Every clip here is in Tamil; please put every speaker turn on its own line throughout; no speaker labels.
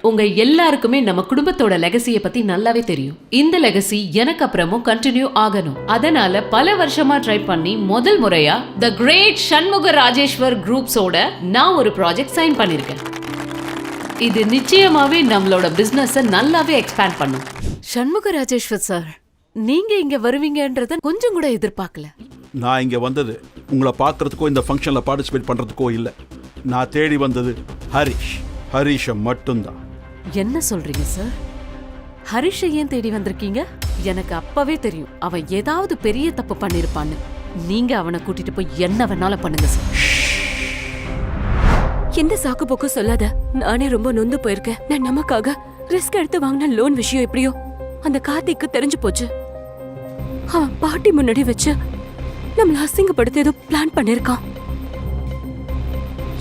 உங்க எல்லாருக்குமே நம்ம குடும்பத்தோட லெகசிய பத்தி நல்லாவே தெரியும். இந்த லெகசி எனக்கு அப்புறமும் கண்டினியூ ஆகணும். அதனால பல வருஷமா ட்ரை பண்ணி முதல் முறையா த கிரேட் சண்முக ராஜேஸ்வர் குரூப்ஸோட நான் ஒரு ப்ராஜெக்ட் சைன் பண்ணிருக்கேன். இது நிச்சயமாவே நம்மளோட பிசினஸ் நல்லாவே எக்ஸ்பேண்ட் பண்ணும். சண்முக ராஜேஸ்வர் சார், நீங்க இங்க வருவீங்கன்றத கொஞ்சம் கூட எதிர்பார்க்கல.
நான் இங்க வந்தது உங்களை பார்க்கறதுக்கோ இந்த ஃபங்க்ஷன்ல பார்ட்டிசிபேட் பண்றதுக்கோ இல்லை. நான் தேடி வந்தது ஹரிஷை மட்டும்தான்.
என்ன சொல்றீங்க சார்? ஹரிஷை ஏன் தேடி வந்திருக்கீங்க? எனக்கு அப்பவே தெரியும் அவன் ஏதாவது பெரிய தப்பு பண்ணிருப்பான்னு. நீங்க அவனை கூட்டிட்டு போய் என்ன வேணாலும் பண்ணுங்க சார்.
எந்த சாக்கு போக்கு சொல்லாத. நானே ரொம்ப நொந்து போயிருக்கேன். நான் நமக்காக ரிஸ்க் எடுத்து வாங்கின லோன் விஷயம் எப்படியோ அந்த கார்த்திக்கு தெரிஞ்சு போச்சு. அவன் பாட்டி முன்னாடி வச்சு நம்மள அசிங்கப்படுத்த ஏதோ பிளான் பண்ணிருக்கான்.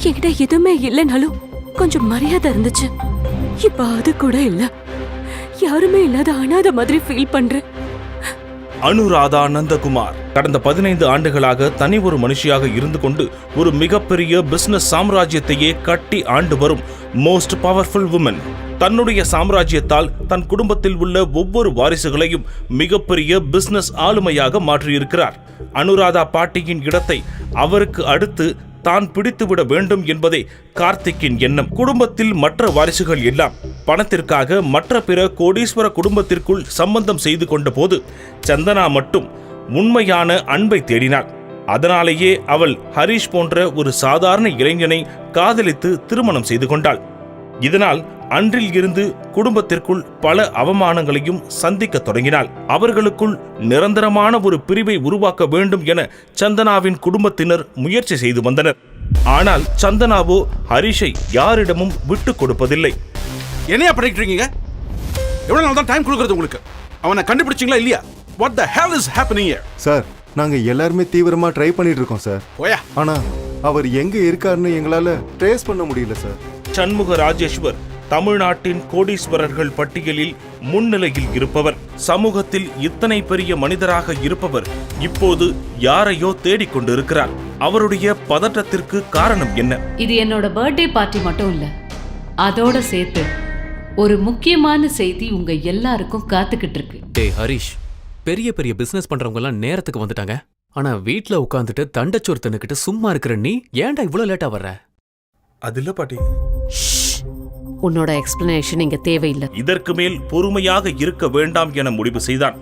என்கிட்ட எதுவுமே இல்லைனாலும் கொஞ்சம் மரியாதை இருந்துச்சு. இப்ப அது கூட இல்ல. யாருமே இல்லாத அனாதை மாதிரி ஃபீல் பண்றேன்.
அனுராதா நந்தகுமார் கடந்த 15 ஆண்டுகளாக தனி ஒரு மனுஷியாக இருந்து கொண்டு ஒரு மிகப்பெரிய பிசினஸ் சாம்ராஜ்யத்தையே கட்டி ஆண்டு வரும் மோஸ்ட் பவர்ஃபுல் உமன். தன்னுடைய சாம்ராஜ்யத்தால் தன் குடும்பத்தில் உள்ள ஒவ்வொரு வாரிசுகளையும் மிகப்பெரிய பிசினஸ் ஆளுமையாக மாற்றியிருக்கிறார். அனுராதா பாட்டியின் இடத்தை அவருக்கு அடுத்து தான் பிடித்துவிட வேண்டும் என்பதே கார்த்திக்கின் எண்ணம். குடும்பத்தில் மற்ற வாரிசுகள் எல்லாம் பணத்திற்காக மற்ற பிற கோடீஸ்வர குடும்பத்திற்குள் சம்பந்தம் செய்து கொண்ட போது சந்தனா மட்டும் உண்மையான அன்பை தேடினாள். அதனாலேயே அவள் ஹரிஷ் போன்ற ஒரு சாதாரண இளைஞனை காதலித்து திருமணம் செய்து கொண்டாள். இதனால் அன்றில் இருந்து குடும்பத்திற்குள் பல அவமானங்களையும் சந்திக்க தொடங்கினாள். அவர்களுக்குள் நிரந்தரமான ஒரு பிரிவை உருவாக்க வேண்டும் என சந்தனாவின் குடும்பத்தினர் முயற்சி செய்து வந்தனர். ஆனால் சந்தனாவோ ஹரிஷை யாரிடமும் விட்டு கொடுப்பதில்லை.
என்னையா பண்ணிட்டு இருக்கீங்க? எவ்வளவு நாள் தான் டைம் கொடுக்கறது உங்களுக்கு? அவனை கண்டுபிடிச்சிங்களா இல்லையா? What the hell is happening here?
Sir, நாங்க எல்லாருமே தீவிரமா ட்ரை பண்ணிட்டு இருக்கோம் சார்.
போயா.
ஆனா அவர் எங்க இருக்காருன்னு எங்களால ட்ரேஸ் பண்ண முடியல சார்.
சண்முக ராஜேஸ்வர் தமிழ்நாட்டின் கோடீஸ்வரர்கள் பட்டியலில் முன்னிலையில் இருப்பவர். சமூகத்தில் இத்தனை பெரிய மனிதராக இருப்பவர் இப்போது யாரையோ தேடிக்கொண்டிருக்கிறார். அவருடைய பதட்டத்திற்கு காரணம் என்ன?
இது என்னோட பர்த்டே பார்ட்டி மட்டும் இல்ல, அதோட சேர்த்து ஒரு முக்கியமான செய்தி உங்க எல்லாருக்கும் காத்துக்கிட்டு இருக்கு.
டேய் ஹரிஷ், பெரிய பெரிய பிசினஸ் பண்றவங்க எல்லாம் நேரத்துக்கு வந்துட்டாங்க. ஆனா வீட்ல உட்காந்துட்டு தண்டச்சோறு தின்னுக்கிட்டு சும்மா இருக்கிற நீ ஏன்டா இவ்வளவு லேட்டா வர்ற?
அது இல்ல பாட்டி.
உன்னோட எக்ஸ்பிளனேஷன் இங்க தேவையில்லை.
இதற்கு மேல் பொறுமையாக இருக்க வேண்டாம் என முடிவு செய்தான்.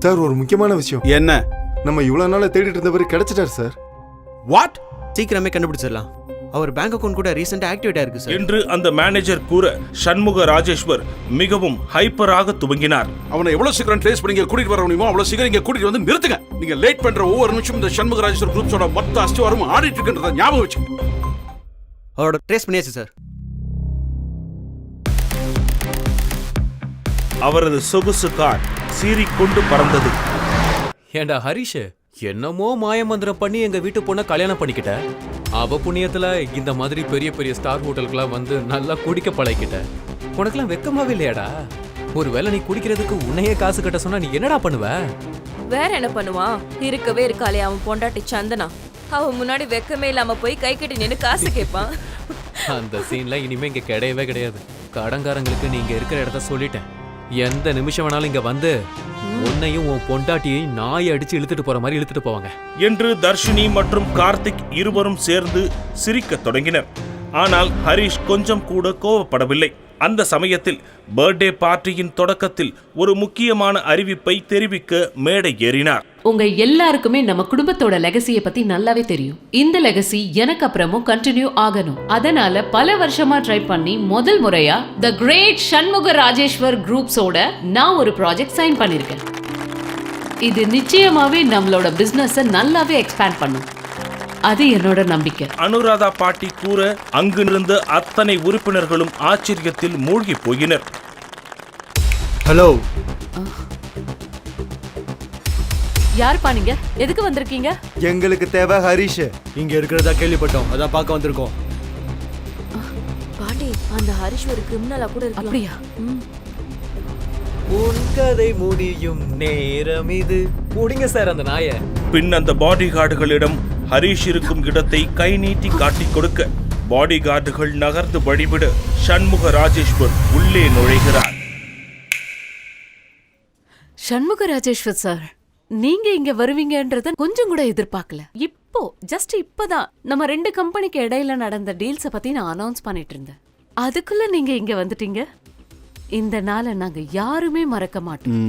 சார், ஒரு முக்கியமான விஷயம்.
என்ன?
நம்ம இவ்வளவு நாள தேடிட்டு இருந்தவர் கிடைச்சிட்டார் சார்.
வாட்?
சீக்கிரமே கண்டுபிடிச்சிடலாம். அவர் பேங்க் அக்கவுண்ட் கூட ரீசெண்டா ஆக்டிவேட் ஆயிருக்கு சார்
என்று அந்த மேனேஜர் கூற சண்முக ராஜேஸ்வர் மிகவும் ஹைப்பராக துவங்கினார்.
அவனை எவ்வளவு சீக்கிரம் ட்ரேஸ் பண்ணி கூட்டிட்டு வர முடியுமோ அவ்வளவு சீக்கிரம் இங்க கூட்டிட்டு வந்து நிறுத்துங்க. நீங்க லேட் பண்ற ஒவ்வொரு நிமிஷம் இந்த சண்முக ராஜேஸ்வர் குரூப்ஸோட மொத்த அஸ்திவாரம் ஆடிட்டு இருக்குன்றத ஞாபகம் வச்சு.
அவரோட ட்ரேஸ் பண்ணியாச்சு சார்.
அவரது சொகுசு கார் சீறிக்கொண்டு பறந்தது.
ஏண்டா ஹரிஷ், என்னமோ மாயமந்திரம் பண்ணி எங்க வீட்டு பொண்ண கல்யாணம் பண்ணிக்கிட்ட. அவ புண்ணியத்துல இந்த மாதிரி பெரிய பெரிய ஸ்டார் ஹோட்டலுக்குலாம் வந்து நல்லா குடிக்க பழகிட்ட. உனக்கெல்லாம் வெக்கமாவே இல்லையாடா? ஒருவேளை நீ குடிக்கிறதுக்கு உன்னையே காசு கட்ட சொன்னா நீ என்னடா பண்ணுவ?
வேற என்ன பண்ணுவான்? இருக்கவே இருக்காளே அவன் பொண்டாட்டி சந்தனா. அவன் முன்னாடி வெக்கமே இல்லாம போய் கை கட்டி நின்னு காசு கேட்பான்.
அந்த சீன்ல இனிமே இங்க கிடையவே கிடையாது. கடங்காரங்களுக்கு நீங்க இருக்கிற இடத்த சொல்லிட்டேன். எந்த நிமிஷம் வேணாலும் இங்க வந்து உன்னையும் உன் பொண்டாட்டியையும் நாயை அடிச்சு இழுத்துட்டு போற மாதிரி இழுத்துட்டு போவாங்க
என்று தர்ஷினி மற்றும் கார்த்திக் இருவரும் சேர்ந்து சிரிக்க தொடங்கினர். ஆனால் ஹரிஷ் கொஞ்சம் கூட கோபப்படவில்லை. அந்த சமயத்தில் பர்த்டே பார்ட்டியின் தொடக்கத்தில் ஒரு முக்கியமான அறிவிப்பை தெரிவிக்க மேடை ஏறினார்.
உங்க எல்லாருக்குமே நம்ம குடும்பத்தோட லெகசிய பத்தி நல்லாவே தெரியும். இந்த லெகசி எனக்கு அப்புறமும் கண்டினியூ ஆகணும். அதனால பல வருஷமா ட்ரை பண்ணி முதல் முறையா த கிரேட் சண்முக ராஜேஸ்வர் குரூப்ஸோட நான் ஒரு ப்ராஜெக்ட் சைன் பண்ணிருக்கேன். இது நிச்சயமாவே நம்மளோட பிசினஸ் நல்லாவே எக்ஸ்பேண்ட் பண்ணும். அது என்னோட நம்பிக்கை.
அனுராதா பாட்டி கூற அங்கிருந்த அத்தனை உறுப்பினர்களும் ஆச்சரியத்தில் மூழ்கி போயினர்.
ஹலோ,
யாருப்பா நீங்க? எதுக்கு வந்திருக்கீங்க?
எங்களுக்கு தேவை ஹரிஷ்.
இங்க இருக்கிறதா கேள்விப்பட்டோம், அதான் பார்க்க வந்திருக்கோம்.
பாண்டி, அந்த ஹரிஷ் ஒரு கிரிமினலா கூட இருக்கு.
அப்படியா?
உன் கதை முடியும் நேரம் இது. புடிங்க சார் அந்த நாயை.
பின் அந்த பாடி கார்டுகளிடம் ஹரிஷ் இருக்கும் இடத்தை கை நீட்டி காட்டிக் கொடுக்க பாடி கார்டுகள் நகர்ந்து வழிவிட சண்முக ராஜேஸ்வர் உள்ளே நுழைகிறார்.
சண்முக ராஜேஸ்வர் சார், நீங்க இங்க வருவீங்கன்றத கொஞ்சம் கூட எதிர்பார்க்கல. இப்பதான் நம்ம 2 கம்பெனிக்கு இடையில நடந்த டீல்ஸ பத்தி நான் அனௌன்ஸ் பண்ணிட்டு இருந்தேன். அதுக்குள்ள நீங்க இங்க வந்துட்டீங்க. இந்த நாளை நாங்க யாருமே மறக்க மாட்டோம்.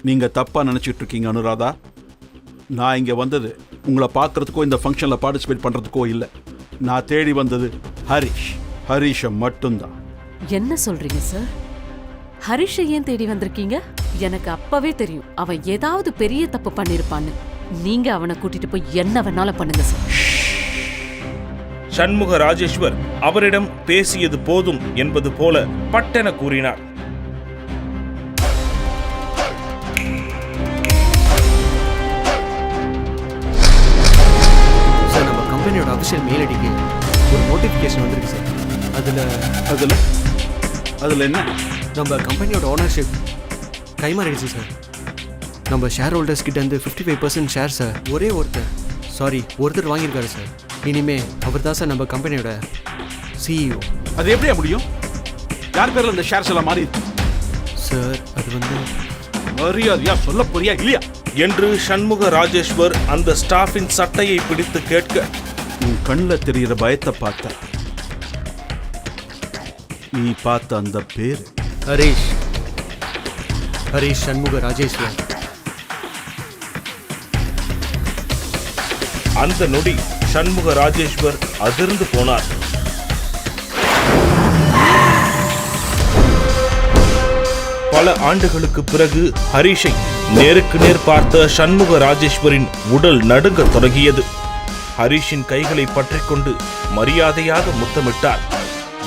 நீங்க தப்பா நினைச்சிட்டு இருக்கீங்க அனுராதா. நான் இங்க வந்தது உங்களை பார்க்கறதுக்கோ இந்த ஃபங்க்ஷன்ல பார்ட்டிசிபேட் பண்றதுக்கோ இல்லை. நான் தேடி வந்தது ஹரிஷை மட்டும்தான்.
என்ன சொல்றீங்க சார்? ஹரிஷை ஏன் தேடி வந்திருக்கீங்க? எனக்கு அப்பவே தெரியும் அவன் ஏதாவது பெரிய தப்பு பண்ணிருப்பான்னு. நீங்க அவனை கூட்டிட்டு போய் என்ன வேணாலும் பண்ணுங்க சார்.
சண்முக ராஜேஸ்வர் அவரிடம் பேசியது போதும் என்பது போல பட்டென கூறினார்.
சார், நம்ம கம்பெனியோட அஃபிஷியல் மெயில் ஐடிக்கு ஒரு நோட்டிஃபிகேஷன் வந்திருக்கு சார்.
அதில் என்ன?
நம்ம கம்பெனியோட ஓனர்ஷிப் கைமாறிடுச்சு சார். நம்ம ஷேர் ஹோல்டர்ஸ் கிட்ட இருந்து 55% ஷேர் சார் ஒருத்தர் வாங்கியிருக்காரு சார். இனிமே அவர் தான் சார் நம்ம கம்பெனியோட CEO.
அது எப்படியா முடியும்? யார் பேர்ல இந்த ஷேர்ஸ் எல்லாம் மாறி
சார்? அது வந்து
மரியாதையா சொல்ல போறியா இல்லையா
என்று சண்முக ராஜேஸ்வர் அந்த ஸ்டாஃபின் சட்டையை பிடித்து கேட்க,
உன் கண்ணில் தெரிகிற பயத்தை பார்த்த நீ பார்த்த அந்த பேர்
ஹரிஷ் சண்முக ராஜேஸ்வர்.
அந்த நொடி சண்முக ராஜேஸ்வர் அதிர்ந்து போனார். பல ஆண்டுகளுக்கு பிறகு ஹரிஷை நேருக்கு நேர் பார்த்த சண்முக ராஜேஸ்வரின் உடல் நடுங்க தொடங்கியது. ஹரிஷின் கைகளை பற்றிக்கொண்டு மரியாதையாக முத்தமிட்டார்.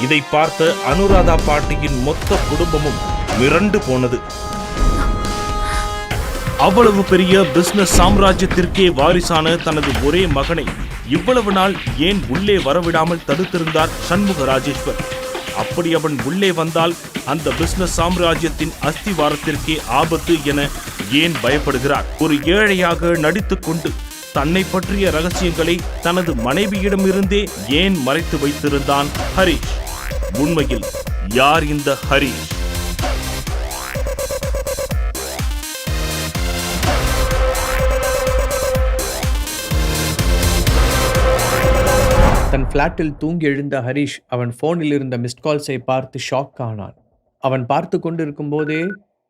இதை பார்த்த அனுராதா பாட்டியின் மொத்த குடும்பமும் மிரண்டு போனது. அவ்வளவு பெரிய பிசினஸ் சாம்ராஜ்யத்திற்கே வாரிசான தனது ஒரே மகனை இவ்வளவு நாள் ஏன் உள்ளே வரவிடாமல் தடுத்திருந்தார் சண்முக ராஜேஸ்வர்? அப்படி அவன் உள்ளே வந்தால் அந்த பிசினஸ் சாம்ராஜ்யத்தின் அஸ்திவாரத்திற்கே ஆபத்து என ஏன் பயப்படுகிறார்? ஒரு ஏழையாக நடித்துக் கொண்டு தன்னை பற்றிய ரகசியங்களை தனது மனைவியிடமிருந்தே ஏன் மறைத்து வைத்திருந்தான் ஹரிஷ்? உண்மையில் யார் இந்த ஹரிஷ்?
தன் பிளாட்டில் தூங்கி எழுந்த ஹரிஷ் அவன் போனில் இருந்த மிஸ்ட் கால்ஸை பார்த்து ஷாக் ஆனான். அவன் பார்த்து கொண்டிருக்கும் போதே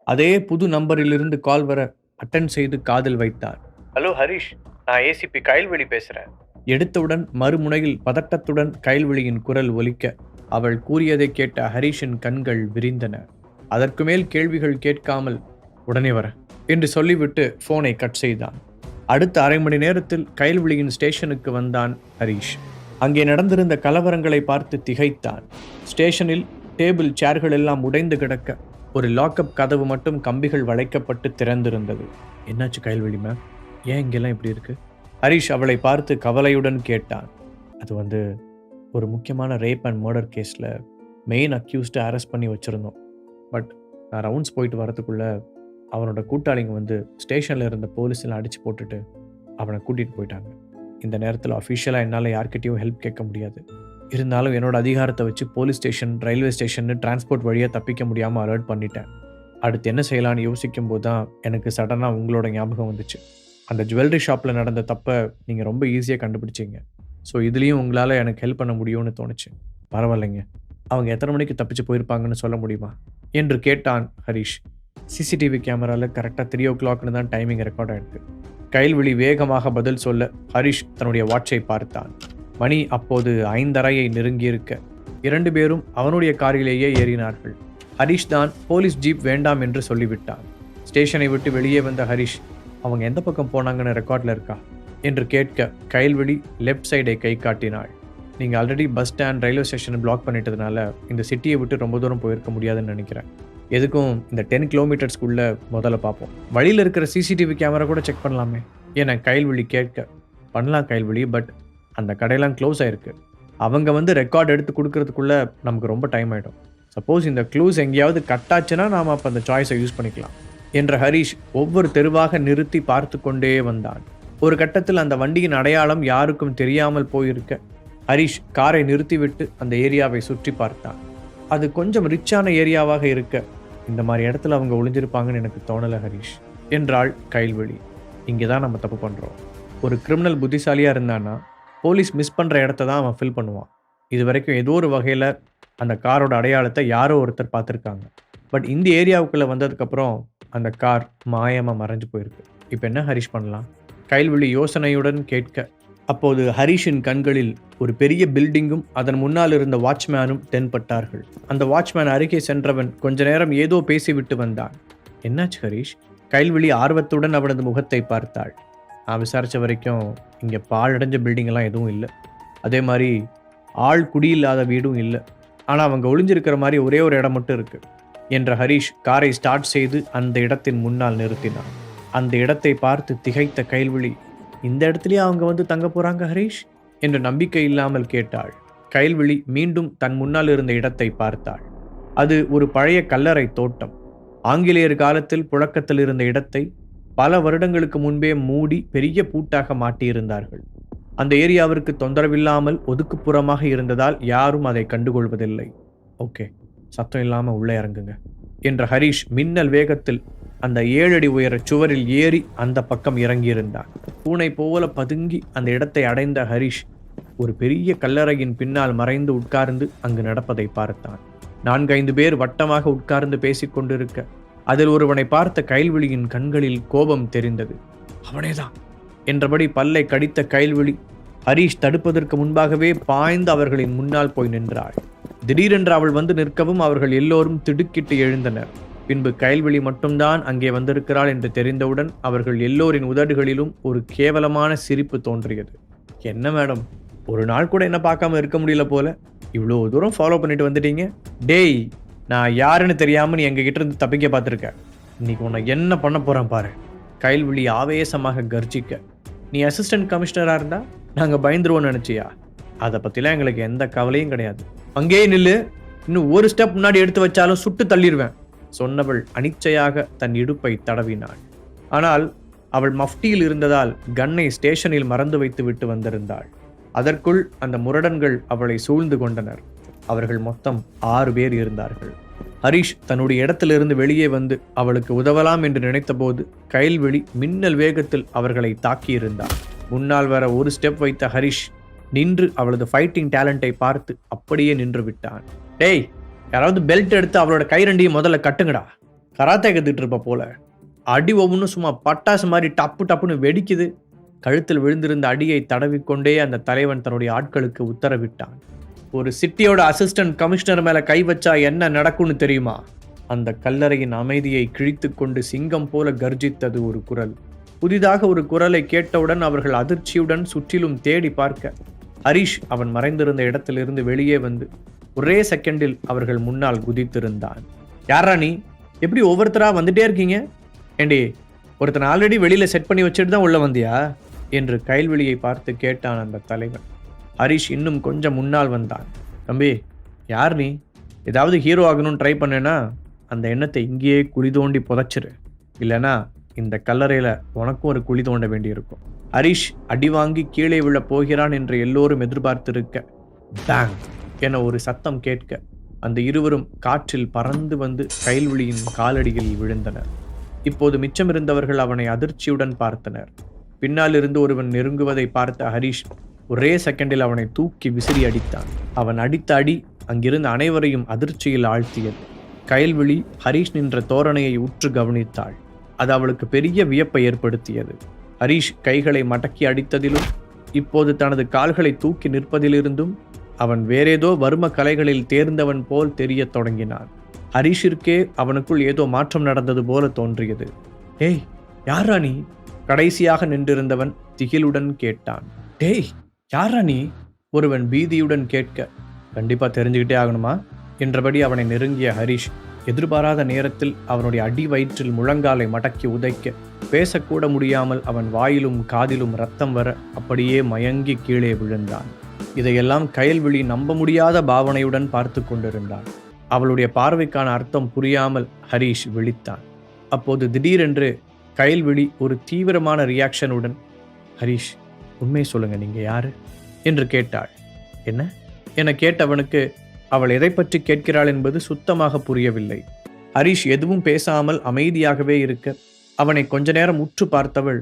அதே புது நம்பரிலிருந்து கால் வர அட்டன் செய்து காதில் வைத்தான். ஹலோ ஹரிஷ், நான் ஏசிபி கயல்வெளி பேசுறேன். எடுத்தவுடன் மறுமுனையில் பதட்டத்துடன் கயல்வெளியின் குரல் ஒலிக்க அவள் கூறியதை கேட்ட ஹரிஷின் கண்கள் விரிந்தன. அதற்கு மேல் கேள்விகள் கேட்காமல் உடனே வர என்று சொல்லிவிட்டு போனை கட் செய்தான். அடுத்த அரை மணி நேரத்தில் கயல்வெளியின் ஸ்டேஷனுக்கு வந்தான் ஹரிஷ். அங்கே நடந்திருந்த கலவரங்களை பார்த்து திகைத்தான். ஸ்டேஷனில் டேபிள் சேர்கள் எல்லாம் உடைந்து கிடக்க ஒரு லாக்அப் கதவு மட்டும் கம்பிகள் வளைக்கப்பட்டு திறந்திருந்தது. என்னாச்சு கயல்வெளி மேம், ஏன் இங்கெல்லாம் இப்படி இருக்கு? ஹரிஷ் அவளை பார்த்து கவலையுடன் கேட்டான். அது ஒரு முக்கியமான ரேப் அண்ட் மர்டர் கேஸில் மெயின் அக்யூஸ்டு அரெஸ்ட் பண்ணி வச்சுருந்தோம். பட் நான் ரவுண்ட்ஸ் போயிட்டு வரதுக்குள்ள அவனோட கூட்டாளிங்க ஸ்டேஷனில் இருந்த போலீஸெல்லாம் அடித்து போட்டுட்டு அவனை கூட்டிகிட்டு போயிட்டாங்க. இந்த நேரத்தில் அஃபிஷியலாக என்னால் யார்கிட்டையும் ஹெல்ப் கேட்க முடியாது. இருந்தாலும் என்னோட அதிகாரத்தை வச்சு police station, railway station, transport வழியாக தப்பிக்க முடியாமல் அலர்ட் பண்ணிட்டேன். அடுத்து என்ன செய்யலான்னு யோசிக்கும் போது தான் எனக்கு சடனாக உங்களோட ஞாபகம் வந்துச்சு. அந்த ஜுவல்லரி ஷாப்பில் நடந்த தப்பை நீங்கள் ரொம்ப ஈஸியாக கண்டுபிடிச்சிங்க. ஸோ இதுலேயும் உங்களால் எனக்கு ஹெல்ப் பண்ண முடியும்னு தோணுச்சு. பரவாயில்லைங்க, அவங்க எத்தனை மணிக்கு தப்பிச்சு போயிருப்பாங்கன்னு சொல்ல முடியுமா என்று கேட்டான் ஹரிஷ். சிசிடிவி கேமராவில் கரெக்டாக 3 o'clockனு தான் டைமிங் ரெக்கார்ட் ஆகிருக்கு. கயல்வெளி வேகமாக பதில் சொல்ல ஹரிஷ் தன்னுடைய வாட்சை பார்த்தான். மணி அப்போது 5:30 நெருங்கியிருக்க 2 பேரும் அவனுடைய காரிலேயே ஏறினார்கள். ஹரிஷ் தான் போலீஸ் ஜீப் வேண்டாம் என்று சொல்லிவிட்டான். ஸ்டேஷனை விட்டு வெளியே வந்த ஹரிஷ், அவங்க எந்த பக்கம் போனாங்கன்னு ரெக்கார்டில் இருக்கா என்று கேட்க கயல்வெளி லெஃப்ட் சைடை கை காட்டினாள். நீங்கள் ஆல்ரெடி பஸ் ஸ்டாண்ட், ரயில்வே ஸ்டேஷனை பிளாக் பண்ணிட்டதுனால இந்த சிட்டியை விட்டு ரொம்ப தூரம் போயிருக்க முடியாதுன்னு நினைக்கிறேன். எதுக்கும் இந்த 10 கிலோமீட்டர்ஸ்க்குள்ளே முதல்ல பார்ப்போம். வழியில் இருக்கிற சிசிடிவி கேமரா கூட செக் பண்ணலாமே என கயல்வெளி கேட்க, பண்ணலாம் கயல்வெளி, பட் அந்த கடையெல்லாம் க்ளோஸ் ஆகிருக்கு. அவங்க ரெக்கார்ட் எடுத்து கொடுக்கறதுக்குள்ளே நமக்கு ரொம்ப டைம் ஆகிடும். சப்போஸ் இந்த க்ளூஸ் எங்கேயாவது கட்டாச்சுன்னா நாம் அப்போ அந்த சாய்ஸை யூஸ் பண்ணிக்கலாம் என்ற ஹரிஷ் ஒவ்வொரு தெருவாக நிறுத்தி பார்த்து கொண்டே வந்தான். ஒரு கட்டத்தில் அந்த வண்டியின் அடையாளம் யாருக்கும் தெரியாமல் போயிருக்க ஹரிஷ் காரை நிறுத்திவிட்டு அந்த ஏரியாவை சுற்றி பார்த்தான். அது கொஞ்சம் ரிச்சான ஏரியாவாக இருக்க இந்த மாதிரி இடத்துல அவங்க ஒளிஞ்சிருப்பாங்கன்னு எனக்கு தோணலை ஹரிஷ் என்றாள் கைல்வெளி. இங்கே தான் நம்ம தப்பு பண்ணுறோம். ஒரு கிரிமினல் புத்திசாலியாக இருந்தான்னா போலீஸ் மிஸ் பண்ணுற இடத்த தான் அவன் ஃபில் பண்ணுவான். இது வரைக்கும் ஏதோ ஒரு வகையில் அந்த காரோட அடையாளத்தை யாரோ ஒருத்தர் பார்த்துருக்காங்க. பட் இந்த ஏரியாவுக்குள்ளே வந்ததுக்கப்புறம் அந்த கார் மாயமாக மறைஞ்சு போயிருக்கு. இப்போ என்ன ஹரிஷ் பண்ணலாம்? கைல்வெளி யோசனையுடன் கேட்க அப்போது ஹரிஷின் கண்களில் ஒரு பெரிய பில்டிங்கும் அதன் முன்னால் இருந்த வாட்ச்மேனும் தென்பட்டார்கள். அந்த வாட்ச்மேன் அருகே சென்றவன் கொஞ்ச நேரம் ஏதோ பேசிவிட்டு வந்தான். என்னாச்சு ஹரிஷ்? கைல்வெளி ஆர்வத்துடன் அவனது முகத்தை பார்த்தாள். நான் விசாரித்த வரைக்கும் இங்கே பாழடைஞ்ச பில்டிங்கெல்லாம் எதுவும் இல்லை. அதே மாதிரி ஆள் குடியில்லாத வீடும் இல்லை. ஆனால் அவங்க ஒளிஞ்சிருக்கிற மாதிரி ஒரே ஒரு இடம் மட்டும் இருக்குது என்ற ஹரிஷ் காரை ஸ்டார்ட் செய்து அந்த இடத்தின் முன்னால் நிறுத்தினான். அந்த இடத்தை பார்த்து திகைத்த கைல்வெளி, இந்த இடத்துலயே அவங்க வந்து தங்க போகிறாங்க ஹரிஷ் என்று நம்பிக்கை இல்லாமல் கேட்டாள். கைல்வெளி மீண்டும் தன் முன்னால் இருந்த இடத்தை பார்த்தாள். அது ஒரு பழைய கல்லறை தோட்டம். ஆங்கிலேயர் காலத்தில் புழக்கத்தில் இருந்த இடத்தை பல வருடங்களுக்கு முன்பே மூடி பெரிய பூட்டாக மாட்டியிருந்தார்கள். அந்த ஏரியாவிற்கு தொந்தரவில்லாமல் ஒதுக்குப்புறமாக இருந்ததால் யாரும் அதை கண்டுகொள்வதில்லை. ஓகே, சத்தம் இல்லாமல் உள்ளே இறங்குங்க என்ற ஹரிஷ் மின்னல் வேகத்தில் அந்த 7 அடி உயர சுவரில் ஏறி அந்த பக்கம் இறங்கியிருந்தான். பூனை போல பதுங்கி அந்த இடத்தை அடைந்த ஹரிஷ் ஒரு பெரிய கல்லறையின் பின்னால் மறைந்து உட்கார்ந்து அங்கு நடப்பதை பார்த்தான். 4-5 பேர் வட்டமாக உட்கார்ந்து பேசிக்கொண்டிருக்க அதில் ஒருவனை பார்த்த கைல்வெளியின் கண்களில் கோபம் தெரிந்தது. அவனேதான் என்றபடி பல்லை கடித்த கைல்வெளி ஹரிஷ் தடுப்பதற்கு முன்பாகவே பாய்ந்து அவர்களின் முன்னால் போய் நின்றாள். திடீரென்று அவள் வந்து நிற்கவும் அவர்கள் எல்லோரும் திடுக்கிட்டு எழுந்தனர். பின்பு கைல்வெளி மட்டும்தான் அங்கே வந்திருக்கிறாள் என்று தெரிந்தவுடன் அவர்கள் எல்லோரின் உதடுகளிலும் ஒரு கேவலமான சிரிப்பு தோன்றியது. என்ன மேடம், ஒரு நாள் கூட என்ன பார்க்காம இருக்க முடியல போல, இவ்வளோ தூரம் ஃபாலோ பண்ணிட்டு வந்துட்டீங்க. டேய், நான் யாருன்னு தெரியாமல் நீ எங்ககிட்ட இருந்து தப்பிக்க பார்த்துருக்க. இன்னைக்கு உன்னை என்ன பண்ண போகிறேன் பாரு. கைல்வெளி ஆவேசமாக கர்ஜிக்க, நீ அசிஸ்டன்ட் கமிஷனராக இருந்தா நாங்கள் பயந்துருவோன்னு நினச்சியா? அதை பற்றிலாம் எங்களுக்கு எந்த கவலையும் கிடையாது. அங்கேயே நில்லு, இன்னும் ஒரு ஸ்டெப் முன்னாடி எடுத்து வச்சாலும் சுட்டு தள்ளிடுவேன் சொன்னவள் அனிச்சையாக தன் இடுப்பை தடவினாள். ஆனால் அவள் மஃப்டியில் இருந்ததால் கன்னை ஸ்டேஷனில் மறந்து வைத்து விட்டு வந்திருந்தாள். அதற்குள் அந்த முரடன்கள் அவளை சூழ்ந்து கொண்டனர். அவர்கள் மொத்தம் 6 பேர் இருந்தார்கள். ஹரிஷ் தன்னுடைய இடத்திலிருந்து வெளியே வந்து அவளுக்கு உதவலாம் என்று நினைத்தபோது கைல்வெளி மின்னல் வேகத்தில் அவர்களை தாக்கியிருந்தார். முன்னால் வர ஒரு ஸ்டெப் வைத்த ஹரிஷ் நின்று அவளது ஃபைட்டிங் டேலண்டை பார்த்து அப்படியே நின்று விட்டான். டேய், யாராவது பெல்ட் எடுத்து அவளோட கை ரெண்டையும் முதல்ல கட்டுங்கடா. கராத்தே கத்துட்டு இருப்ப போல. அடி ஒவ்வொன்றும் சும்மா பட்டாசு மாதிரி டப்பு டப்புன்னு வெடிக்குது. கழுத்தில் விழுந்திருந்த அடியை தடவிக்கொண்டே அந்த தலைவன் தன்னுடைய ஆட்களுக்கு உத்தரவிட்டான். ஒரு சிட்டியோட அசிஸ்டன்ட் கமிஷனர் மேல கை வச்சா என்ன நடக்கும்னு தெரியுமா? அந்த கல்லறையின் அமைதியை கிழித்து கொண்டு சிங்கம் போல கர்ஜித்தது ஒரு குரல். புதிதாக ஒரு குரலை கேட்டவுடன் அவர்கள் அதிர்ச்சியுடன் சுற்றிலும் தேடி பார்க்க ஹரிஷ் அவன் மறைந்திருந்த இடத்திலிருந்து வெளியே வந்து ஒரே செகண்டில் அவர்கள் முன்னால் குதித்திருந்தான். யாரா நீ? எப்படி ஒவ்வொருத்தரா வந்துட்டே இருக்கீங்க? ஏண்டி, ஒருத்தனை ஆல்ரெடி வெளியில செட் பண்ணி வச்சுட்டு தான் உள்ள வந்தியா என்று கைல்வெளியை பார்த்து கேட்டான் அந்த தலைவன். ஹரிஷ் இன்னும் கொஞ்சம் முன்னால் வந்தான். தம்பி, யார் நீ? ஏதாவது ஹீரோ ஆகணும்னு ட்ரை பண்ணேன்னா அந்த எண்ணத்தை இங்கேயே குழி தோண்டி புதைச்சிரு. இல்லைனா இந்த கல்லறையில் உனக்கும் ஒரு குழி தோண்ட வேண்டியிருக்கும். ஹரிஷ் அடி வாங்கி கீழே விழ போகிறான் என்று எல்லோரும் எதிர்பார்த்திருக்க பேங் என ஒரு சத்தம் கேட்க அந்த இருவரும் காற்றில் பறந்து வந்து கைல்வெளியின் காலடியில் விழுந்தனர். இப்போது மிச்சமிருந்தவர்கள் அவனை அதிர்ச்சியுடன் பார்த்தனர். பின்னால் இருந்து ஒருவன் நெருங்குவதை பார்த்த ஹரிஷ் ஒரே செகண்டில் அவனை தூக்கி விசிறி அடித்தான். அவன் அடித்த அடி அங்கிருந்த அனைவரையும் அதிர்ச்சியில் ஆழ்த்தியது. கைல்வெளி ஹரிஷ் நின்ற தோரணையை உற்று கவனித்தாள். அது அவளுக்கு பெரிய வியப்பை ஏற்படுத்தியது. ஹரிஷ் கைகளை மடக்கி அடித்ததிலும் இப்போது தனது கால்களை தூக்கி நிற்பதிலிருந்தும் அவன் வேறேதோ வர்ம கலைகளில் தேர்ந்தவன் போல் தெரியத் தொடங்கினான். ஹரிஷிற்கே அவனுக்குள் ஏதோ மாற்றம் நடந்தது போல தோன்றியது. டேய், யாரா நீ? கடைசியாக நின்றிருந்தவன் திகிலுடன் கேட்டான். டேய், யாரா நீ? ஒருவன் பீதியுடன் கேட்க, கண்டிப்பா தெரிஞ்சுக்கிட்டே ஆகணுமா என்றபடி அவனை நெருங்கிய ஹரிஷ் எதிர்பாராத நேரத்தில் அவனுடைய அடி வயிற்றில் முழங்காலை மடக்கி உதைக்க பேசக்கூட முடியாமல் அவன் வாயிலும் காதிலும் ரத்தம் வர அப்படியே மயங்கி கீழே விழுந்தான். இதையெல்லாம் கைல்வெளி நம்ப முடியாத பாவனையுடன் பார்த்து கொண்டிருந்தான். அவளுடைய பார்வைக்கான அர்த்தம் புரியாமல் ஹரிஷ் விழித்தான். அப்போது திடீரென்று கைல்வெளி ஒரு தீவிரமான ரியாக்ஷனுடன் ஹரிஷ், உண்மையை சொல்லுங்க, நீங்க யாரு என்று கேட்டாள். என்ன என கேட்டவனுக்கு அவள் எதை பற்றி கேட்கிறாள் என்பது சுத்தமாக புரியவில்லை. ஹரிஷ் எதுவும் பேசாமல் அமைதியாகவே இருக்க அவனை கொஞ்ச நேரம் உற்று பார்த்தவள்,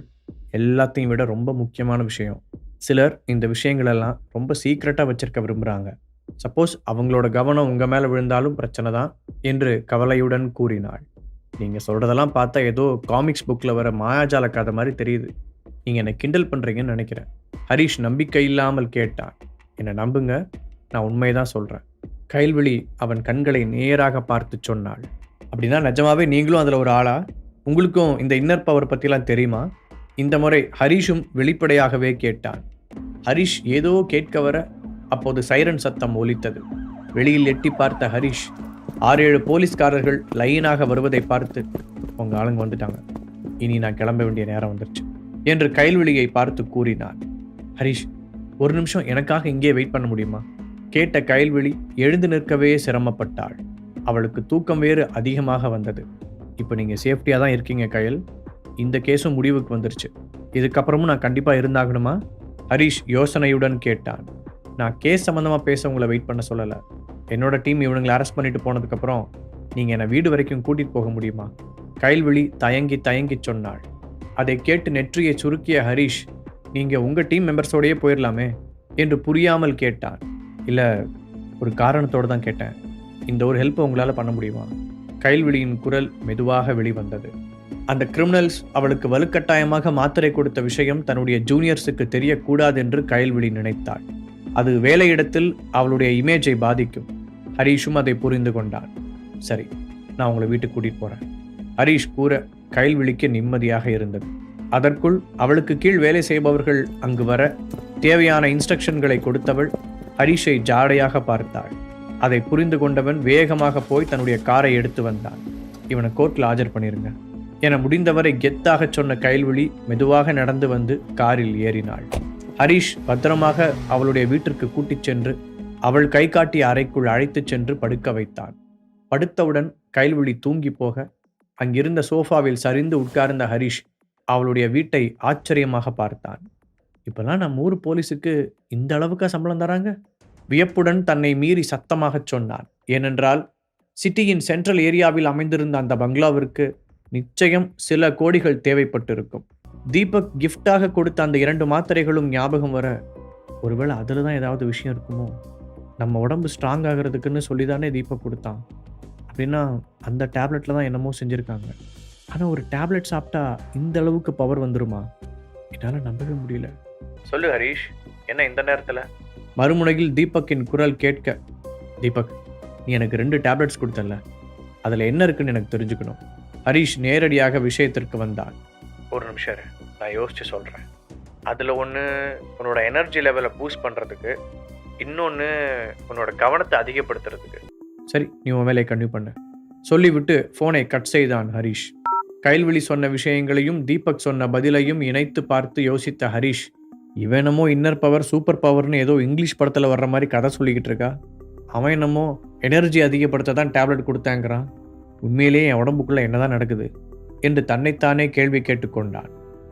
எல்லாத்தையும் விட ரொம்ப முக்கியமான விஷயம், சிலர் இந்த விஷயங்களெல்லாம் ரொம்ப சீக்ரெட்டாக வச்சிருக்க விரும்புகிறாங்க. சப்போஸ் அவங்களோட கவனம் உங்கள் மேலே விழுந்தாலும் பிரச்சனை தான் என்று கவலையுடன் கூறினாள். நீங்கள் சொல்கிறதெல்லாம் பார்த்தா ஏதோ காமிக்ஸ் புக்கில் வர மாயாஜால கதை மாதிரி தெரியுது. நீங்கள் என்னை கிண்டல் பண்ணுறீங்கன்னு நினைக்கிறேன். ஹரிஷ் நம்பிக்கை இல்லாமல் கேட்டான். என்னை நம்புங்க, நான் உண்மைதான் சொல்கிறேன். கைல்விழி அவன் கண்களை நேராக பார்த்து சொன்னாள். அப்படின்னா நிஜமாவே நீங்களும் அதில் ஒரு ஆளா? உங்களுக்கும் இந்த இன்னர் பவர் பற்றிலாம் தெரியுமா? இந்த முறை ஹரிஷும் வெளிப்படையாகவே கேட்டான். ஹரிஷ் ஏதோ கேட்க வர அப்போது சைரன் சத்தம் ஒலித்தது. வெளியில் எட்டி பார்த்த ஹரிஷ் 6-7 போலீஸ்காரர்கள் லைனாக வருவதை பார்த்து, உங்கள் ஆளுங்க வந்துட்டாங்க, இனி நான் கிளம்ப வேண்டிய நேரம் வந்துருச்சு என்று கைல்விழியை பார்த்து கூறினான். ஹரிஷ், ஒரு நிமிஷம் எனக்காக இங்கே வெயிட் பண்ண முடியுமா? கேட்ட கைல்விழி எழுந்து நிற்கவே சிரமப்பட்டாள். அவளுக்கு தூக்கம் வேறு அதிகமாக வந்தது. இப்போ நீங்கள் சேஃப்டியாக தான் இருக்கீங்க கயல், இந்த கேஸும் முடிவுக்கு வந்துருச்சு, இதுக்கப்புறமும் நான் கண்டிப்பாக இருந்தாகணுமா? ஹரிஷ் யோசனையுடன் கேட்டான். நான் கேஸ் சம்மந்தமாக பேச உங்களை வெயிட் பண்ண சொல்லலை. என்னோட டீம் இவனுங்களை அரெஸ்ட் பண்ணிட்டு போனதுக்கப்புறம் நீங்கள் என்னை வீடு வரைக்கும் கூட்டிகிட்டு போக முடியுமா? கைல்விழி தயங்கி தயங்கி சொன்னாள். அதை கேட்டு நெற்றியை சுருக்கிய ஹரிஷ், நீங்கள் உங்கள் டீம் மெம்பர்ஸோடையே போயிடலாமே என்று புரியாமல் கேட்டான். இல்லை, ஒரு காரணத்தோடு தான் கேட்டேன். இந்த ஒரு ஹெல்ப்பை உங்களால் பண்ண முடியுமா? கைல்விழியின் குரல் மெதுவாக வெளிவந்தது. அந்த கிரிமினல்ஸ் அவளுக்கு வலுக்கட்டாயமாக மாத்திரை கொடுத்த விஷயம் தன்னுடைய ஜூனியர்ஸுக்கு தெரியக்கூடாது என்று கைல்விழி நினைத்தாள். அது வேலையிடத்தில் அவளுடைய இமேஜை பாதிக்கும். ஹரீஷும் அதை புரிந்து கொண்டான். சரி, நான் உங்களை வீட்டுக்கு கூட்டிகிட்டு போகிறேன் ஹரீஷ் கூற கைல்விழிக்கு நிம்மதியாக இருந்தது. அதற்குள் அவளுக்கு கீழ் வேலை செய்பவர்கள் அங்கு வர தேவையான இன்ஸ்ட்ரக்ஷன்களை கொடுத்தவள் ஹரீஷை ஜாடையாக பார்த்தாள். அதை புரிந்து கொண்டவன் வேகமாக போய் தன்னுடைய காரை எடுத்து வந்தான். இவனை கோர்ட்டில் ஆஜர் பண்ணிருங்க என முடிந்தவரை கெத்தாக சொன்ன கைல்விழி மெதுவாக நடந்து வந்து காரில் ஏறினாள். ஹரீஷ் பத்திரமாக அவளுடைய வீட்டிற்கு கூட்டிச் சென்று அவள் கை காட்டிய அறைக்குள் அழைத்துச் சென்று படுக்க வைத்தான். படுத்தவுடன் கைல்விழி தூங்கி போக அங்கிருந்த சோஃபாவில் சரிந்து உட்கார்ந்த ஹரீஷ் அவளுடைய வீட்டை ஆச்சரியமாக பார்த்தான். இப்பெல்லாம் நம்ம ஊர் போலீஸுக்கு இந்த அளவுக்கா சம்பளம் தராங்க? வியப்புடன் தன்னை மீறி சத்தமாகச் சொன்னான். ஏனென்றால் சிட்டியின் சென்ட்ரல் ஏரியாவில் அமைந்திருந்த அந்த பங்களாவிற்கு நிச்சயம் சில கோடிகள் தேவைப்பட்டிருக்கும். தீபக் கிஃப்டாக கொடுத்த அந்த 2 மாத்திரைகளும் ஞாபகம் வர, ஒருவேளை அதில் தான் ஏதாவது விஷயம் இருக்குமோ? நம்ம உடம்பு ஸ்ட்ராங் ஆகிறதுக்குன்னு சொல்லி தானே தீபக் கொடுத்தான். அப்படின்னா அந்த டேப்லெட்டில் தான் என்னமோ செஞ்சுருக்காங்க. ஆனால் ஒரு டேப்லெட் சாப்பிட்டா இந்த அளவுக்கு பவர் வந்துருமா? என்னால் நம்பவே முடியல. சொல்லு ஹரீஷ், என்ன இந்த நேரத்தில்? மறுமுனையில் தீபக்கின் குரல் கேட்க, தீபக், நீ எனக்கு 2 டேப்லெட்ஸ் கொடுத்தல, அதில் என்ன இருக்குன்னு எனக்கு தெரிஞ்சுக்கணும். ஹரீஷ் நேரடியாக விஷயத்திற்கு வந்தான். ஒரு நிமிஷம், நான் யோசிச்சு சொல்கிறேன். அதில் ஒன்று உன்னோட எனர்ஜி லெவலை பூஸ்ட் பண்ணுறதுக்கு, இன்னொன்று உன்னோட கவனத்தை அதிகப்படுத்துறதுக்கு. சரி, நீ உன் வேலையை கண்டினியூ பண்ணு சொல்லிவிட்டு ஃபோனை கட் செய்தான் ஹரீஷ். கைல்விழி சொன்ன விஷயங்களையும் தீபக் சொன்ன பதிலையும் இணைத்து பார்த்து யோசித்த ஹரீஷ், இவன் என்னமோ இன்னர் பவர் சூப்பர் பவர்னு ஏதோ இங்கிலீஷ் படத்தில் வர்ற மாதிரி கதை சொல்லிக்கிட்டு இருக்கா. அவன் என்னமோ எனர்ஜி அதிகப்படுத்த தான் டேப்லெட் கொடுத்தாங்கிறான். உண்மையிலேயே என் உடம்புக்குள்ளே என்னதான் நடக்குது என்று தன்னைத்தானே கேள்வி கேட்டுக்கொண்டான்.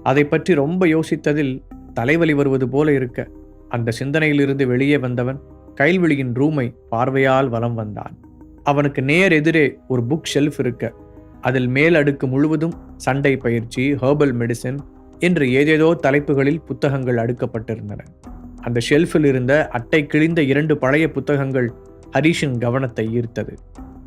அதை பற்றி ரொம்ப யோசித்ததில் தலைவலி வருவது போல இருக்க அந்த சிந்தனையிலிருந்து வெளியே வந்தவன் கைல்விழியின் ரூமை பார்வையால் வலம் வந்தான். அவனுக்கு நேர் எதிரே ஒரு புக் ஷெல்ஃப் இருக்க அதில் மேல் அடுக்கு முழுவதும் சண்டை பயிற்சி, ஹெர்பல் மெடிசின் என்று ஏதேதோ தலைப்புகளில் புத்தகங்கள் அடுக்கப்பட்டிருந்தன. அந்த ஷெல்ஃபில் இருந்த அட்டை கிழிந்த 2 பழைய புத்தகங்கள் ஹரீஷின் கவனத்தை ஈர்த்தது.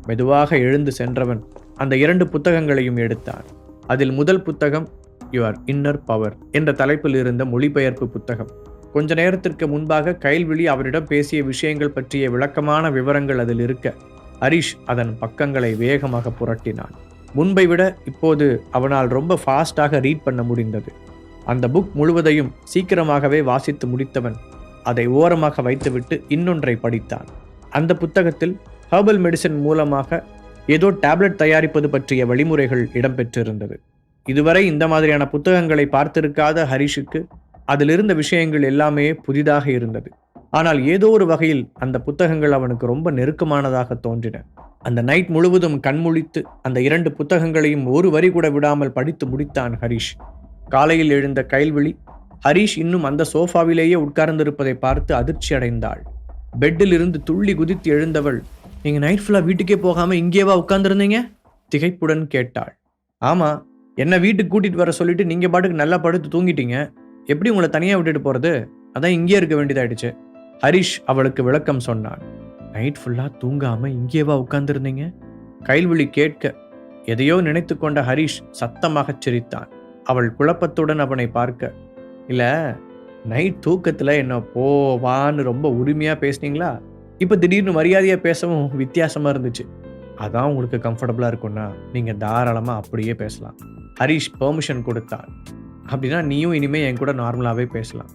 மெதுவாக எழுந்து சென்றவன் அந்த 2 புத்தகங்களையும் எடுத்தான். அதில் முதல் புத்தகம் யுவர் இன்னர் பவர் என்ற தலைப்பில் இருந்த மொழிபெயர்ப்பு புத்தகம். கொஞ்ச நேரத்திற்கு முன்பாக கைல்விழி அவரிடம் பேசிய விஷயங்கள் பற்றிய விளக்கமான விவரங்கள் அதில் இருக்க ஹரீஷ் அதன் பக்கங்களை வேகமாக புரட்டினான். முன்பை விட இப்போது அவனால் ரொம்ப ஃபாஸ்டாக ரீட் பண்ண முடிந்தது. அந்த புக் முழுவதையும் சீக்கிரமாகவே வாசித்து முடித்தவன் அதை ஓரமாக வைத்துவிட்டு இன்னொன்றை படித்தான். அந்த புத்தகத்தில் ஹெர்பல் மெடிசின் மூலமாக ஏதோ டேப்லெட் தயாரிப்பது பற்றிய வழிமுறைகள் இடம்பெற்றிருந்தது. இதுவரை இந்த மாதிரியான புத்தகங்களை பார்த்திருக்காத ஹரீஷுக்கு அதிலிருந்த விஷயங்கள் எல்லாமே புதிதாக இருந்தது. ஆனால் ஏதோ ஒரு வகையில் அந்த புத்தகங்கள் அவனுக்கு ரொம்ப நெருக்கமானதாக தோன்றின. அந்த நைட் முழுவதும் கண்முழித்து அந்த 2 புத்தகங்களையும் ஒரு வரி கூட விடாமல் படித்து முடித்தான் ஹரீஷ். காலையில் எழுந்த கைல்விழி ஹரிஷ் இன்னும் அந்த சோஃபாவிலேயே உட்கார்ந்திருப்பதை பார்த்து அதிர்ச்சி அடைந்தாள். பெட்டில் இருந்து துள்ளி குதித்து எழுந்தவள், நீங்க நைட் ஃபுல்லாக வீட்டுக்கே போகாம இங்கேவா உட்கார்ந்துருந்தீங்க? திகைப்புடன் கேட்டாள். ஆமா, என்ன வீட்டுக்கு கூட்டிட்டு வர சொல்லிட்டு நீங்க பாட்டுக்கு நல்லா படுத்து தூங்கிட்டீங்க. எப்படி உங்களை தனியாக விட்டுட்டு போறது? அதான் இங்கே இருக்க வேண்டியதாயிடுச்சு. ஹரிஷ் அவளுக்கு விளக்கம் சொன்னான். நைட் ஃபுல்லாக தூங்காம இங்கேவா உட்கார்ந்துருந்தீங்க? கைல்விழி கேட்க எதையோ நினைத்து கொண்ட ஹரிஷ் சத்தமாகச் சிரித்தான். அவள் குழப்பத்துடன் அவனை பார்க்க, இல்லை நைட் தூக்கத்தில் என்ன போவான்னு ரொம்ப உரிமையாக பேசுனீங்களா? இப்போ திடீர்னு மரியாதையாக பேசவும் வித்தியாசமாக இருந்துச்சு. அதான் உங்களுக்கு கம்ஃபர்டபுளாக இருக்கும்னா நீங்கள் தாராளமாக அப்படியே பேசலாம். ஹரிஷ் பெர்மிஷன் கொடுத்தான். அப்படின்னா நீயும் இனிமே என் கூட நார்மலாகவே பேசலாம்.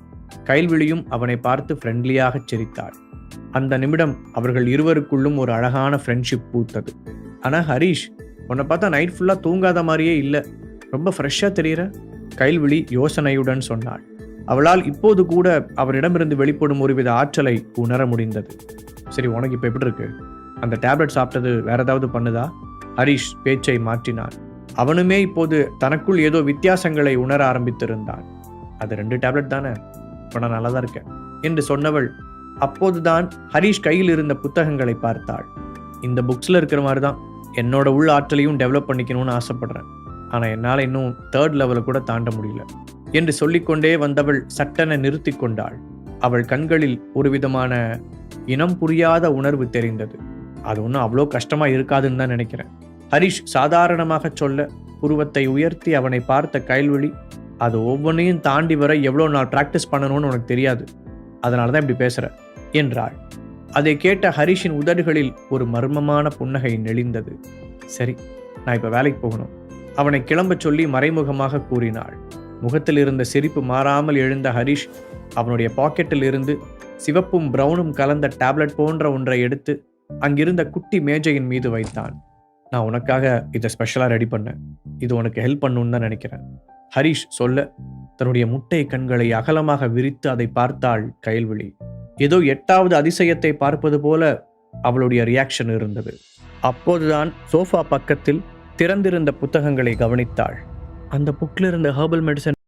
கைல்விழியும் அவனை பார்த்து ஃப்ரெண்ட்லியாக சிரித்தாள். அந்த நிமிடம் அவர்கள் இருவருக்குள்ளும் ஒரு அழகான ஃப்ரெண்ட்ஷிப் பூத்தது. ஆனால் ஹரிஷ், உன்னை பார்த்தா நைட் ஃபுல்லாக தூங்காத மாதிரியே இல்லை, ரொம்ப ஃப்ரெஷ்ஷாக தெரிகிற. கைல்விழி யோசனையுடன் சொன்னாள். அவளால் இப்போது கூட அவரிடமிருந்து வெளிப்படும் ஒருவித ஆற்றலை உணர முடிந்தது. சரி, உனக்கு இப்போ எப்படி இருக்கு? அந்த டேப்லெட் சாப்பிட்டது வேற ஏதாவது பண்ணுதா? ஹரிஷ் பேச்சை மாற்றினான். அவனுமே இப்போது தனக்குள் ஏதோ வித்தியாசங்களை உணர ஆரம்பித்திருந்தான். அது 2 டேப்லெட் தானே, இப்போ நான் நல்லா தான் இருக்கேன் என்று சொன்னவள் அப்போதுதான் ஹரிஷ் கையில் இருந்த புத்தகங்களை பார்த்தாள். இந்த புக்ஸில் இருக்கிற மாதிரி தான் என்னோட உள்ள ஆற்றலையும் டெவலப் பண்ணிக்கணும்னு ஆசைப்படுறேன். ஆனால் என்னால் இன்னும் 3rd லெவலை கூட தாண்ட முடியல என்று சொல்லிக்கொண்டே வந்தவள் சட்டென நிறுத்தி கொண்டாள். அவள் கண்களில் ஒரு விதமான இனம் புரியாத உணர்வு தெரிந்தது. அது ஒன்றும் அவ்வளோ கஷ்டமாக இருக்காதுன்னு தான் நினைக்கிறேன். ஹரிஷ் சாதாரணமாக சொல்ல புருவத்தை உயர்த்தி அவனை பார்த்த கைல்விழி, அது ஒவ்வொன்றையும் தாண்டி வர எவ்வளோ நாள் ப்ராக்டிஸ் பண்ணணும்னு உனக்கு தெரியாது, அதனால தான் இப்படி பேசுகிற என்றாள். அதை கேட்ட ஹரிஷின் உதடுகளில் ஒரு மர்மமான புன்னகை நெளிந்தது. சரி, நான் இப்போ வேலைக்கு போகணும், அவனை கிளம்பச் சொல்லி மறைமுகமாக கூறினாள். முகத்தில் இருந்த சிரிப்பு மாறாமல் எழுந்த ஹரிஷ் அவனுடைய பாக்கெட்டில் இருந்து சிவப்பும் பிரவுனும் கலந்த டேப்லெட் போன்ற ஒன்றை எடுத்து அங்கிருந்த குட்டி மேஜையின் மீது வைத்தான். நான் உனக்காக இதை ஸ்பெஷலாக ரெடி பண்ணேன், இது உனக்கு ஹெல்ப் பண்ணுன்னு தான் நினைக்கிறேன் ஹரிஷ் சொல்ல, தன்னுடைய முட்டை கண்களை அகலமாக விரித்து அதை பார்த்தாள் கைல்விழி. ஏதோ 8வது அதிசயத்தை பார்ப்பது போல அவளுடைய ரியாக்ஷன் இருந்தது. அப்போதுதான் சோஃபா பக்கத்தில் திறந்திருந்த புத்தகங்களை கவனித்தாள். அந்த புக்கில் இருந்த ஹெர்பல் மெடிசன்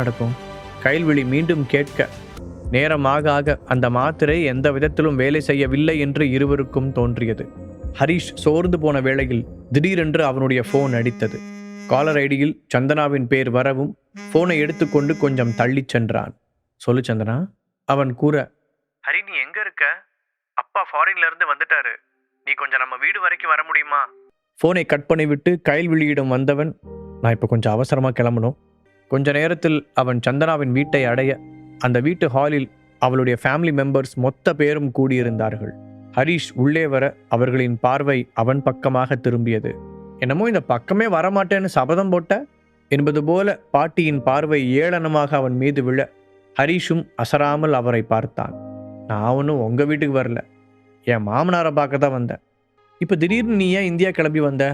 நடக்கும். கைல்விழி மீண்டும் கேட்க, நேரமாக ஆக அந்த மாத்திரை எந்த விதத்திலும் வேலை செய்யவில்லை என்று இருவருக்கும் தோன்றியது. ஹரிஷ் சோர்ந்து போன வேளையில் திடீரென்று அவனுடைய போன் அடித்தது. காலர் ஐடியில் சந்தனாவின் பேர் வரவும் போனை எடுத்துக்கொண்டு கொஞ்சம் தள்ளி சென்றான். சொல்லு சந்தனா, அவன் கூற, ஹரி நீ எங்க இருக்க? அப்பா ஃபாரின்ல இருந்து வந்துட்டாரு, நீ கொஞ்சம் நம்ம வீடு வரைக்கும் வர முடியுமா? போனை கட் பண்ணிவிட்டு கைல்விழியிடம் வந்தவன், நான் இப்போ கொஞ்சம் அவசரமா கிளம்பணும். கொஞ்ச நேரத்தில் அவன் சந்தனாவின் வீட்டை அடைய அந்த வீட்டு ஹாலில் அவளுடைய ஃபேமிலி மெம்பர்ஸ் மொத்த பேரும் கூடியிருந்தார்கள். ஹரிஷ் உள்ளே வர அவர்களின் பார்வை அவன் பக்கமாக திரும்பியது. என்னமோ இந்த பக்கமே வரமாட்டேன்னு சபதம் போட்ட என்பது போல பாட்டியின் பார்வை ஏளனமாக அவன் மீது விழ ஹரிஷும் அசராமல் அவரை பார்த்தான். நான் ஒன்றும் உங்கள் வீட்டுக்கு வரல, என் மாமனாரை பார்க்க தான் வந்தேன். இப்போ திடீர்னு நீ ஏன் இந்தியா கிளம்பி வந்த?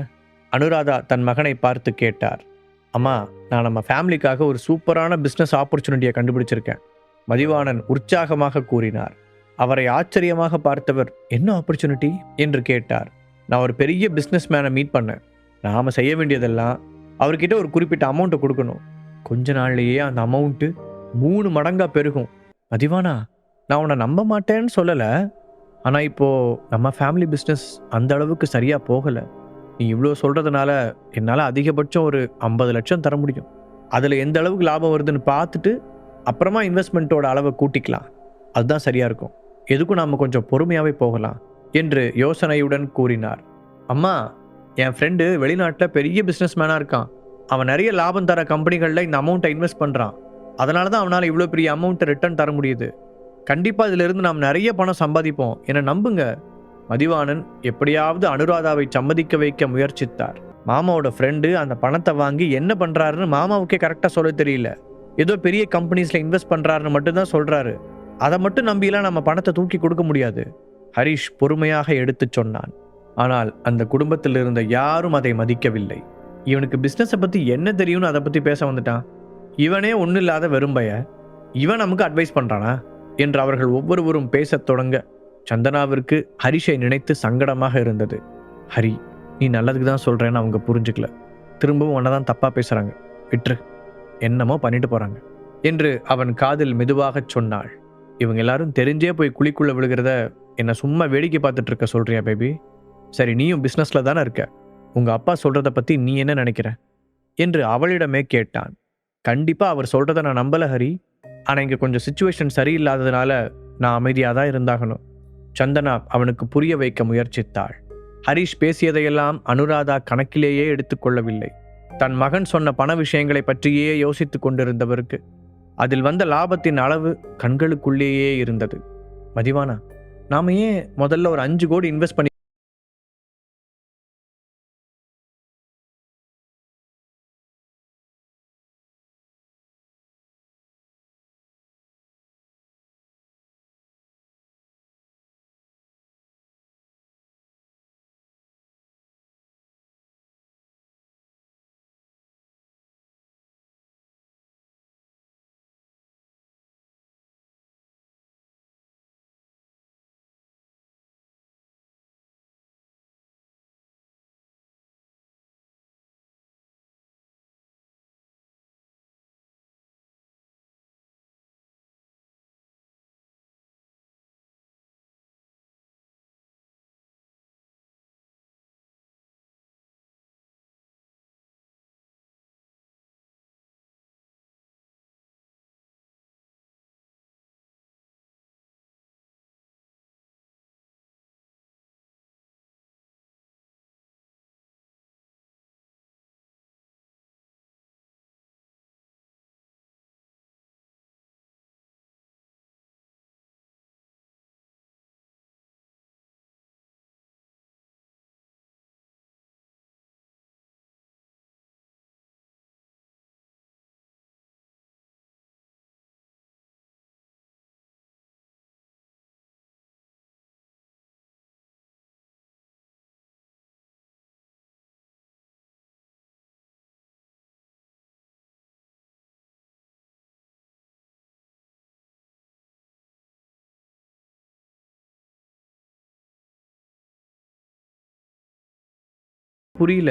அனுராதா தன் மகனை பார்த்து கேட்டார். அம்மா, நான் நம்ம ஃபேமிலிக்காக ஒரு சூப்பரான பிஸ்னஸ் ஆப்பர்ச்சுனிட்டியை கண்டுபிடிச்சிருக்கேன், மதிவாணன் உற்சாகமாக கூறினார். அவரை ஆச்சரியமாக பார்த்தவர், என்ன ஆப்பர்ச்சுனிட்டி என்று கேட்டார். நான் ஒரு பெரிய பிஸ்னஸ் மேனை மீட் பண்ணேன், நாம் செய்ய வேண்டியதெல்லாம் அவர்கிட்ட ஒரு குறிப்பிட்ட அமௌண்ட்டை கொடுக்கணும். கொஞ்ச நாள்லேயே அந்த அமௌண்ட்டு 3 மடங்காக பெருகும். மதிவானா, நான் உன்னை நம்ப மாட்டேன்னு சொல்லலை, ஆனால் இப்போது நம்ம ஃபேமிலி பிஸ்னஸ் அந்த அளவுக்கு சரியாக போகலை. நீ இவ்வளோ சொல்கிறதுனால என்னால் அதிகபட்சம் ஒரு 50 லட்சம் தர முடியும். அதில் எந்த அளவுக்கு லாபம் வருதுன்னு பார்த்துட்டு அப்புறமா இன்வெஸ்ட்மெண்ட்டோட அளவை கூட்டிக்கலாம். அதுதான் சரியாக இருக்கும். எதுக்கும் நாம் கொஞ்சம் பொறுமையாகவே போகலாம் என்று யோசனையுடன் கூறினார். அம்மா, என் ஃப்ரெண்டு வெளிநாட்டில் பெரிய பிஸ்னஸ் மேனாக இருக்கான். அவன் நிறைய லாபம் தர கம்பெனிகளில் இந்த அமௌண்ட்டை இன்வெஸ்ட் பண்ணுறான். அதனால தான் அவனால் இவ்வளோ பெரிய அமௌண்ட்டை ரிட்டர்ன் தர முடியுது. கண்டிப்பாக இதிலிருந்து நாம் நிறைய பணம் சம்பாதிப்போம் என நம்புங்க. மதிவாணன் எப்படியாவது அனுராதாவை சம்மதிக்க வைக்க முயற்சித்தார். மாமாவோட ஃப்ரெண்டு அந்த பணத்தை வாங்கி என்ன பண்ணுறாருன்னு மாமாவுக்கே கரெக்டாக சொல்ல தெரியல. ஏதோ பெரிய கம்பெனிஸில் இன்வெஸ்ட் பண்ணுறாருன்னு மட்டும்தான் சொல்கிறாரு. அதை மட்டும் நம்பியெல்லாம் நம்ம பணத்தை தூக்கி கொடுக்க முடியாது. ஹரிஷ் பொறுமையாக எடுத்து சொன்னான். ஆனால் அந்த குடும்பத்தில் இருந்த யாரும் அதை மதிக்கவில்லை. இவனுக்கு பிஸ்னஸை பற்றி என்ன தெரியும்னு அதை பற்றி பேச வந்துட்டான். இவனே ஒன்றும் இல்லாத வெறும்பைய, இவன் நமக்கு அட்வைஸ் பண்ணுறானா என்று அவர்கள் ஒவ்வொருவரும் பேசத் தொடங்க சந்தனாவிற்கு ஹரிஷை நினைத்து சங்கடமாக இருந்தது. ஹரி, நீ நல்லதுக்கு தான் சொல்கிறேன்னு அவங்க புரிஞ்சுக்கல. திரும்பவும் உன்னை தான் தப்பாக பேசுகிறாங்க. விட்டுரு, என்னமோ பண்ணிட்டு போகிறாங்க என்று அவன் காதில் மெதுவாக சொன்னாள். இவங்க எல்லாரும் தெரிஞ்சே போய் குழிக்குள்ளே விழுகிறத என்னை சும்மா வேடிக்கை பார்த்துட்டு இருக்க சொல்கிறியா பேபி? சரி, நீயும் பிஸ்னஸில் தானே இருக்க. உங்கள் அப்பா சொல்கிறத பற்றி நீ என்ன நினைக்கிற என்று அவளிடமே கேட்டான். கண்டிப்பாக அவர் சொல்கிறத நான் நம்பலை ஹரி. ஆனால் இங்கே கொஞ்சம் சுச்சுவேஷன் சரியில்லாததுனால நான் அமைதியாக தான் இருந்தாகணும். சந்தனா அவனுக்கு புரிய வைக்க முயற்சித்தாள். ஹரிஷ் பேசியதையெல்லாம் அனுராதா கணக்கிலேயே எடுத்துக்கொள்ளவில்லை. தன் மகன் சொன்ன பண விஷயங்களை பற்றியே யோசித்து கொண்டிருந்தவருக்கு அதில் வந்த லாபத்தின் அளவு கண்களுக்குள்ளேயே இருந்தது. மதிவானா, நாம ஏன் முதல்ல ஒரு 5 கோடி இன்வெஸ்ட் பண்ணி புரியல.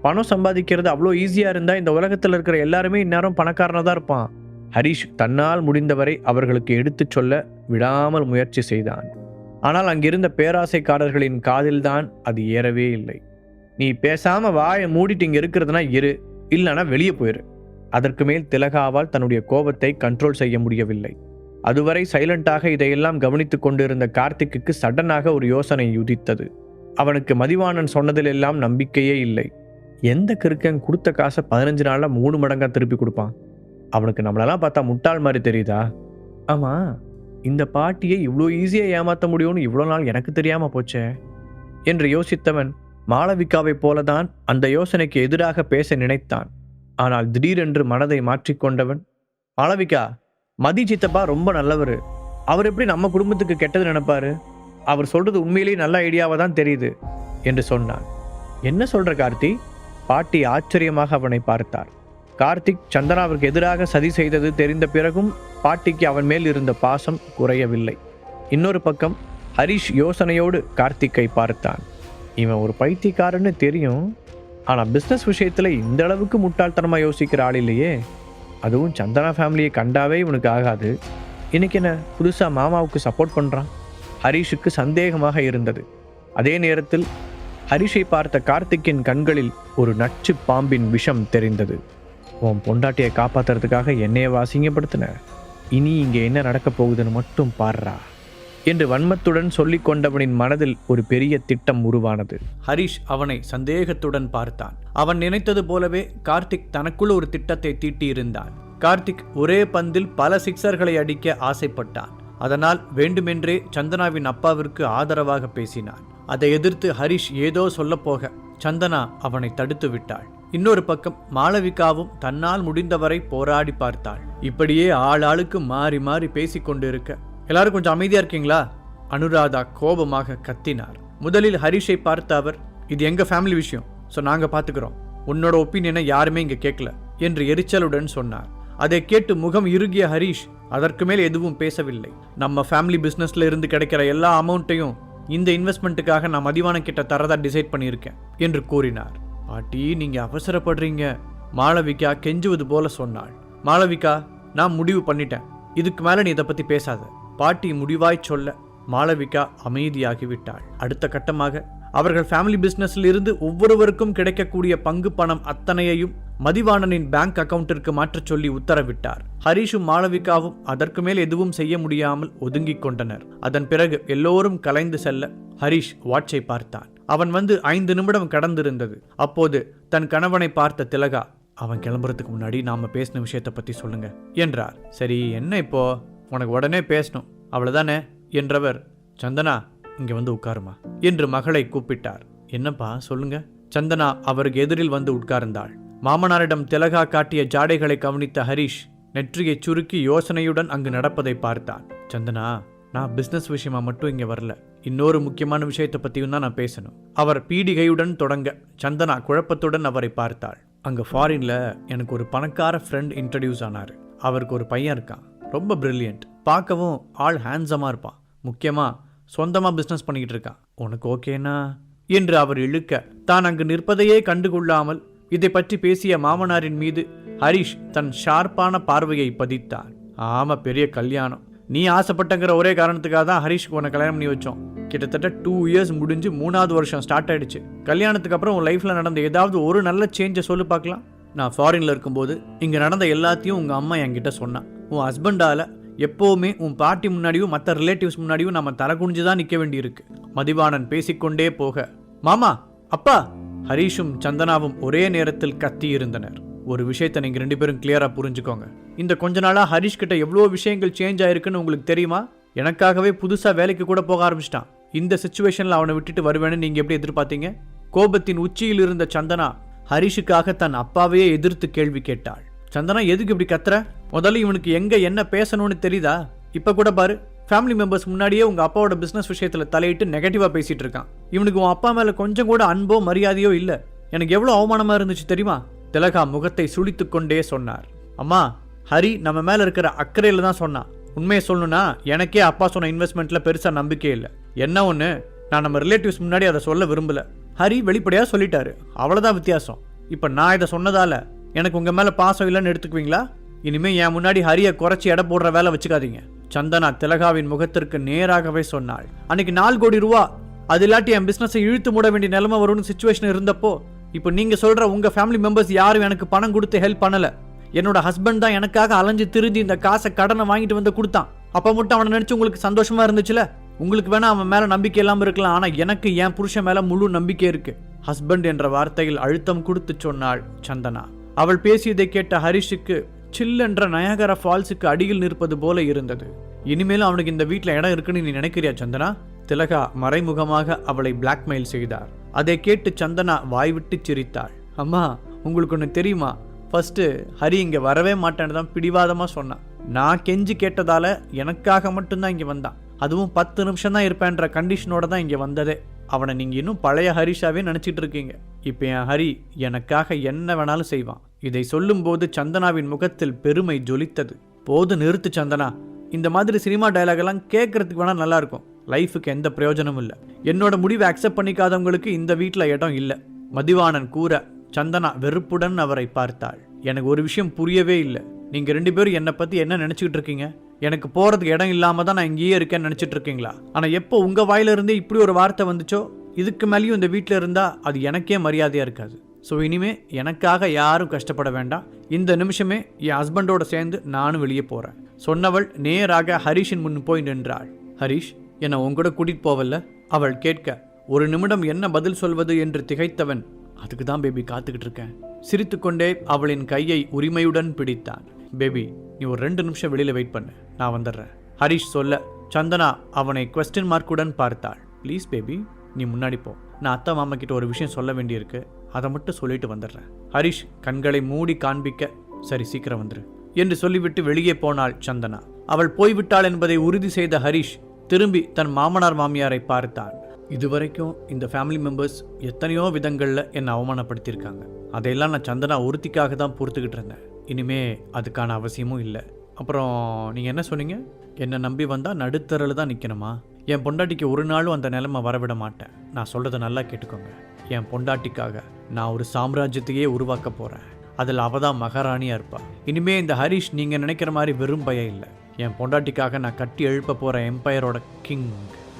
பணம் சம்பாதிக்கிறது அவ்வளோ ஈஸியாக இருந்தால் இந்த உலகத்தில் இருக்கிற எல்லாருமே இந்நேரம் பணக்காரனாக தான் இருப்பான். ஹரிஷ் தன்னால் முடிந்தவரை அவர்களுக்கு எடுத்துச் சொல்ல விடாமல் முயற்சி செய்தான். ஆனால் அங்கிருந்த பேராசைக்காரர்களின் காதில்தான் அது ஏறவே இல்லை. நீ பேசாம வாயை மூடிட்டு இங்கே இருக்கிறதுனா இரு, இல்லைனா வெளியே போயிரு. அதற்கு மேல் திலகாவால் தன்னுடைய கோபத்தை கண்ட்ரோல் செய்ய முடியவில்லை. அதுவரை சைலண்டாக இதையெல்லாம் கவனித்துக் கொண்டிருந்த கார்த்திக்கு சடனாக ஒரு யோசனை உதித்தது. அவனுக்கு மதிவாணன் சொன்னதிலெல்லாம் நம்பிக்கையே இல்லை. எந்த கிறுக்கன் கொடுத்த காசை 15 நாளில் 3 மடங்காக திருப்பி கொடுப்பான்? அவனுக்கு நம்மளெல்லாம் பார்த்தா முட்டாள் மாதிரி தெரியுதா? ஆமாம், இந்த பாட்டியை இவ்வளோ ஈஸியாக ஏமாற்ற முடியும்னு இவ்வளோ நாள் எனக்கு தெரியாமல் போச்சே என்று யோசித்தவன் மாளவிகாவை போலதான் அந்த யோசனைக்கு எதிராக பேச நினைத்தான். ஆனால் திடீரென்று மனதை மாற்றிக்கொண்டவன், மாளவிகா, மதி சித்தப்பா ரொம்ப நல்லவர். அவர் எப்படி நம்ம குடும்பத்துக்கு கெட்டது நினைப்பாரு? அவர் சொல்றது உண்மையிலேயே நல்ல ஐடியாவை தான் தெரியுது என்று சொன்னான். என்ன சொல்ற கார்த்தி? பாட்டி ஆச்சரியமாக அவனை பார்த்தார். கார்த்திக் சந்தனாவிற்கு எதிராக சதி செய்தது தெரிந்த பிறகும் பாட்டிக்கு அவன் மேல் இருந்த பாசம் குறையவில்லை. இன்னொரு பக்கம் ஹரிஷ் யோசனையோடு கார்த்திக்கை பார்த்தான். இவன் ஒரு பைத்தியக்காரன்னு தெரியும், ஆனால் பிஸ்னஸ் விஷயத்தில் இந்த அளவுக்கு முட்டாள்தனமாக யோசிக்கிற ஆள் இல்லையே. அதுவும் சந்தனா ஃபேமிலியை கண்டாவே இவனுக்கு ஆகாது. இன்னைக்கு என்ன புதுசாக மாமாவுக்கு சப்போர்ட் பண்ணுறான்? ஹரிஷுக்கு சந்தேகமாக இருந்தது. அதே நேரத்தில் ஹரிஷை பார்த்த கார்த்திக்கின் கண்களில் ஒரு நச்சு பாம்பின் விஷம் தெரிந்தது. உன் பொண்டாட்டியை காப்பாற்றுறதுக்காக என்னைய அசிங்கப்படுத்தின, இனி இங்கே என்ன நடக்கப் போகுதுன்னு மட்டும் பாடுறா என்று வன்மத்துடன் சொல்லிக் கொண்டவனின் மனதில் ஒரு பெரிய திட்டம் உருவானது. ஹரிஷ் அவனை சந்தேகத்துடன் பார்த்தான். அவன் நினைத்தது போலவே கார்த்திக் தனக்குள் ஒரு திட்டத்தை தீட்டியிருந்தான். கார்த்திக் ஒரே பந்தில் பல சிக்ஸர்களை அடிக்க ஆசைப்பட்டான். அதனால் வேண்டுமென்றே சந்தனாவின் அப்பாவிற்கு ஆதரவாக பேசினான். அதை எதிர்த்து ஹரிஷ் ஏதோ சொல்லப்போக சந்தனா அவனை தடுத்து விட்டாள். இன்னொரு பக்கம் மாளவிகாவும் தன்னால் முடிந்தவரை போராடி பார்த்தாள். இப்படியே ஆளாளுக்கு மாறி மாறி பேசிக்கொண்டிருக்க, எல்லாரும் கொஞ்சம் அமைதியா இருக்கீங்களா? அனுராதா கோபமாக கத்தினார். முதலில் ஹரிஷை பார்த்த அவர், இது எங்க ஃபேமிலி விஷயம், ஸோ நாங்க பாத்துக்கிறோம், உன்னோட ஒப்பீனியனை யாருமே இங்க கேட்கல என்று எரிச்சலுடன் சொன்னார். அதை கேட்டு முகம் இறுகிய ஹரிஷ் அதற்கு மேல் எதுவும் பேசவில்லை. நம்ம ஃபேமிலி பிசினஸ்ல இருந்து கிடைக்கிற எல்லா அமௌண்ட்டையும் இந்த இன்வெஸ்ட்மெண்ட்டுக்காக நான் மதிவான கிட்ட தரதா டிசைட் பண்ணியிருக்கேன் என்று கூறினார். பாட்டி, நீங்க அவசரப்படுறீங்க, மாளவிகா கெஞ்சுவது போல சொன்னாள். மாளவிகா, நான் முடிவு பண்ணிட்டேன், இதுக்கு மேல நீ இதை பத்தி பேசாத. பாட்டி முடிவாய் சொல்ல மாளவிகா அமைதியாகிவிட்டாள். அடுத்த கட்டமாக அவர்கள் ஃபேமிலி பிசினஸில் இருந்து ஒவ்வொருவருக்கும் கிடைக்கக்கூடிய பங்கு பணம் அத்தனையையும் மதிவாணனின் பேங்க் அக்கவுண்டிற்கு மாற்றச் சொல்லி உத்தரவிட்டார். ஹரிஷும் மாளவிகாவும் அதற்கு மேல் எதுவும் செய்ய முடியாமல் ஒதுங்கிக் கொண்டனர். அதன் பிறகு எல்லோரும் கலைந்து செல்ல ஹரிஷ் வாட்சை பார்த்தான். அவன் வந்து 5 நிமிடம் கடந்திருந்தது. அப்போது தன் கணவனை பார்த்த திலகா, அவன் கிளம்புறதுக்கு முன்னாடி நாம பேசின விஷயத்தை பத்தி சொல்லுங்க என்றார். சரி, என்ன இப்போ, உனக்கு உடனே பேசணும் அவ்வளவுதானே என்றவர், சந்தனா இங்க வந்து உட்காருமா என்று மகளை கூப்பிட்டார். என்னப்பா சொல்லுங்க. சந்தனா அவருக்கு எதிரில் வந்து உட்கார்ந்தாள். மாமனாரிடம் திலகா காட்டிய ஜாடைகளை கவனித்த ஹரிஷ் நெற்றியை சுருக்கி யோசனையுடன் அங்கு நடப்பதை பார்த்தான். சந்தனா, நான் பிசினஸ் விஷயமா மட்டும் இங்க வரல, இன்னொரு முக்கியமான விஷயத்தை பத்தியும் தான் நான் பேசணும். அவர் பீடிகையுடன் தொடங்க சந்தனா குழப்பத்துடன் அவரை பார்த்தாள். அங்க ஃபாரின்ல எனக்கு ஒரு பணக்கார ஃப்ரெண்ட் இன்ட்ரடியூஸ் ஆனாரு. அவருக்கு ஒரு பையன் இருக்கான், ரொம்ப பிரில்லியன்ட், பார்க்கவும் ஆள் ஹேண்ட்ஸமா இருப்பான், முக்கியமா சொந்தமா பிசினஸ் பண்ணிக்கிட்டு இருக்கான். உனக்கு ஓகேனா என்று அவர் இழுக்க, தான் அங்கு நிற்பதையே கண்டுகொள்ளாமல் இதை பற்றி பேசிய மாமனாரின் மீது ஹரிஷ் தன் ஷார்ப்பான பார்வையை பதித்தான். ஆமா, பெரிய கல்யாணம், நீ ஆசைப்பட்டங்கிற ஒரே காரணத்துக்காக தான் ஹரிஷ்க்கு உன்னை கல்யாணம் பண்ணி வச்சோம். கிட்டத்தட்ட 2 இயர்ஸ் முடிஞ்சு 3வது வருஷம் ஸ்டார்ட் ஆயிடுச்சு. கல்யாணத்துக்கு அப்புறம் உன் லைஃப்ல நடந்த ஏதாவது ஒரு நல்ல சேஞ்சை சொல்லு பார்க்கலாம். நான் ஃபாரின்ல இருக்கும்போது இங்க நடந்த எல்லாத்தையும் உங்க அம்மா என்கிட்ட சொன்னான். உன் ஹஸ்பண்டால எப்போவுமே உன் பாட்டி முன்னாடியும் மற்ற ரிலேட்டிவ்ஸ் முன்னாடியும் நம்ம தலை குனிஞ்சுதான் நிற்க வேண்டியிருக்கு. மதிவாணன் பேசிக்கொண்டே போக, மாமா, அப்பா, ஹரிஷும் சந்தனாவும் ஒரே நேரத்தில் கத்தி இருந்தனர். ஒரு விஷயத்தை நீங்க 2 பேரும் கிளியரா புரிஞ்சுக்கோங்க. இந்த கொஞ்ச நாளா ஹரிஷ் கிட்ட எவ்வளோ விஷயங்கள் சேஞ்ச் ஆயிருக்குன்னு உங்களுக்கு தெரியுமா? எனக்காகவே புதுசா வேலைக்கு கூட போக ஆரம்பிச்சிட்டான். இந்த சிச்சுவேஷன்ல அவனை விட்டுட்டு வருவேன்னு நீங்க எப்படி எதிர்பார்த்தீங்க? கோபத்தின் உச்சியில் இருந்த சந்தனா ஹரிஷுக்காக தன் அப்பாவையே எதிர்த்து கேள்வி கேட்டாள். சந்தனா, எதுக்கு இப்படி கத்துற? முதல்ல இவனுக்கு எங்க என்ன பேசணும்னு தெரியுதா? இப்ப கூட பாரு, ஃபேமிலி மெம்பர்ஸ் முன்னாடியே உங்க அப்பாவோட பிசினஸ் விஷயத்துல தலையிட்டு நெகட்டிவா பேசிட்டு இருக்கான். இவனுக்கு உன் அப்பா மேல கொஞ்சம் கூட அன்போ மரியாதையோ இல்ல. எனக்கு எவ்வளவு அவமானமா இருந்துச்சு தெரியுமா? திலகா முகத்தை சுளித்துக் கொண்டே சொன்னார். அம்மா, ஹரி நம்ம மேல இருக்கிற அக்கறையில தான் சொன்னான். உண்மையை சொல்லணும்னா எனக்கே அப்பா சொன்ன இன்வெஸ்ட்மெண்ட்ல பெருசா நம்பிக்கை இல்லை. என்ன ஒண்ணு, நான் நம்ம ரிலேட்டிவ்ஸ் முன்னாடி அதை சொல்ல விரும்பல. ஹரி வெளிப்படையா சொல்லிட்டாரு, அவ்வளவுதான் வித்தியாசம். இப்ப நான் இதை சொன்னதால எனக்கு உங்க மேல பாசம் இல்லைன்னு எடுத்துக்குவீங்களா? இனிமே என் முன்னாடி ஹரியை குறைச்சி எடை போடுற வேலை வச்சுக்காதீங்க. சந்தனா திலகாவின் முகத்திற்கு நேராகவே சொன்னாள். அன்னைக்கு 4 கோடி ரூபா, அது இல்லாட்டி என் பிசினஸை இழுத்து மூட வேண்டிய நிலைமை வரும்னு சிச்சுவேஷன் இருந்தப்போ, இப்போ நீங்க சொல்ற உங்க ஃபேமிலி மெம்பர்ஸ் யாரும் எனக்கு பணம் கொடுத்து ஹெல்ப் பண்ணல. என்னோட ஹஸ்பண்ட் தான் எனக்காக அலைஞ்சு திரிஞ்சு இந்த காசை கடனை வாங்கிட்டு வந்து கொடுத்தான். அப்ப மட்டும் அவனை நினைச்சு உங்களுக்கு சந்தோஷமா இருந்துச்சுல? உங்களுக்கு வேணா அவன் மேல நம்பிக்கை இல்லாம இருக்கலாம், ஆனா எனக்கு என் புருஷன் மேல முழு நம்பிக்கை இருக்கு. ஹஸ்பண்ட் என்ற வார்த்தையில் அழுத்தம் கொடுத்து சொன்னாள் சந்தனா. அவள் பேசியதை கேட்ட ஹரிஷுக்கு சில்லென்ற நயாகரா ஃபால்ஸுக்கு அடியில் நிற்பது போல இருந்தது. இனிமேலும் அவனுக்கு இந்த வீட்டில் இடம் இருக்குன்னு நீ நினைக்கிறியா சந்தனா? திலகா மறைமுகமாக அவளை பிளாக்மெயில் செய்தார். அதை கேட்டு சந்தனா வாய்விட்டு சிரித்தாள். அம்மா, உங்களுக்கு ஒன்று தெரியுமா? ஃபர்ஸ்ட் ஹரி இங்கே வரவே மாட்டேன்னு தான் பிடிவாதமாக சொன்னான். நான் கெஞ்சி கேட்டதால எனக்காக மட்டும்தான் இங்கே வந்தான். அதுவும் 10 நிமிஷம் தான் இருப்பேன்ற கண்டிஷனோட தான் இங்கே வந்ததே. அவனை நீங்கள் இன்னும் பழைய ஹரிஷாவே நினச்சிட்டு இருக்கீங்க. இப்போ என் ஹரி எனக்காக என்ன வேணாலும் செய்வான். இதை சொல்லும்போது சந்தனாவின் முகத்தில் பெருமை ஜொலித்தது. போது நிறுத்து சந்தனா, இந்த மாதிரி சினிமா டயலாக் எல்லாம் கேட்கறதுக்கு வேணா நல்லா இருக்கும், லைஃபுக்கு எந்த பிரயோஜனமும் இல்லை. என்னோட முடிவை அக்செப்ட் பண்ணிக்காதவங்களுக்கு இந்த வீட்டில் இடம் இல்லை. மதிவாணன் கூற சந்தனா வெறுப்புடன் அவரை பார்த்தாள். எனக்கு ஒரு விஷயம் புரியவே இல்லை. நீங்கள் 2 பேரும் என்னை பற்றி என்ன நினச்சிக்கிட்டு இருக்கீங்க? எனக்கு போகிறதுக்கு இடம் இல்லாமல் தான் நான் இங்கேயே இருக்கேன்னு நினச்சிட்டு இருக்கீங்களா? ஆனால் எப்போ உங்கள் வாயிலிருந்தே இப்படி ஒரு வார்த்தை வந்துச்சோ, இதுக்கு மேலேயும் இந்த வீட்டில் இருந்தால் அது எனக்கே மரியாதையாக இருக்காது. ஸோ இனிமே எனக்காக யாரும் கஷ்டப்பட வேண்டாம். இந்த நிமிஷமே என் ஹஸ்பண்டோட சேர்ந்து நானும் வெளியே போகிறேன். சொன்னவள் நேராக ஹரிஷின் முன் போய் நின்றாள். ஹரிஷ், என்னை உங்கூட கூட்டிகிட்டு போவல்ல? அவள் கேட்க ஒரு நிமிடம் என்ன பதில் சொல்வது என்று திகைத்தவன், அதுக்கு தான் பேபி காத்துக்கிட்டு இருக்கேன். சிரித்துக்கொண்டே அவளின் கையை உரிமையுடன் பிடித்தான். பேபி, நீ ஒரு 2 நிமிஷம் வெளியில் வெயிட் பண்ணு, நான் வந்துடுறேன். ஹரிஷ் சொல்ல சந்தனா அவனை குவெஸ்டின் மார்க்குடன் பார்த்தாள். ப்ளீஸ் பேபி, நீ முன்னாடி போ. நான் அத்தா மாமா கிட்ட ஒரு விஷயம் சொல்ல வேண்டியிருக்கு, அதை மட்டும் சொல்லிட்டு வந்துடுறேன். ஹரிஷ் கண்களை மூடி காண்பிக்க, சரி சீக்கிரம் வந்துரு என்று சொல்லிவிட்டு வெளியே போனாள் சந்தனா. அவள் போய்விட்டாள் என்பதை உறுதி செய்த ஹரிஷ் திரும்பி தன் மாமனார் மாமியாரை பார்த்தான். இதுவரைக்கும் இந்த ஃபேமிலி மெம்பர்ஸ் எத்தனையோ விதங்களில் என்னை அவமானப்படுத்தியிருக்காங்க. அதையெல்லாம் நான் சந்தனா ஒருத்திக்காக தான் பொறுத்துக்கிட்டு இருந்தேன். இனிமே அதுக்கான அவசியமும் இல்லை. அப்புறம் நீங்கள் என்ன சொன்னீங்க? என்னை நம்பி வந்தால் நடுத்தரில் தான் நிற்கணுமா? என் பொண்டாட்டிக்கு ஒரு நாளும் அந்த நிலைமை வரவிட மாட்டேன். நான் சொல்கிறத நல்லா கேட்டுக்கோங்க. என் பொண்டாட்டிக்காக நான் ஒரு சாம்ராஜ்யத்தையே உருவாக்க போகிறேன். அதில் அவள் தான் மகாராணியாக இருப்பாள். இனிமே இந்த ஹரிஷ் நீங்கள் நினைக்கிற மாதிரி வெறும் பையன் இல்லை. என் பொண்டாட்டிக்காக நான் கட்டி எழுப்ப போகிற எம்பையரோட கிங்.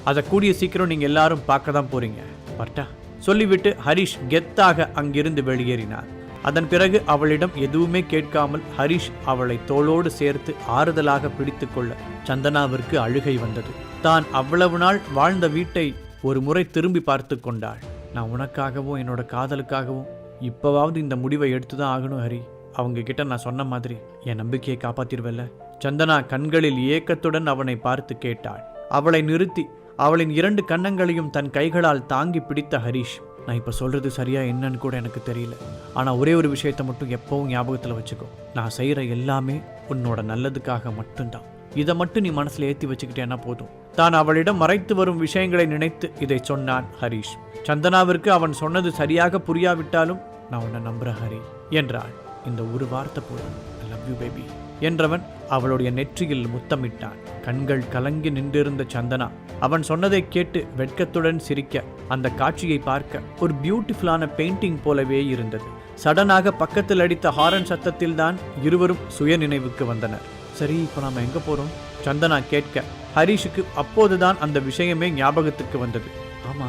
அதை கூடிய சீக்கிரம் நீங்கள் எல்லாரும் பார்க்க தான் போகிறீங்க. பட்டா சொல்லிவிட்டு ஹரிஷ் கெத்தாக அங்கிருந்து வெளியேறினார். அதன் பிறகு அவளிடம் எதுவுமே கேட்காமல் ஹரிஷ் அவளை தோளோடு சேர்த்து ஆறுதலாக பிடித்து கொள்ள சந்தனாவிற்கு அழுகை வந்தது. தான் அவ்வளவு நாள் வாழ்ந்த வீட்டை ஒரு முறை திரும்பி பார்த்து கொண்டாள். நான் உனக்காகவும் என்னோட காதலுக்காகவும் இப்போவாவது இந்த முடிவை எடுத்து தான் ஆகணும் ஹரி. அவங்க கிட்ட நான் சொன்ன மாதிரி என் நம்பிக்கையை காப்பாத்திருவல்ல? சந்தனா கண்களில் ஏக்கத்துடன் அவனை பார்த்து கேட்டாள். அவளை நிறுத்தி அவளின் 2 கன்னங்களையும் தன் கைகளால் தாங்கி பிடித்த ஹரிஷ், நான் இப்போ சொல்கிறது சரியா என்னன்னு கூட எனக்கு தெரியல. ஆனால் ஒரே ஒரு விஷயத்தை மட்டும் எப்பவும் ஞாபகத்தில் வச்சுக்கோ. நான் செய்கிற எல்லாமே உன்னோட நல்லதுக்காக மட்டும்தான். இதை மட்டும் நீ மனசில் ஏற்றி வச்சுக்கிட்டேன்னா போதும். தான் அவளிடம் மறைத்து வரும் விஷயங்களை நினைத்து இதை சொன்னான் ஹரிஷ். சந்தனாவிற்கு அவன் சொன்னது சரியாக புரியாவிட்டாலும் நான் உன்னை நம்புகிறேன் ஹரி என்றாள். இந்த ஒரு வார்த்தை போதும், ஐ லவ் யூ பேபி என்றவன் அவளுடைய நெற்றியில் முத்தமிட்டான். கண்கள் கலங்கி நின்றிருந்த சந்தனா அவன் சொன்னதை கேட்டு வெட்கத்துடன் சிரிக்க, அந்த காட்சியை பார்க்க ஒரு பியூட்டிஃபுல்லான பெயிண்டிங் போலவே இருந்தது. சடனாக பக்கத்தில் அடித்த ஹாரன் சத்தத்தில் தான் இருவரும் சுய நினைவுக்கு வந்தனர். சரி, இப்போ நாம எங்க போறோம்? சந்தனா கேட்க ஹரிஷுக்கு அப்போதுதான் அந்த விஷயமே ஞாபகத்துக்கு வந்தது. ஆமா,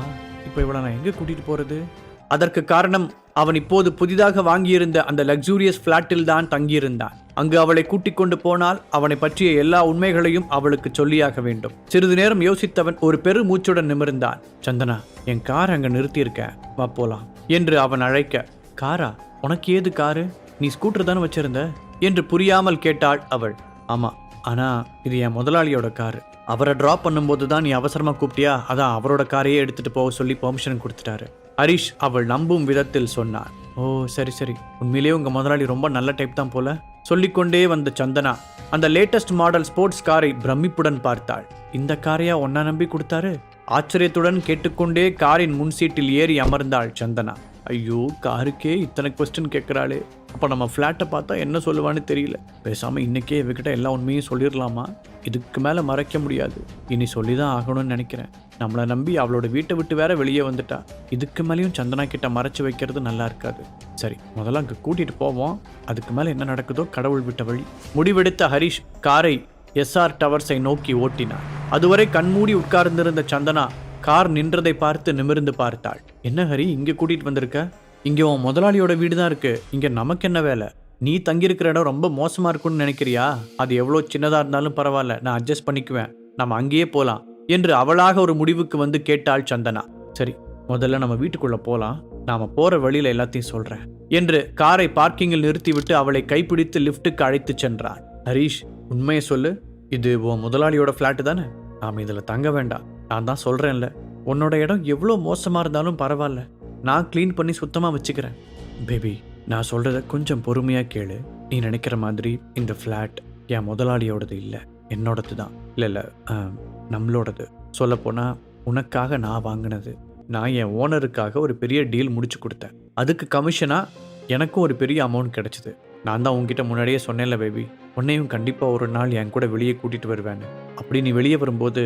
இப்போ இவளை நான் எங்க கூட்டிட்டு போறது? அதற்கு காரணம் அவன் இப்போது புதிதாக வாங்கியிருந்த அந்த லக்ஸூரியஸ் பிளாட்டில் தான் தங்கியிருந்தான். அங்கு அவளை கூட்டிக் கொண்டு போனால் அவனை பற்றிய எல்லா உண்மைகளையும் அவளுக்கு சொல்லியாக வேண்டும். சிறிது நேரம் யோசித்தவன் ஒரு பெரு மூச்சுடன் நிமிர்ந்தான். சந்தனா, என் கார் அங்க நிறுத்தியிருக்க, வா போலாம் என்று அவன் அழைக்க, காரா? உனக்கு ஏது காரு? நீ ஸ்கூட்டர் தானே வச்சிருந்த என்று புரியாமல் கேட்டாள் அவள். ஆமா, ஆனா இது என் முதலாளியோட காரு. அவரை டிராப் பண்ணும்போது தான் நீ அவசரமா கூப்பிட்டியா, அதான் அவரோட காரையே எடுத்துட்டு போக சொல்லி பெர்மிஷன் கொடுத்துட்டாரு. ஹரிஷ் அவள் நம்பும் விதத்தில் சொன்னார். ஓ சரி சரி, உண்மையிலேயே உங்க முதலாளி ரொம்ப நல்ல டைப் தான் போல. சொல்லிக்கொண்டே வந்த சந்தனா அந்த லேட்டஸ்ட் மாடல் ஸ்போர்ட்ஸ் காரை பிரமிப்புடன் பார்த்தாள். இந்த காரையா ஒன்னா நம்பி கொடுத்தாரு? ஆச்சரியத்துடன் கேட்டுக்கொண்டே காரின் முன் சீட்டில் ஏறி அமர்ந்தாள் சந்தனா. ஐயோ, காருக்கே இத்தனை கொஸ்டின் கேட்குறாளே, அப்போ நம்ம ஃப்ளாட்டை பார்த்தா என்ன சொல்லுவான்னு தெரியல. பேசாமல் இன்றைக்கே இவகிட்ட எல்லா உண்மையும் சொல்லிடலாமா? இதுக்கு மேலே மறைக்க முடியாது, இனி சொல்லி தான் ஆகணும்னு நினைக்கிறேன். நம்மளை நம்பி அவளோட வீட்டை விட்டு வேற வெளியே வந்துட்டா. இதுக்கு மேலேயும் சந்தனா கிட்ட மறைச்சு வைக்கிறது நல்லா இருக்காது. சரி, முதல்ல அங்கே கூட்டிகிட்டு போவோம், அதுக்கு மேலே என்ன நடக்குதோ கடவுள் விட்ட வழி. முடிவெடுத்த ஹரிஷ் காரை SR டவர்ஸை நோக்கி ஓட்டினார். அதுவரை கண்மூடி உட்கார்ந்திருந்த சந்தனா கார் நின்றதை பார்த்து நிமிர்ந்து பார்த்தாள். என்ன ஹரி, இங்கே கூட்டிகிட்டு வந்திருக்க? இங்கே உன் முதலாளியோட வீடு தான் இருக்கு, இங்கே நமக்கு என்ன வேலை? நீ தங்கியிருக்கிற இடம் ரொம்ப மோசமாக இருக்குன்னு நினைக்கிறியா? அது எவ்வளோ சின்னதாக இருந்தாலும் பரவாயில்ல, நான் அட்ஜஸ்ட் பண்ணிக்குவேன், நம்ம அங்கேயே போகலாம் என்று அவளாக ஒரு முடிவுக்கு வந்து கேட்டாள் சந்தனா. சரி, முதல்ல நம்ம வீட்டுக்குள்ளே போகலாம், நாம் போகிற வழியில் எல்லாத்தையும் சொல்கிறேன் என்று காரை பார்க்கிங்கில் நிறுத்திவிட்டு அவளை கைப்பிடித்து லிஃப்ட்டுக்கு அழைத்து சென்றான். ஹரிஷ், உண்மையை சொல்லு, இது உன் முதலாளியோட ஃப்ளாட்டு தானே? நாம் இதில் தங்க வேண்டாம். நான் தான் சொல்கிறேன்ல, உன்னோட இடம் எவ்வளோ மோசமாக இருந்தாலும் பரவாயில்ல, நான் க்ளீன் பண்ணி சுத்தமாக வச்சுக்கிறேன். பேபி, நான் சொல்கிறத கொஞ்சம் பொறுமையாக கேளு. நீ நினைக்கிற மாதிரி இந்த ஃப்ளாட் என் முதலாளியோடது இல்லை, என்னோடது தான். இல்லை நம்மளோடது. சொல்லப்போனால் உனக்காக நான் வாங்கினது. நான் என் ஓனருக்காக ஒரு பெரிய டீல் முடிச்சு கொடுத்தேன். அதுக்கு கமிஷனாக எனக்கும் ஒரு பெரிய அமௌண்ட் கிடச்சிது. நான் தான் உங்ககிட்ட முன்னாடியே சொன்னேன்ல பேபி, உன்னையும் கண்டிப்பாக ஒரு நாள் என் கூட வெளியே கூட்டிகிட்டு வருவேன்னு. அப்படி நீ வெளியே வரும்போது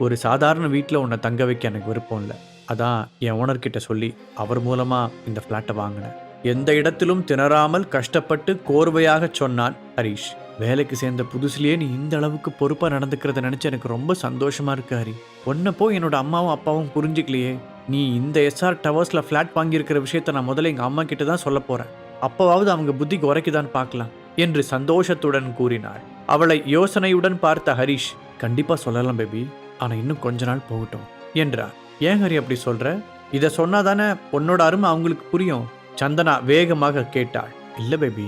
ஒரு சாதாரண வீட்டில் உன்னை தங்க வைக்க எனக்கு விருப்பம் இல்லை. அதான் என் ஓனர்கிட்ட சொல்லி அவர் மூலமாக இந்த ஃப்ளாட்டை வாங்கினேன். எந்த இடத்திலும் திணறாமல் கஷ்டப்பட்டு கோர்வையாக சொன்னான் ஹரிஷ். வேலைக்கு சேர்ந்த புதுசுலயே நீ இந்த அளவுக்கு பொறுப்பா நடந்துக்கிறத நினைச்சு எனக்கு ரொம்ப சந்தோஷமா இருக்கு ஹரி. உன்னை போய் என்னோட அம்மாவும் அப்பாவும் புரிஞ்சுக்கலையே. நீ இந்த எஸ்ஆர் டவர்ஸ்ல ஃபிளாட் வாங்கியிருக்கிற விஷயத்த நான் முதல்ல எங்க அம்மா கிட்ட தான் சொல்ல போறேன். அப்பவாவது அவங்க புத்திக்கு உரைக்குதான் பார்க்கலாம் என்று சந்தோஷத்துடன் கூறினாள். அவளை யோசனையுடன் பார்த்த ஹரிஷ், கண்டிப்பா சொல்லலாம் பேபி, ஆனா இன்னும் கொஞ்ச நாள் போகட்டும் என்றார். ஏன் ஹரி அப்படி சொல்ற? இதை சொன்னாதானே உன்னோட அருமை அவங்களுக்கு புரியும். சந்தனா வேகமாக கேட்டாள். இல்ல பேபி,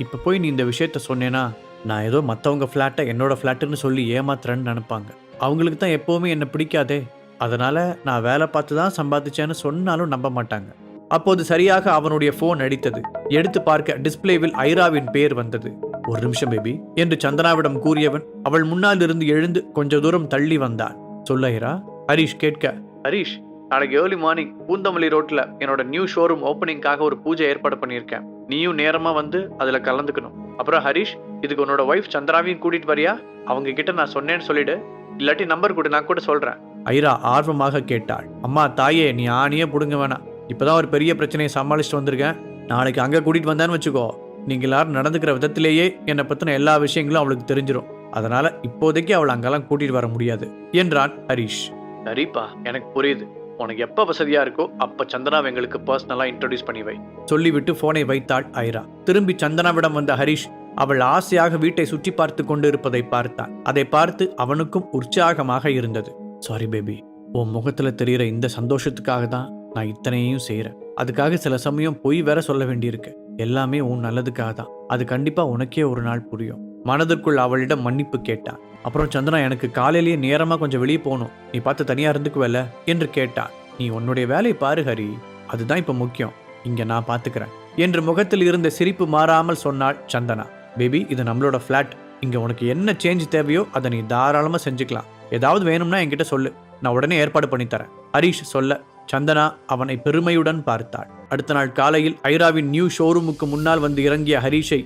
இப்ப போய் நீ இந்த விஷயத்த சொன்னேன்னா நான் ஏதோ மற்றவங்க ஃப்ளாட்டை என்னோட ஃப்ளாட்டுன்னு சொல்லி ஏமாத்துறேன்னு நினைப்பாங்க. அவங்களுக்கு தான் எப்போவுமே என்னை பிடிக்காதே. அதனால நான் வேலை பார்த்து தான் சம்பாதிச்சேன்னு சொன்னாலும் நம்ப மாட்டாங்க. அப்போது சரியாக அவனுடைய போன் அடித்தது. எடுத்து பார்க்க டிஸ்பிளேவில் ஐராவின் பெயர் வந்தது. ஒரு நிமிஷம் பேபி என்று சந்தனாவிடம் கூறியவன் அவள் முன்னால் இருந்து எழுந்து கொஞ்ச தூரம் தள்ளி வந்தான். சொல்ல ஐரா. ஹரிஷ் கேட்க, ஹரிஷ், நாளைக்கு ஏர்லி மார்னிங் பூந்தமல்லி ரோட்ல என்னோட நியூ ஷோரூம் ஓப்பனிங்காக ஒரு பூஜை ஏற்பாடு பண்ணியிருக்கேன். நீயும் நேரமா வந்து அதுல கலந்துக்கணும். அப்புறம் ஹரிஷ், இதுக்கு உன்னோட ஒய்ஃப் சந்திராவையும் கூட்டிட்டு வரியா? அவங்க கிட்ட நான் சொன்னேன்னு சொல்லிடு, இல்லாட்டி நம்பர் கொடு, நான் கூட சொல்றேன். ஐரா ஆர்வமாக கேட்டாள். அம்மா தாயே, நீ ஆணியே புடுங்க வேணாம். இப்பதான் ஒரு பெரிய பிரச்சனையை சமாளிச்சுட்டு வந்திருக்கேன். நாளைக்கு அங்க கூட்டிட்டு வந்தான்னு வச்சுக்கோ, நீங்க எல்லாரும் நடந்துக்கிற விதத்திலேயே என்னை பத்தின எல்லா விஷயங்களும் அவளுக்கு தெரிஞ்சிடும். அதனால இப்போதைக்கு அவள் அங்கெல்லாம் கூட்டிட்டு வர முடியாது என்றான் ஹரிஷ். சரிப்பா, எனக்கு புரியுது. உனக்கு எப்ப வசதியா இருக்கோ அப்ப சந்தனாவை எங்களுக்கு பர்சனலா இன்ட்ரோடியூஸ் பண்ணி வை சொல்லிவிட்டு போனை வைத்தாள் ஐரா. திரும்பி சந்தனாவிடம் வந்த ஹரிஷ் அவள் ஆசையாக வீட்டை சுற்றி பார்த்து கொண்டு இருப்பதை பார்த்தான். அதை பார்த்து அவனுக்கும் உற்சாகமாக இருந்தது. சாரி பேபி, உன் முகத்துல தெரிகிற இந்த சந்தோஷத்துக்காக தான் நான் இத்தனையும் செய்யறேன். அதுக்காக சில சமயம் பொய் வேற சொல்ல வேண்டியிருக்கு. எல்லாமே உன் நல்லதுக்காக தான். அது கண்டிப்பா உனக்கே ஒரு நாள் புரியும். மனதிற்குள் அவளிடம் மன்னிப்பு கேட்டான். அப்புறம் சந்தனா, எனக்கு காலையிலேயே நேரமா கொஞ்சம் வெளியே போகணும், நீ பார்த்து தனியா இருந்துக்குவல்ல என்று கேட்டான். நீ உன்னுடைய வேலையை பாரு ஹரி, அதுதான் இப்ப முக்கியம். இங்க நான் பாத்துக்கிறேன் என்று முகத்தில் இருந்த சிரிப்பு மாறாமல் சொன்னாள் சந்தனா. பேபி, இது நம்மளோட ஃபிளாட். இங்க உனக்கு என்ன சேஞ்ச் தேவையோ அதை நீ தாராளமா செஞ்சுக்கலாம். ஏதாவது வேணும்னா என்கிட்ட சொல்லு, நான் உடனே ஏற்பாடு பண்ணித்தரேன் ஹரிஷ் சொல்ல சந்தனா அவனை பெருமையுடன் பார்த்தாள். அடுத்த நாள் காலையில் ஐராவின் நியூ ஷோரூமுக்கு முன்னால் வந்து இறங்கிய ஹரிஷை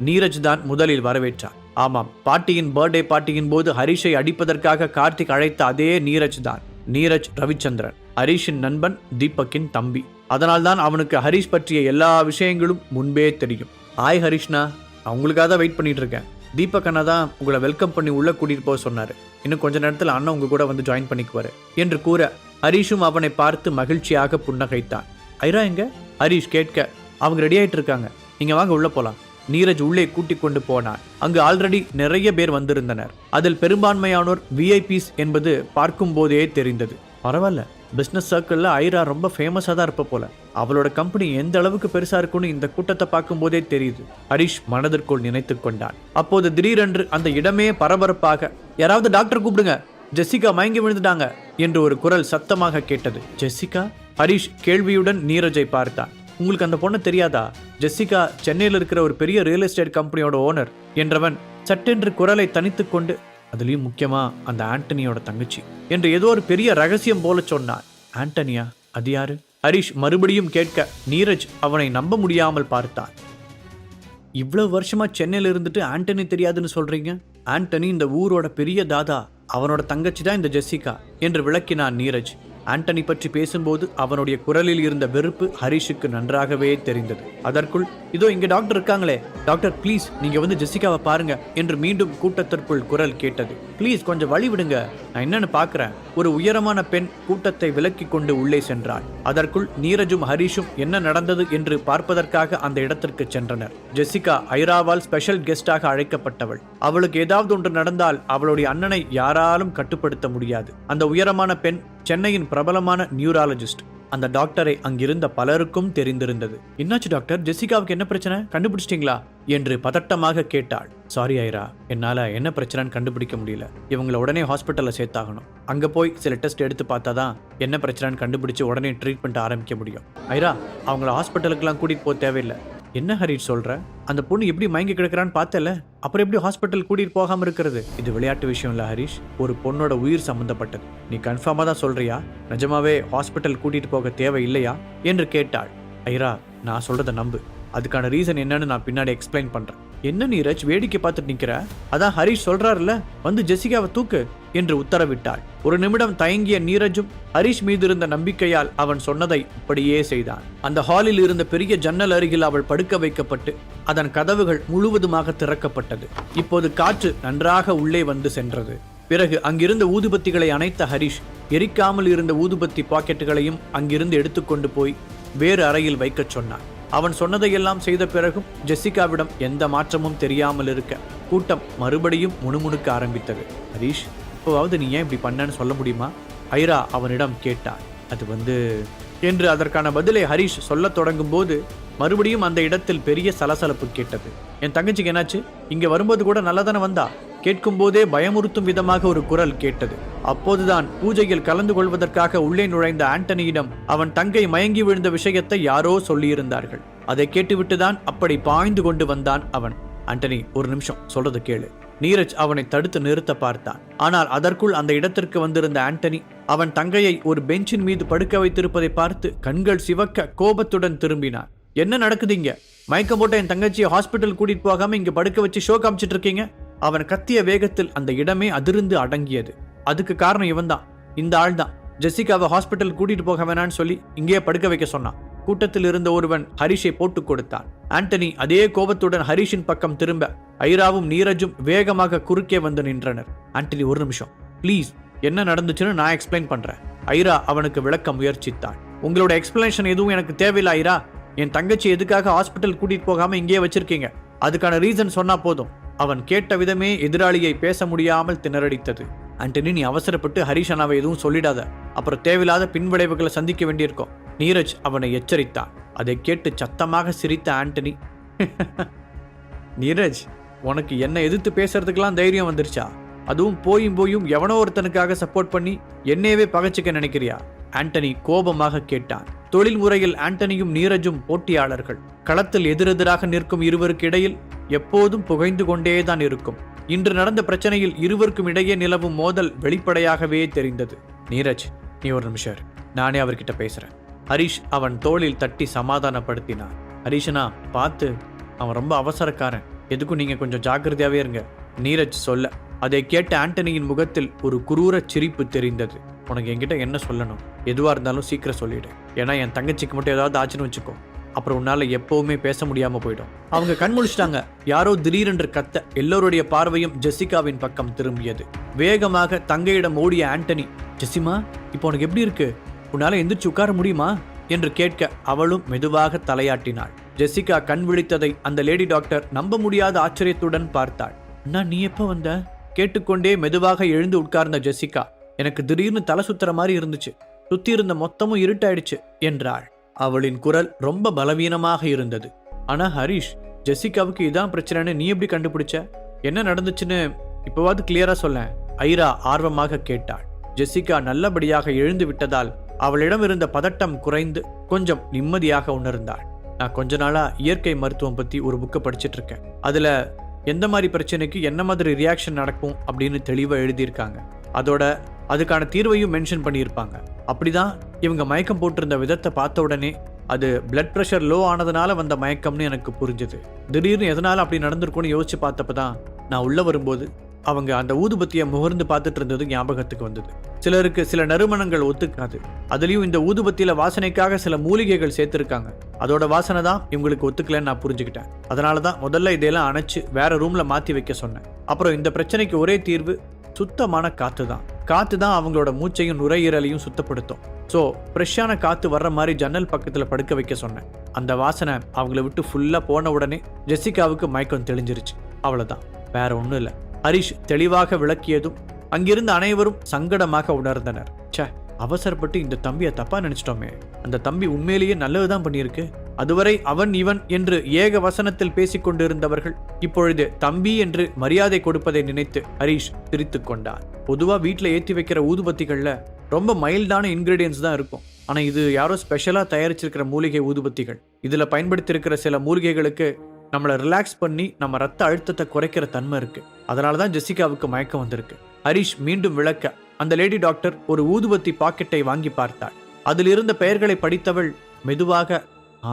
நீரஜ் தான் முதலில் வரவேற்றார். ஆமாம், பாட்டியின் பர்த்டே பார்ட்டியின் போது ஹரிஷை அடிப்பதற்காக கார்த்திக் அழைத்த அதே நீரஜ் தான். நீரஜ் ரவிச்சந்திரன், ஹரிஷின் நண்பன், தீபக்கின் தம்பி. அதனால்தான் அவனுக்கு ஹரிஷ் பற்றிய எல்லா விஷயங்களும் முன்பே தெரியும். ஹாய் ஹரிஷ்னா, அவங்களுக்காக தான் வெயிட் பண்ணிட்டு இருக்கேன். தீபக் அண்ணா தான் உங்களை வெல்கம் பண்ணி உள்ள கூட்டிட்டு போக சொன்னாரு. இன்னும் கொஞ்ச நேரத்தில் அண்ணா உங்க கூட வந்து ஜாயின் பண்ணிக்குவாரு என்று கூற ஹரிஷும் அவனை பார்த்து மகிழ்ச்சியாக புன்னகைத்தான். ஐரா எங்க? ஹரிஷ் கேட்க, அவங்க ரெடி ஆயிட்டு இருக்காங்க, நீங்க வாங்க உள்ள போலாம். நீரஜ் உள்ளே கூட்டிக் கொண்டு போனான். அங்கு ஆல்ரெடி நிறைய பேர் வந்திருந்தனர். அதில் பெரும்பான்மையானோர் விஐபிஸ் என்பது பார்க்கும் போதே தெரிந்தது. பரவாயில்ல, பிசினஸ் சர்க்கிள்ல ஐரா ரொம்ப ஃபேமஸா தான் இருப்ப போல. அவளோட கம்பெனி எந்த அளவுக்கு பெருசா இருக்குன்னு இந்த கூட்டத்தை பார்க்கும் போதே தெரியுது ஹரிஷ் மனதிற்குள் நினைத்து கொண்டான். அப்போது திடீரென்று அந்த இடமே பரபரப்பாக, யாராவது டாக்டர் கூப்பிடுங்க, ஜெசிகா மயங்கி விழுந்துட்டாங்க என்று ஒரு குரல் சத்தமாக கேட்டது. ஜெசிகா? ஹரிஷ் கேள்வியுடன் நீரஜை பார்த்தான். உங்களுக்கு அந்த பொண்ணு தெரியாதா? ஜெசிகா சென்னையில் இருக்கிற ஒரு பெரிய ரியல் எஸ்டேட் கம்பெனியோட ஓனர் என்றவன் சட்டென்று குரலை தனித்து கொண்டு, அதுலயும் முக்கியமா அந்த ஆண்டனியோட தங்கச்சி என்று ஏதோ ஒரு பெரிய ரகசியம் போல சொன்னான். ஆண்டனியா? அது யாரு? ஹரிஷ் மறுபடியும் கேட்க நீரஜ் அவனை நம்ப முடியாமல் பார்த்தான். இவ்வளவு வருஷமா சென்னையில் இருந்துட்டு ஆண்டனி தெரியாதுன்னு சொல்றீங்க? ஆண்டனி இந்த ஊரோட பெரிய தாதா, அவனோட தங்கச்சி தான் இந்த ஜெசிகா என்று விளக்கினான் நீரஜ். ஆண்டனி பற்றி பேசும்போது அவனுடைய குரலில் இருந்த வெறுப்பு ஹரிஷுக்கு நன்றாகவே தெரிந்தது. அதற்குள், இதோ இங்க டாக்டர் இருக்காங்களே, டாக்டர் ப்ளீஸ் நீங்க வந்து ஜெசிகாவை பாருங்க என்று மீண்டும் கூட்டத்திற்குள் குரல் கேட்டது. ப்ளீஸ் கொஞ்சம் வழி விடுங்க, நான் என்னன்னு பாக்குறேன். ஒரு உயரமான பெண் கூட்டத்தை விலக்கி கொண்டு உள்ளே சென்றாள். அதற்குள் நீரஜும் ஹரிஷும் என்ன நடந்தது என்று பார்ப்பதற்காக அந்த இடத்திற்கு சென்றனர். ஜெசிகா ஐராவால் ஸ்பெஷல் கெஸ்டாக அழைக்கப்பட்டவள். அவளுக்கு ஏதாவது ஒன்று நடந்தால் அவளுடைய அண்ணனை யாராலும் கட்டுப்படுத்த முடியாது. அந்த உயரமான பெண் சென்னையின் பிரபலமான நியூராலஜிஸ்ட். அந்த டாக்டரை அங்கிருந்த பலருக்கும் தெரிந்திருந்தது. என்னாச்சு டாக்டர், ஜெசிகாவுக்கு என்ன பிரச்சனை, கண்டுபிடிச்சிட்டீங்களா என்று பதட்டமாக கேட்டாள். சாரி ஐரா, என்னால என்ன பிரச்சனைன்னு கண்டுபிடிக்க முடியல. இவங்களை உடனே ஹாஸ்பிட்டல்ல சேர்த்தாகணும். அங்க போய் சில டெஸ்ட் எடுத்து பார்த்தாதான் என்ன பிரச்சனைன்னு கண்டுபிடிச்சு உடனே ட்ரீட்மெண்ட் ஆரம்பிக்க முடியும். ஐரா, அவங்கள ஹாஸ்பிட்டலுக்குலாம் கூட்டிட்டு போக தேவையில்லை. என்ன ஹரிஷ் சொல்ற? அந்த பொண்ணு எப்படி மயங்கி கிடக்கிறான்னு பார்த்தல, அப்புறம் எப்படி ஹாஸ்பிட்டல் கூட்டிட்டு போகாம இருக்கிறது? இது விளையாட்டு விஷயம் இல்ல ஹரிஷ், ஒரு பொண்ணோட உயிர் சம்பந்தப்பட்டது. நீ கன்ஃபார்மா தான் சொல்றியா? நிஜமாவே ஹாஸ்பிட்டல் கூட்டிட்டு போக தேவை இல்லையா என்று கேட்டாள். ஐரா, நான் சொல்றத நம்பு. அதுக்கான ரீசன் என்னன்னு நான் பின்னாடி எக்ஸ்பிளைன் பண்றேன். என்ன நீரஜ் வேடிக்கை பார்த்துட்டு நிக்கிற? அதான் ஹரிஷ் சொல்றாருல, வந்து ஜெசிகாவை தூக்கு என்று உத்தரவிட்டாள். ஒரு நிமிடம் தயங்கிய நீரஜும் ஹரிஷ் மீது இருந்த நம்பிக்கையால் அவன் சொன்னதை அப்படியே செய்தான். அந்த ஹாலில் இருந்த பெரிய ஜன்னல் அருகில் அவள் படுக்க வைக்கப்பட்டு அதன் கதவுகள் முழுவதுமாக திறக்கப்பட்டது. இப்போது காற்று நன்றாக உள்ளே வந்து சென்றது. பிறகு அங்கிருந்த ஊதுபத்திகளை அணைத்த ஹரிஷ் எரிக்காமல் இருந்த ஊதுபத்தி பாக்கெட்டுகளையும் அங்கிருந்து எடுத்துக்கொண்டு போய் வேறு அறையில் வைக்கச் சொன்னான். அவன் சொன்னதையெல்லாம் செய்த பிறகும் ஜெசிகாவிடம் எந்த மாற்றமும் தெரியாமல் இருக்க கூட்டம் மறுபடியும் முணுமுணுக்க ஆரம்பித்தது. ஹரிஷ், இப்போவாவது நீ ஏன் இப்படி பண்ணன்னு சொல்ல முடியுமா? ஐரா அவனிடம் கேட்டார். அது என்று அதற்கான பதிலை ஹரிஷ் சொல்லத் தொடங்கும் போது மறுபடியும் அந்த இடத்தில் பெரிய சலசலப்பு கேட்டது. என் தங்கச்சிக்கு என்னாச்சு? இங்க வரும்போது கூட நல்லதானே வந்தா? கேட்கும் போதே பயமுறுத்தும் விதமாக ஒரு குரல் கேட்டது. அப்போதுதான் பூஜையில் கலந்து கொள்வதற்காக உள்ளே நுழைந்த ஆண்டனியிடம் அவன் தங்கை மயங்கி விழுந்த விஷயத்தை யாரோ சொல்லியிருந்தார்கள். அதை கேட்டுவிட்டுதான் அப்படி பாய்ந்து கொண்டு வந்தான் அவன். ஆண்டனி, ஒரு நிமிஷம், சொல்றது கேளு. நீரஜ் அவனை தடுத்து நிறுத்த பார்த்தான். ஆனால் அதற்குள் அந்த இடத்திற்கு வந்திருந்த ஆண்டனி அவன் தங்கையை ஒரு பெஞ்சின் மீது படுக்க வைத்திருப்பதை பார்த்து கண்கள் சிவக்க கோபத்துடன் திரும்பினான். என்ன நடக்குதுங்க? மயக்கம் போட்ட என் தங்கச்சியை ஹாஸ்பிட்டல் கூட்டிட்டு போகாம இங்க படுக்க வச்சு ஷோ காமிச்சிட்டு இருக்கீங்க. அவன் கத்திய வேகத்தில் அந்த இடமே அதிர்ந்து அடங்கியது. அதுக்கு காரணம் இவன் தான், இந்த ஆள் தான். ஜெசிகாவை ஹாஸ்பிட்டல் கூட்டிட்டு போக வேணான்னு சொல்லி இங்கேயே படுக்க வைக்க சொன்னான். கூட்டத்தில் இருந்த ஒருவன் ஹரிஷை போட்டுக் கொடுத்தான். ஆண்டனி அதே கோபத்துடன் ஹரிஷின் பக்கம் திரும்ப ஐராவும் நீரஜும் வேகமாக குறுக்கே வந்து நின்றனர். ஆண்டனி, ஒரு நிமிஷம் ப்ளீஸ், என்ன நடந்துச்சுன்னு நான் எக்ஸ்பிளைன் பண்றேன். ஐரா அவனுக்கு விளக்க முயற்சித்தான். உங்களோட எக்ஸ்பிளனேஷன் எதுவும் எனக்கு தேவையில்லை ஐரா. என் தங்கச்சி எதுக்காக ஹாஸ்பிட்டல் கூட்டிட்டு போகாம இங்கேயே வச்சிருக்கீங்க? அதுக்கான ரீசன் சொன்னா போதும். அவன் கேட்ட விதமே எதிராளியை பேச முடியாமல் திணறடித்தது. ஆண்டனி, நீ அவசரப்பட்டு ஹரிஷ் அண்ணாவை எதுவும் சொல்லிடாத, அப்புறம் தேவையில்லாத பின்விளைவுகளை சந்திக்க வேண்டியிருக்கும். நீரஜ் அவனை எச்சரித்தான். அதை கேட்டு சத்தமாக சிரித்த ஆண்டனி, நீரஜ், உனக்கு என்ன எதிர்த்து பேசுறதுக்கெல்லாம் தைரியம் வந்துருச்சா? அதுவும் போயும் எவனோ ஒருத்தனுக்காக சப்போர்ட் பண்ணி என்னையவே பகைச்சிக்க நினைக்கிறியா? ஆண்டனி கோபமாக கேட்டான். தொழில் முறையில் ஆண்டனியும் நீரஜும் போட்டியாளர்கள். களத்தில் எதிரெதிராக நிற்கும் இருவருக்கு இடையில் எப்போதும் புகைந்து கொண்டேதான் இருக்கும். இன்று நடந்த பிரச்சனையில் இருவருக்கும் இடையே நிலவும் மோதல் வெளிப்படையாகவே தெரிந்தது. நீரஜ், நீ ஒரு நிமிஷம், நானே அவர்கிட்ட பேசுறேன். ஹரிஷ் அவன் தோளில் தட்டி சமாதானப்படுத்தினான். ஹரிஷனா, பார்த்து, அவன் ரொம்ப அவசரக்காரன், எதுக்கும் நீங்க கொஞ்சம் ஜாக்கிரதையாவே இருங்க, நீரஜ் சொல்ல. அதை கேட்ட ஆண்டனியின் முகத்தில் ஒரு குரூர சிரிப்பு தெரிந்தது. உனக்கு என்கிட்ட என்ன சொல்லணும்? எதுவா இருந்தாலும் சீக்கிரம் சொல்லிடு. ஏன்னா என் தங்கச்சிக்கு மட்டும் ஏதாவது ஆச்சுன்னு வச்சுக்கோ, அப்புறம் உன்னால எப்பவுமே பேச முடியாம போயிடும். அவங்க கண் முழிச்சிட்டாங்க. யாரோ திடீரென்று கத்த எல்லோருடைய பார்வையும் ஜெசிகாவின் பக்கம் திரும்பியது. வேகமாக தங்கையிடம் ஓடிய ஆண்டனி, ஜெசிமா, இப்போ உனக்கு எப்படி இருக்கு? உன்னால எந்திரிச்சு உட்கார முடியுமா என்று கேட்க அவளும் மெதுவாக தலையாட்டினாள். ஜெசிகா கண் விழித்ததை அந்த லேடி டாக்டர் நம்ப முடியாத ஆச்சரியத்துடன் பார்த்தாள். அண்ணா, நீ எப்ப வந்த? கேட்டுக்கொண்டே மெதுவாக எழுந்து உட்கார்ந்த ஜெசிகா, எனக்கு திடீர்னு தலை சுத்துற மாதிரி இருந்துச்சு, சுத்தி இருந்த மொத்தமும் இருட்டாயிடுச்சு என்றாள். அவளின் குரல் ரொம்ப பலவீனமாக இருந்தது. ஆனா ஹரிஷ், ஜெசிகாவுக்கு இதான் பிரச்சனைன்னு நீ எப்படி கண்டுபிடிச்ச? என்ன நடந்துச்சுன்னு இப்போவாது கிளியரா சொல்ல, ஐரா ஆர்வமாக கேட்டாள். ஜெசிகா நல்லபடியாக எழுந்து விட்டதால் அவளிடம் இருந்த பதட்டம் குறைந்து கொஞ்சம் நிம்மதியாக உணர்ந்தாள். நான் கொஞ்ச நாளா இயற்கை மருத்துவம் பத்தி ஒரு புக்கை படிச்சுட்டு இருக்கேன். அதுல எந்த மாதிரி பிரச்சனைக்கு என்ன மாதிரி ரியாக்ஷன் நடக்கும் அப்படின்னு தெளிவாக எழுதியிருக்காங்க. அதோட அதுக்கான தீர்வையும் மென்ஷன் பண்ணியிருப்பாங்க. அப்படிதான் இவங்க மயக்கம் போட்டிருந்த விதத்தை பார்த்த உடனே அது பிளட் ப்ரெஷர் லோ ஆனதுனால வந்த மயக்கம்னு எனக்கு புரிஞ்சுது. திடீர்னு எதனால அப்படி நடந்திருக்கும்னு யோசிச்சு பார்த்தப்பதான் நான் உள்ள வரும்போது அவங்க அந்த ஊதுபத்தியை முகர்ந்து பார்த்துட்டு இருந்தது ஞாபகத்துக்கு வந்தது. சிலருக்கு சில நறுமணங்கள் ஒத்துக்காது. அதுலயும் இந்த ஊதுபத்தியில வாசனைக்காக சில மூலிகைகள் சேர்த்திருக்காங்க. அதோட வாசனை தான் இவங்களுக்கு ஒத்துக்கலன்னு நான் புரிஞ்சுக்கிட்டேன். அதனாலதான் முதல்ல இதையெல்லாம் அணைச்சு வேற ரூம்ல மாத்தி வைக்க சொன்னேன். அப்புறம் இந்த பிரச்சனைக்கு ஒரே தீர்வு சுத்தமான காத்து தான். காத்து தான் அவங்களோட மூச்சையும் நுரையீரலையும் சுத்தப்படுத்தும். ஸோ ஃப்ரெஷ்ஷான காத்து வர்ற மாதிரி ஜன்னல் பக்கத்தில் படுக்க வைக்க சொன்னேன். அந்த வாசனை அவங்கள விட்டு ஃபுல்லாக போன உடனே ஜெசிகாவுக்கு மயக்கம் தெளிஞ்சிருச்சு. அவ்வளோதான், வேற ஒன்றும் இல்லை. ஹரிஷ் தெளிவாக விளக்கியதும் அங்கிருந்த அனைவரும் சங்கடமாக உணர்ந்தனர். ச்சே, அவசரப்பட்டு இந்த தம்பியை தப்பா நினைச்சிட்டோமே. அந்த தம்பி உண்மையிலேயே நல்லதுதான் பண்ணியிருக்கு. அதுவரை அவன் இவன் என்று ஏக வசனத்தில் பேசிக் கொண்டிருந்தவர்கள் இப்பொழுது தம்பி என்று மரியாதை கொடுப்பதை நினைத்து ஹரிஷ் சிரித்துக் கொண்டார். பொதுவா வீட்டுல ஏற்றி வைக்கிற ஊதுபத்திகள்ல ரொம்ப மைல்டான இன்கிரீடியன்ஸ் தான் இருக்கும். ஆனா இது யாரோ ஸ்பெஷலா தயாரிச்சிருக்கிற மூலிகை ஊதுபத்திகள். இதுல பயன்படுத்தி இருக்கிற சில மூலிகைகளுக்கு நம்மளை ரிலாக்ஸ் பண்ணி நம்ம ரத்த அழுத்தத்தை குறைக்கிற தன்மை இருக்கு. அதனாலதான் ஜெசிகாவுக்கு மயக்கம் வந்திருக்கு. ஹரிஷ் மீண்டும் விளக்க அந்த லேடி டாக்டர் ஒரு ஊதுபத்தி பாக்கெட்டை வாங்கி பார்த்தாள். அதில் இருந்த பெயர்களை படித்தவள் மெதுவாக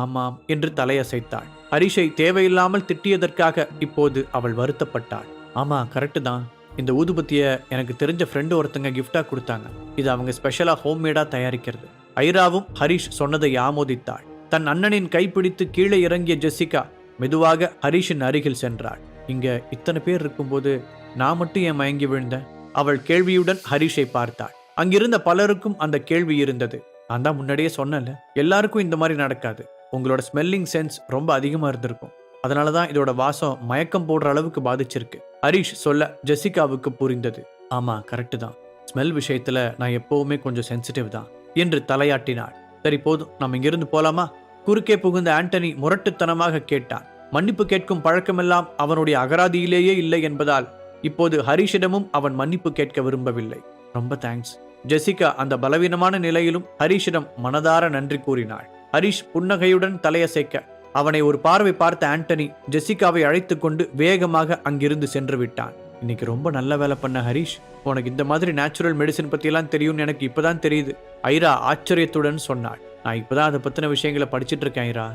ஆமாம் என்று தலையசைத்தாள். ஹரிஷை தேவையில்லாமல் திட்டியதற்காக இப்போது அவள் வருத்தப்பட்டாள். ஆமா, கரெக்டு தான். இந்த ஊதுபத்தியை எனக்கு தெரிஞ்ச ஃப்ரெண்டு ஒருத்தங்க கிஃப்டா கொடுத்தாங்க. இது அவங்க ஸ்பெஷலா ஹோம்மேடா தயாரிக்கிறது. ஐராவும் ஹரிஷ் சொன்னதை ஆமோதித்தாள். தன் அண்ணனின் கைப்பிடித்து கீழே இறங்கிய ஜெசிகா மெதுவாக ஹரிஷின் அருகில் சென்றாள். இங்க இத்தனை பேர் இருக்கும்போது நான் மட்டும் ஏன் மயங்கி விழுந்தேன்? அவள் கேள்வியுடன் ஹரிஷை பார்த்தாள். அங்கிருந்த பலருக்கும் அந்த கேள்வி இருந்தது. நான் தான் முன்னாடியே சொன்னேன்ல, எல்லாருக்கும் இந்த மாதிரி நடக்காது. உங்களோட ஸ்மெல்லிங் சென்ஸ் ரொம்ப அதிகமா இருந்திருக்கும். அதனாலதான் இதோட வாசம் மயக்கம் போடுற அளவுக்கு பாதிச்சிருக்கு. ஹரிஷ் சொல்ல ஜெசிகாவுக்கு புரிந்தது. ஆமா, கரெக்டு தான். ஸ்மெல் விஷயத்துல நான் எப்பவுமே கொஞ்சம் சென்சிட்டிவ் தான் என்று தலையாட்டினாள். சரி போதும், நம்ம இங்கிருந்து போலாமா? குறுக்கே புகுந்த ஆண்டனி முரட்டுத்தனமாக கேட்டான். மன்னிப்பு கேட்கும் பழக்கமெல்லாம் அவனுடைய அகராதியிலேயே இல்லை என்பதால் இப்போது ஹரிஷிடமும் அவன் மன்னிப்பு கேட்க விரும்பவில்லை. ரொம்ப தேங்க்ஸ். ஜெசிகா அந்த பலவீனமான நிலையிலும் ஹரிஷிடம் மனதார நன்றி கூறினாள். ஹரிஷ் புன்னகையுடன் தலையசைக்க அவனை ஒரு பார்வை பார்த்த ஆண்டனி ஜெசிகாவை அழைத்து கொண்டு வேகமாக அங்கிருந்து சென்று விட்டான். இன்னைக்கு ரொம்ப நல்ல வேலை பண்ண ஹரிஷ். உனக்கு இந்த மாதிரி நேச்சுரல் மெடிசன் பற்றியெல்லாம் தெரியும்னு எனக்கு இப்போதான் தெரியுது, ஐரா ஆச்சரியத்துடன் சொன்னாள். நான் இப்போதான் அதை பற்றின விஷயங்களை படிச்சுட்டு இருக்கேன் ஐரா.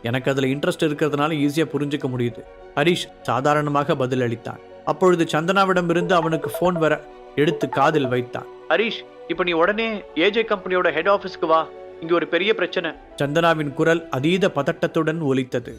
எனக்கு அதில் இன்ட்ரெஸ்ட் இருக்கிறதுனால ஈஸியாக புரிஞ்சுக்க முடியுது. ஹரிஷ் சாதாரணமாக பதில் அளித்தான். அப்பொழுது சந்தனாவிடம் இருந்து அவனுக்கு ஃபோன் வர எடுத்து காதில் வைத்தான். ஹரிஷ், இப்போ நீ உடனே ஏஜே கம்பெனியோட ஹெட் ஆஃபீஸ்க்கு வா, இங்க ஒரு பெரிய பிரச்சனை. சந்தனாவின் குரல் அதீத பதட்டத்துடன் ஒலித்தது.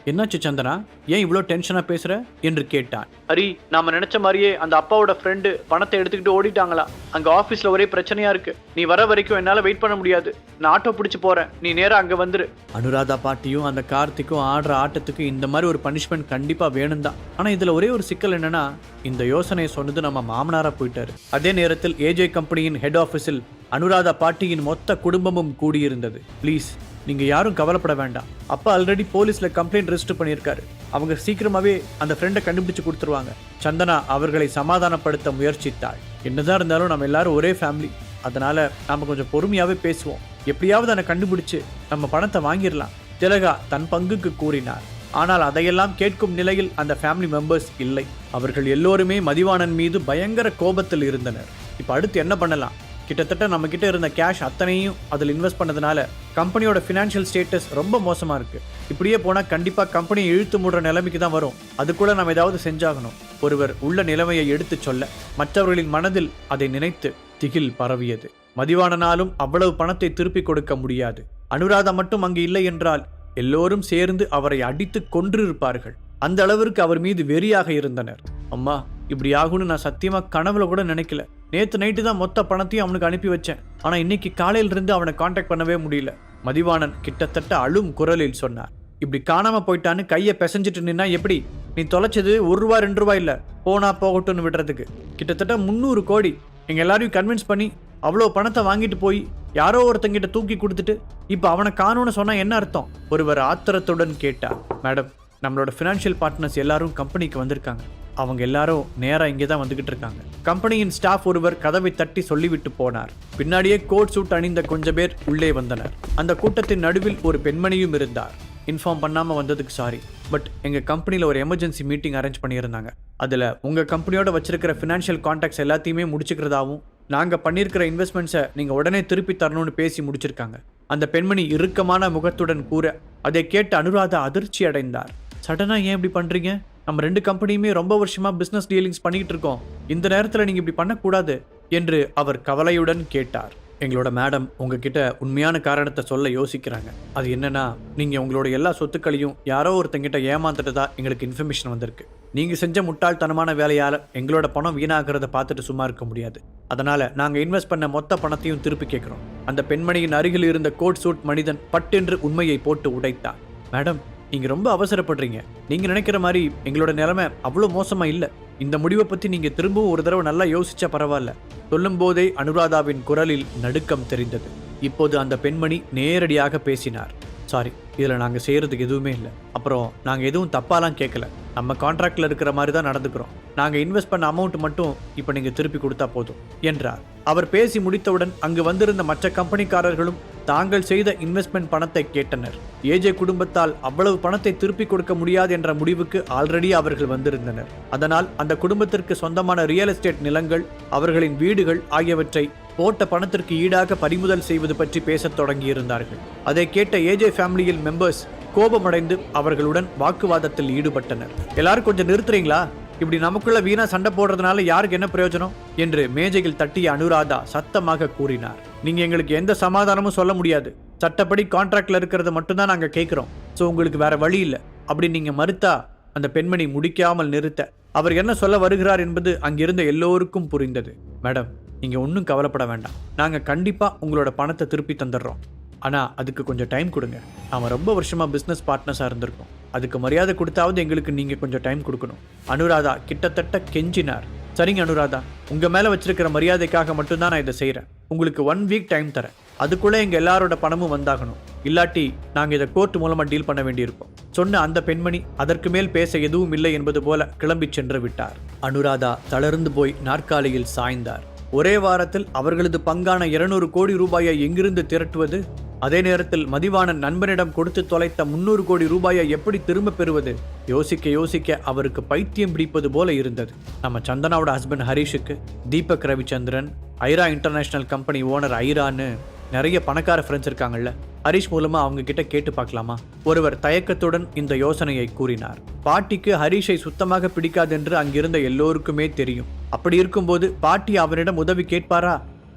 என்னாச்சு சந்தனா, ஏன் இவ்வளோ டென்ஷனா பேசுற என்று கேட்டான். ஹரி, நாம நினைச்ச மாதிரியே அந்த அப்பாவோட ஃப்ரெண்டு பணத்தை எடுத்துக்கிட்டு ஓடிட்டாங்களா? அங்க ஆபீஸ்ல ஒரே பிரச்சனையா இருக்கு. நீ வர வரைக்கும் என்னால வெயிட் பண்ண முடியாது. நான் ஆட்டோ பிடிச்சு போறேன், நீ நேரா அங்க வந்துரு. அனுராதா பாட்டியும் அந்த கார்த்திக்கும் ஆடுற ஆட்டத்துக்கு இந்த மாதிரி ஒரு பனிஷ்மெண்ட் கண்டிப்பா வேணும் தான். ஆனா இதுல ஒரே ஒரு சிக்கல் என்னன்னா, இந்த யோசனையை சொன்னது நம்ம மாமனாரா போயிட்டாரு. அதே நேரத்தில் ஏஜே கம்பெனியின் ஹெட் ஆபீஸில் அனுராதா பாட்டியின் மொத்த குடும்பமும் கூடியிருந்தது. ப்ளீஸ், நீங்க யாரும் கவலைப்பட வேண்டாம். அப்பா ஆல்ரெடி போலீஸ்ல கம்ப்ளைண்ட் ரெஜிஸ்டர் பண்ணியிருக்காரு. அவங்க சீக்கிரமாவே அந்த ஃப்ரெண்டை கண்டுபிடிச்சு கொடுத்துருவாங்க. சந்தனா அவர்களை சமாதானப்படுத்த முயற்சித்தாள். என்னதான் இருந்தாலும் நம்ம எல்லாரும் ஒரே ஃபேமிலி, அதனால நாம கொஞ்சம் பொறுமையாவே பேசுவோம். எப்படியாவது அதை கண்டுபிடிச்சு நம்ம பணத்தை வாங்கிடலாம். திலகா தன் பங்குக்கு கூறினார். ஆனால் அதையெல்லாம் கேட்கும் நிலையில் அந்த ஃபேமிலி மெம்பர்ஸ் இல்லை. அவர்கள் எல்லோருமே மதிவாணன் மீது பயங்கர கோபத்தில் இருந்தனர். இப்போ அடுத்து என்ன பண்ணலாம்? கிட்டத்தட்ட நம்ம கிட்ட இருந்த கேஷ் அத்தனையும் அதில் இன்வெஸ்ட் பண்ணதுனால கம்பெனியோட ஃபினான்ஷியல் ஸ்டேட்டஸ் ரொம்ப மோசமா இருக்கு. இப்படியே போனா கண்டிப்பா கம்பெனியை இழுத்து மூடுற நிலைமைக்கு தான் வரும். அது கூட நம்ம ஏதாவது செஞ்சாகணும். ஒருவர் உள்ள நிலைமையை எடுத்து சொல்ல மற்றவர்களின் மனதில் அதை நினைத்து திகில் பரவியது. மதிவாணனாலும் அவ்வளவு பணத்தை திருப்பி கொடுக்க முடியாது. அனுராதா மட்டும் அங்கு இல்லை என்றால் எல்லோரும் சேர்ந்து அவரை அடித்து கொன்றிருப்பார்கள். அந்த அளவிற்கு அவர் மீது வெறியாக இருந்தனர். அம்மா, இப்படி ஆகும்னு நான் சத்தியமா கனவுல கூட நினைக்கல. நேத்து நைட்டு தான் மொத்த பணத்தையும் அவனுக்கு அனுப்பி வச்சேன். ஆனா இன்னைக்கு காலையில இருந்து அவனை கான்டாக்ட் பண்ணவே முடியல. மதிவாணன் கிட்டத்தட்ட அழும் குரலில் சொன்னார். இப்படி காணாம போயிட்டான்னு கையை பிசைஞ்சிட்டு நின்னா எப்படி? நீ தொலைச்சது ₹1 ₹2 இல்ல, போனா போகட்டும்னு விடுறதுக்கு கிட்டத்தட்ட 300 கோடி. எங்க எல்லாரையும் கன்வின்ஸ் பண்ணி அவ்வளோ பணத்தை வாங்கிட்டு போய் யாரோ ஒருத்தங்கிட்ட தூக்கி கொடுத்துட்டு இப்ப அவனை காணும்னு சொன்னா என்ன அர்த்தம்? ஒருவர் ஆத்திரத்துடன் கேட்டார். மேடம், நம்மளோட ஃபினான்ஷியல் பார்ட்னர்ஸ் எல்லாரும் கம்பெனிக்கு வந்திருக்காங்க. அவங்க எல்லாரும் நேரா இங்கே தான் வந்துகிட்டு இருக்காங்க. கம்பெனியின் ஸ்டாஃப் ஒருவர் கதவை தட்டி சொல்லிவிட்டு போனார். பின்னாடியே கோட் சூட் அணிந்த கொஞ்சம் பேர் உள்ளே வந்தனர். அந்த கூட்டத்தின் நடுவில் ஒரு பெண்மணியும் இருந்தார். இன்ஃபார்ம் பண்ணாம வந்ததுக்கு சாரி, பட் எங்க கம்பெனியில் ஒரு எமர்ஜென்சி மீட்டிங் அரேஞ்ச் பண்ணியிருந்தாங்க. அதுல உங்க கம்பெனியோட வச்சிருக்கிற ஃபினான்ஷியல் கான்டாக்ட்ஸ் எல்லாத்தையுமே முடிச்சுக்கிறதாவும் நாங்க பண்ணியிருக்கிற இன்வெஸ்ட்மெண்ட்ஸை நீங்க உடனே திருப்பி தரணும்னு பேசி முடிச்சிருக்காங்க. அந்த பெண்மணி இறுக்கமான முகத்துடன் கூற அதை கேட்டு அனுராதா அதிர்ச்சி அடைந்தார். சடனா ஏன் இப்படி பண்றீங்க? நம்ம 2 கம்பெனியுமே ரொம்ப வருஷமா பிசினஸ் டீலிங்ஸ் பண்ணிட்டு இருக்கோம். இந்த நேரத்துல நீங்க இப்படி பண்ணக்கூடாது என்று அவர் கவலையுடன் கேட்டார். எங்களோட மேடம் உங்ககிட்ட உண்மையான காரணத்தை சொல்ல யோசிக்கிறாங்க. அது என்னன்னா, நீங்க உங்களோட எல்லா சொத்துக்களையும் யாரோ ஒருத்தங்கிட்ட ஏமாந்துட்டதா எங்களுக்கு இன்ஃபர்மேஷன் வந்திருக்கு. நீங்க செஞ்ச முட்டாள்தனமான வேலையால எங்களோட பணம் வீணாகிறத பார்த்துட்டு சும்மா இருக்க முடியாது. அதனால நாங்க இன்வெஸ்ட் பண்ண மொத்த பணத்தையும் திருப்பி கேட்கிறோம். அந்த பெண்மணியின் அருகில் இருந்த கோட் சூட் மனிதன் பட்டென்று உண்மையை போட்டு உடைத்தார். மேடம், நீங்க ரொம்ப அவசரப்படுறீங்க. நீங்க நினைக்கிற மாதிரி எங்களோட நிலைமை அவ்வளோ மோசமா இல்லை. இந்த முடிவை பத்தி நீங்க திரும்பவும் ஒரு தடவை நல்லா யோசிச்சா பரவாயில்ல. சொல்லும் போதே அனுராதாவின் குரலில் நடுக்கம் தெரிந்தது. இப்போது அந்த பெண்மணி நேரடியாக பேசினார். சாரி, இதுல நாங்க செய்யறதுக்கு எதுவுமே இல்லை. அப்புறம் நாங்க எதுவும் தப்பாலாம் கேட்கல. நம்ம கான்ட்ராக்ட்ல இருக்கிற மாதிரி தான் நடந்துக்கிறோம். நாங்க இன்வெஸ்ட் பண்ண அமௌண்ட் மட்டும் இப்ப நீங்க திருப்பி கொடுத்தா போதும் என்றார். அவர் பேசி முடித்தவுடன் அங்கு வந்திருந்த மற்ற கம்பெனிக்காரர்களும் தாங்கள் செய்த இன்வெஸ்ட்மெண்ட் பணத்தை கேட்டனர். ஏஜே குடும்பத்தால் அவ்வளவு பணத்தை திருப்பி கொடுக்க முடியாது என்ற முடிவுக்கு ஆல்ரெடி அவர்கள் வந்திருந்தனர். அதனால் அந்த குடும்பத்திற்கு சொந்தமான ரியல் எஸ்டேட் நிலங்கள், அவர்களின் வீடுகள் ஆகியவற்றை போட்ட பணத்திற்கு ஈடாக பறிமுதல் செய்வது பற்றி பேசத் தொடங்கியிருந்தார்கள். அதை கேட்ட ஏஜே ஃபேமிலியில் மெம்பர்ஸ் கோபமடைந்து அவர்களுடன் வாக்குவாதத்தில் ஈடுபட்டனர். எல்லாரும் கொஞ்சம் நிறுத்துறீங்களா? இப்படி நமக்குள்ள வீணா சண்டை போடுறதுனால யாருக்கு என்ன பிரயோஜனம் என்று மேஜையில் தட்டிய அனுராதா சத்தமாக கூறினார். நீங்க எங்களுக்கு எந்த சமாதானமும் சொல்ல முடியாது. சட்டப்படி கான்ட்ராக்ட்ல இருக்கிறத மட்டும்தான் நாங்க கேட்கிறோம். சோ உங்களுக்கு வேற வழி இல்லை அப்படி நீங்க மறுத்தா அந்த பெண்மணி முடிக்காமல் நிறுத்த அவர் என்ன சொல்ல வருகிறார் என்பது அங்கிருந்த எல்லோருக்கும் புரிந்தது. மேடம், நீங்க ஒன்றும் கவலைப்பட வேண்டாம். நாங்க கண்டிப்பா உங்களோட பணத்தை திருப்பி தந்துடுறோம். ஆனா அதுக்கு கொஞ்சம் டைம் கொடுங்க. நாம ரொம்ப வருஷமா பிசினஸ் பார்ட்னர்ஸா இருந்திருக்கோம். அதுக்கு மரியாதை கொடுத்தாவது எங்களுக்கு நீங்க கொஞ்சம் டைம் கொடுக்கணும். அனுராதா கிட்டத்தட்ட கெஞ்சினார். சரிங்க அனுராதா, உங்க மேல வச்சிருக்கிற மரியாதைக்காக மட்டும்தான் நான் இதை செய்யறேன். உங்களுக்கு 1 வீக் டைம் தரேன். அதுக்குள்ள எங்க எல்லாரோட பணமும் வந்தாகணும். இல்லாட்டி நாங்க இதை கோர்ட் மூலமா டீல் பண்ண வேண்டியிருக்கும். சொன்ன அந்த பெண்மணி அதற்கு மேல் பேச எதுவும் இல்லை என்பது போல கிளம்பி சென்று விட்டார். அனுராதா தளர்ந்து போய் நாற்காலியில் சாய்ந்தார். ஒரே வாரத்தில் அவர்களது பங்கான 200 கோடி ரூபாயை எங்கிருந்து திரட்டுவது? அதே நேரத்தில் மதிவாணன் நண்பனிடம் கொடுத்து தொலைத்த 300 கோடி ரூபாயை எப்படி திரும்ப பெறுவது? யோசிக்க யோசிக்க அவருக்கு பைத்தியம் பிடிப்பது போல இருந்தது. நம்ம சந்தனாவோட ஹஸ்பண்ட் ஹரிஷுக்கு Deepak Ravichandran, Aira international company owner ஐரான்னு நிறைய பணக்கார ஃப்ரெண்ட்ஸ் இருக்காங்கல்ல, ஹரிஷ் மூலமா அவங்க கிட்ட கேட்டு பார்க்கலாமா? ஒருவர் தயக்கத்துடன் இந்த யோசனையை கூறினார். பாட்டிக்கு ஹரிஷை சுத்தமாக பிடிக்காதென்று அங்கிருந்த எல்லோருக்குமே தெரியும். அப்படி இருக்கும்போது பாட்டி அவரிடம் உதவி கேட்பாரா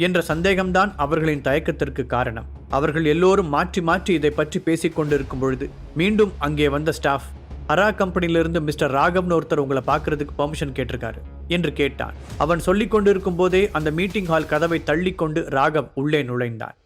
என்ற சந்தேகம்தான் அவர்களின் தயக்கத்திற்கு காரணம். அவர்கள் எல்லோரும் மாற்றி மாற்றி இதை பற்றி பேசிக் கொண்டிருக்கும் பொழுது மீண்டும் அங்கே வந்த ஸ்டாஃப், அரா கம்பெனியிலிருந்து மிஸ்டர் ராகவ்னு ஒருத்தர் உங்களை பார்க்கறதுக்கு பெர்மிஷன் கேட்டிருக்காரு என்று கேட்டான். அவன் சொல்லிக் கொண்டிருக்கும் போதே அந்த மீட்டிங் ஹால் கதவை தள்ளிக்கொண்டு ராகவ் உள்ளே நுழைந்தான்.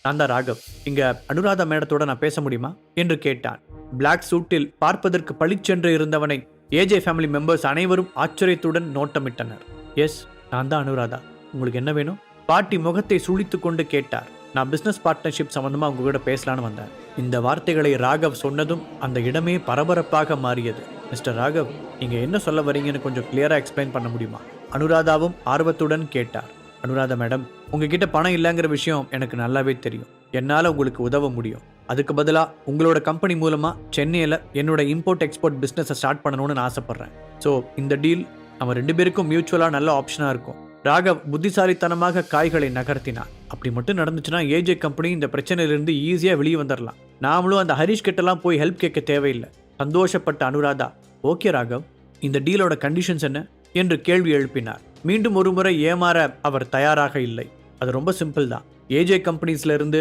நான் தான் ராகவ். இங்க அனுராதா மேடத்தோட நான் பேச முடியுமா என்று கேட்டான். பிளாக் சூட்டில் பார்ப்பதற்கு பளிச்சென்று இருந்தவனை ஏஜே ஃபேமிலி மெம்பர்ஸ் அனைவரும் ஆச்சரியத்துடன் நோட்டமிட்டனர். எஸ், நான் தான் அனுராதா. உங்களுக்கு என்ன வேணும்? பாட்டி முகத்தை சுழித்து கொண்டு கேட்டார். நான் பிசினஸ் பார்ட்னர்ஷிப் சம்பந்தமா உங்க கூட பேசலான்னு வந்தேன். இந்த வார்த்தைகளை ராகவ் சொன்னதும் அந்த இடமே பரபரப்பாக மாறியது. மிஸ்டர் ராகவ், நீங்க என்ன சொல்ல வரீங்கன்னு கொஞ்சம் கிளியரா எக்ஸ்பிளைன் பண்ண முடியுமா? அனுராதாவும் ஆர்வத்துடன் கேட்டார். அனுராதா மேடம், உங்ககிட்ட பணம் இல்லைங்கிற விஷயம் எனக்கு நல்லாவே தெரியும். என்னால் உங்களுக்கு உதவ முடியும். அதுக்கு பதிலாக உங்களோட கம்பெனி மூலமாக சென்னையில் என்னோட இம்போர்ட் எக்ஸ்போர்ட் பிஸ்னஸை ஸ்டார்ட் பண்ணணும்னு நான் ஆசைப்பட்றேன். ஸோ இந்த டீல் நம்ம 2 பேருக்கும் மியூச்சுவலாக நல்ல ஆப்ஷனாக இருக்கும். ராகவ் புத்திசாலித்தனமாக காய்களை நகர்த்தினார். அப்படி மட்டும் நடந்துச்சுன்னா ஏஜே கம்பெனி இந்த பிரச்சனையிலிருந்து ஈஸியாக வெளியே வந்துடலாம். நாமளும் அந்த ஹரிஷ் கிட்டலாம் போய் ஹெல்ப் கேட்க தேவையில்லை. சந்தோஷப்பட்ட அனுராதா, ஓகே ராகவ், இந்த டீலோட கண்டிஷன்ஸ் என்ன என்று கேள்வி எழுப்பினார். மீண்டும் ஒரு முறை ஏமாற அவர் தயாராக இல்லை. அது ரொம்ப சிம்பிள் தான். ஏஜே கம்பெனிஸ்ல இருந்து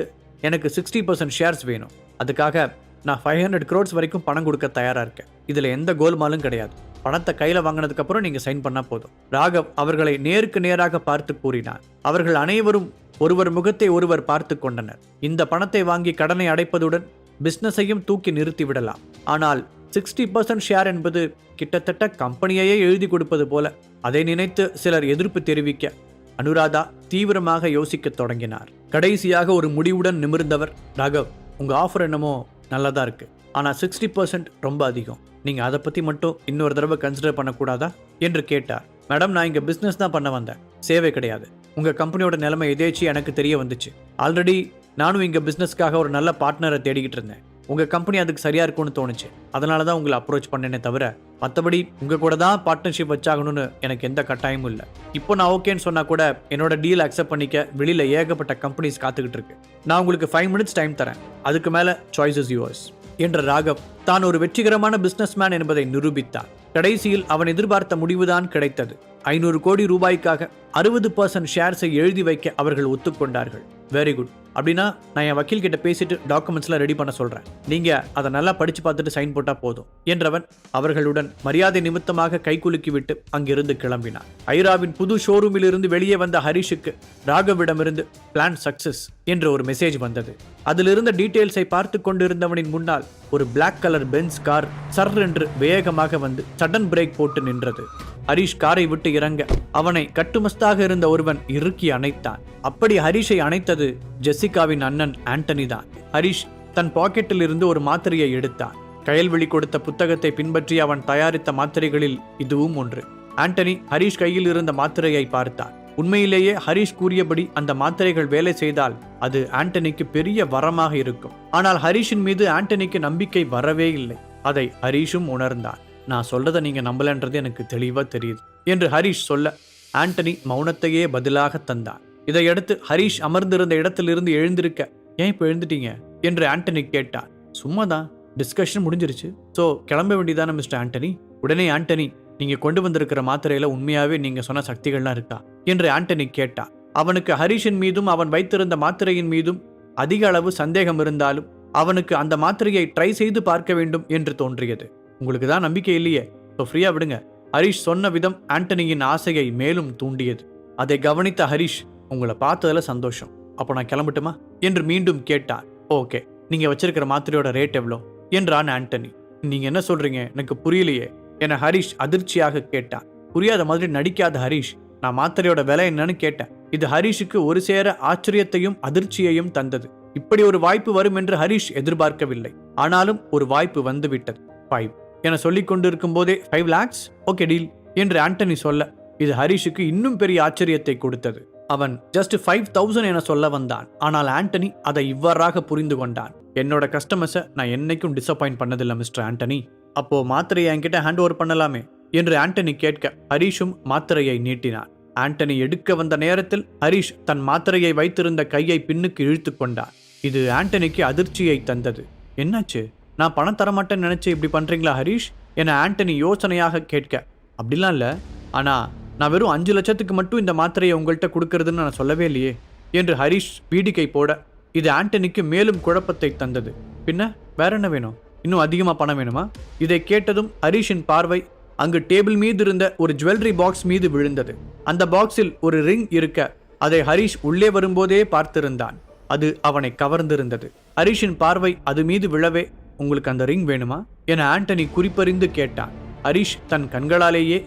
எனக்கு 60% ஷேர்ஸ் வேணும். அதுக்காக நான் 500 crores வரைக்கும் பணம் கொடுக்க தயாரா இருக்கேன். இதுல எந்த கோல்மாலும் கிடையாது. பணத்தை கையில வாங்கினதுக்கு அப்புறம் நீங்க சைன் பண்ணா போதும். ராகவ் அவர்களை நேருக்கு நேராக பார்த்து கூறினார். அவர்கள் அனைவரும் ஒருவர் முகத்தை ஒருவர் பார்த்து கொண்டனர். இந்த பணத்தை வாங்கி கடனை அடைப்பதுடன் பிசினஸையும் தூக்கி நிறுத்தி விடலாம். ஆனால் 60% ஷேர் என்பது கிட்டத்தட்ட கம்பெனியையே எழுதி கொடுப்பது போல. அதை நினைத்து சிலர் எதிர்ப்பு தெரிவிக்க அனுராதா தீவிரமாக யோசிக்க தொடங்கினார். கடைசியாக ஒரு முடிவுடன் நிமிர்ந்தவர், ராகவ், உங்க ஆஃபர் என்னமோ நல்லதா இருக்கு, ஆனா 60% ரொம்ப அதிகம். நீங்க அதை பத்தி மட்டும் இன்னொரு தடவை கன்சிடர் பண்ணக்கூடாதா என்று கேட்டார். மேடம், நான் இங்க பிசினஸ் தான் பண்ண வந்தேன், சேவை கிடையாது. உங்க கம்பெனியோட நிலைமை எதேச்சி எனக்கு தெரிய வந்துச்சு. ஆல்ரெடி நானும் இங்க பிசினஸ்க்காக ஒரு நல்ல பார்ட்னரை தேடிக்கிட்டு இருந்தேன். உங்க கம்பெனி அதுக்கு சரியா இருக்கும்னு தோணுச்சு. அதனால தான் உங்களை அப்ரோச் பண்ணேனே தவிர மற்றபடி உங்க கூட தான் பார்ட்னர்ஷிப் வச்சாகணும்னு எனக்கு எந்த கட்டாயமும் இல்லை. இப்போ நான் ஓகேன்னு சொன்னா கூட என்னோட டீல் அக்செப்ட் பண்ணிக்க வெளியில ஏகப்பட்ட கம்பெனிஸ் காத்துக்கிட்டு இருக்கு. நான் உங்களுக்கு 5 minutes டைம் தரேன். அதுக்கு மேல சாய்ஸ் இஸ் யுவர்ஸ் என்ற ராகவ் தான் ஒரு வெற்றிகரமான பிசினஸ் மேன் என்பதை நிரூபித்தார். கடைசியில் அவன் எதிர்பார்த்த முடிவுதான் கிடைத்தது. 500 கோடி ரூபாய்க்காக 60% ஷேர்ஸை எழுதி வைக்க அவர்கள் ஒத்துக்கொண்டார்கள். Very good. அப்படின்னா நான் என் வக்கீல் கிட்ட பேசிட்டு டாக்குமெண்ட்ஸ்லாம் ரெடி பண்ண சொல்றேன். நீங்க அதை நல்லா படிச்சு பார்த்துட்டு சைன் போட்டா போதும் என்றவன் அவர்களுடன் மரியாதை நிமித்தமாக கைகுலுக்கி விட்டு அங்கிருந்து கிளம்பினார். ஐராவின் புது ஷோரூமில் இருந்து வெளியே வந்த ஹரிஷுக்கு ராகவிடமிருந்து பிளான் சக்சஸ் என்ற ஒரு மெசேஜ் வந்தது. அதிலிருந்த டீடைல்ஸை பார்த்து கொண்டிருந்தவனின் முன்னால் ஒரு பிளாக் கலர் பென்ஸ் கார் சர் என்று வேகமாக வந்து சடன் பிரேக் போட்டு நின்றது. ஹரிஷ் காரை விட்டு இறங்க அவனை கட்டுமஸ்தாக இருந்த ஒருவன் இறுக்கி அணைத்தான். அப்படி ஹரிஷை அணைத்தது ஜெசிகாவின் அண்ணன் ஆண்டனி தான். ஹரிஷ் தன் பாக்கெட்டில் இருந்து ஒரு மாத்திரையை எடுத்தான். கயல்வெளி கொடுத்த புத்தகத்தை பின்பற்றி அவன் தயாரித்த மாத்திரைகளில் இதுவும் ஒன்று. ஆண்டனி ஹரிஷ் கையில் இருந்த மாத்திரையை பார்த்தான். உண்மையிலேயே ஹரிஷ் கூறியபடி அந்த மாத்திரைகள் வேலை செய்தால் அது ஆண்டனிக்கு பெரிய வரமாக இருக்கும். ஆனால் ஹரிஷின் மீது ஆண்டனிக்கு நம்பிக்கை வரவே இல்லை. அதை ஹரிஷும் உணர்ந்தான். நான் சொல்றதை நீங்க நம்பலன்றது எனக்கு தெளிவா தெரியுது என்று ஹரிஷ் சொல்ல ஆண்டனி மௌனத்தையே பதிலாக தந்தான். இதையடுத்து ஹரிஷ் அமர்ந்திருந்த இடத்திலிருந்து எழுந்திருக்க, ஏன் இப்ப எழுந்துட்டீங்க என்று ஆண்டனி கேட்டான். சும்மாதான், டிஸ்கஷன் முடிஞ்சிருச்சு. ஸோ கிளம்ப வேண்டியதானே மிஸ்டர் ஆண்டனி? உடனே ஆண்டனி, நீங்க கொண்டு வந்திருக்கிற மாத்திரையில உண்மையாவே நீங்க சொன்ன சக்திகள்லாம் இருக்கா என்று ஆண்டனி கேட்டா. அவனுக்கு ஹரிஷின் மீதும் அவன் வைத்திருந்த மாத்திரையின் மீதும் அதிக அளவு சந்தேகம் இருந்தாலும் அவனுக்கு அந்த மாத்திரையை ட்ரை செய்து பார்க்க வேண்டும் என்று தோன்றியது. உங்களுக்கு தான் நம்பிக்கை இல்லையே, ஸோ ஃப்ரீயா விடுங்க. ஹரிஷ் சொன்ன விதம் ஆண்டனியின் ஆசையை மேலும் தூண்டியது. அதை கவனித்த ஹரிஷ், உங்களை பார்த்ததுல சந்தோஷம், அப்போ நான் கிளம்பட்டுமா என்று மீண்டும் கேட்டார். ஓகே, நீங்க வச்சிருக்கிற மாத்திரையோட ரேட் எவ்வளோ என்றான் ஆண்டனி. நீங்க என்ன சொல்றீங்க, எனக்கு புரியலையே என ஹரிஷ் அதிர்ச்சியாக கேட்டான். புரியாத மாதிரி நடிக்காத ஹரிஷ், நான் மாத்திரையோட விலை என்னன்னு கேட்டேன். இது ஹரிஷுக்கு ஒரு சேர ஆச்சரியத்தையும் அதிர்ச்சியையும் தந்தது. இப்படி ஒரு வாய்ப்பு வரும் என்று ஹரிஷ் எதிர்பார்க்கவில்லை. ஆனாலும் ஒரு வாய்ப்பு வந்துவிட்டது. 5 என சொல்லிக் கொண்டிருக்கும் போதே 5 lakhs, ஓகே டீல் என்று ஆண்டனி சொல்ல இது ஹரிஷுக்கு இன்னும் பெரிய ஆச்சரியத்தை கொடுத்தது. அவன் ஜஸ்ட் 5,000 என சொல்ல வந்தான். ஆனால் ஆண்டனி அதை இவ்வாறாக புரிந்து கொண்டான். என்னோட கஸ்டமர்ஸை நான் என்னைக்கும் டிசப்பாயிண்ட் பண்ணதில்லை மிஸ்டர் ஆண்டனி. அப்போ மாத்திரையை என்கிட்ட ஹேண்ட் ஓவர் பண்ணலாமே என்று ஆண்டனி கேட்க ஹரிஷும் மாத்திரையை நீட்டினான். ஆண்டனி எடுக்க வந்த நேரத்தில் ஹரிஷ் தன் மாத்திரையை வைத்திருந்த கையை பின்னுக்கு இழுத்து கொண்டான். இது ஆண்டனிக்கு அதிர்ச்சியை தந்தது. என்னாச்சு, நான் பணம் தரமாட்டேன்னு நினைச்சு இப்படி பண்றீங்களா ஹரிஷ் என ஆண்டனி யோசனையாக கேட்க, அப்படிலாம் இல்லை, ஆனா நான் வெறும் 5 லட்சத்துக்கு மட்டும் இந்த மாத்திரையை உங்கள்கிட்ட கொடுக்கறதுன்னு நான் சொல்லவே இல்லையே என்று ஹரிஷ் பீடிகை போட இது ஆண்டனிக்கு மேலும் குழப்பத்தை தந்தது. பின்ன வேற என்ன வேணும், இன்னும் அதிகமாக பணம் வேணுமா? இதை கேட்டதும் ஹரிஷின் பார்வை அங்கு டேபிள் மீது இருந்த ஒரு ஜுவல்லரி பாக்ஸ் மீது விழுந்தது. அந்த பாக்ஸில் ஒரு ரிங் இருக்க அதை ஹரிஷ் உள்ளே வரும்போதே பார்த்திருந்தான். அது அவனை கவர்ந்திருந்தது. ஹரிஷின் பார்வை அது மீது விழவே, உங்களுக்கு அந்த ரிங் வேணுமா என ஆண்டனி குறிப்பறிந்து கேட்டான். ஹரிஷ் தன் கண்களாலேயே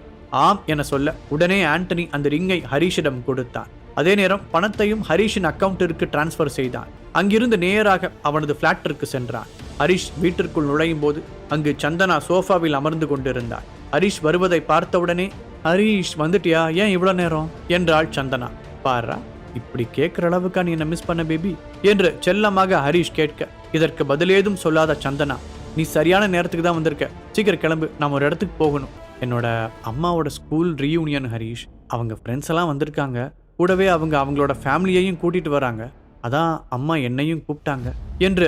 ஆம் என சொல்ல உடனே ஆண்டனி அந்த ரிங்கை ஹரிஷிடம் கொடுத்தான். அதே நேரம் பணத்தையும் ஹரிஷின் அக்கவுண்டிற்கு டிரான்ஸ்பர் செய்தான். அங்கிருந்து நேராக அவனது பிளாட்டிற்கு சென்றான். ஹரிஷ் வீட்டிற்குள் நுழையும் போது அங்கு சந்தனா சோஃபாவில் அமர்ந்து கொண்டிருந்தாள். ஹரிஷ் வருவதை பார்த்தவுடனே, ஹரிஷ் வந்துட்டியா, ஏன் இவ்வளவு நேரம் என்றாள் சந்தனா. பாரா, இப்படி கேட்கிற அளவுக்கா நீ என்ன மிஸ் பண்ண பேபி என்று செல்லமாக ஹரிஷ் கேட்க இதற்கு பதிலேதும் சொல்லாத சந்தனா, நீ சரியான நேரத்துக்கு தான் வந்திருக்க, சீக்கிரம் கிளம்பு, நாம் ஒரு இடத்துக்கு போகணும். என்னோட அம்மாவோட ஸ்கூல் ரீயூனியன் ஹரிஷ், அவங்க ஃப்ரெண்ட்ஸ் எல்லாம் வந்திருக்காங்க, கூடவே அவங்களோட ஃபேமிலியையும் கூட்டிட்டு வராங்க, அதான் அம்மா என்னையும் கூப்பிட்டாங்க என்று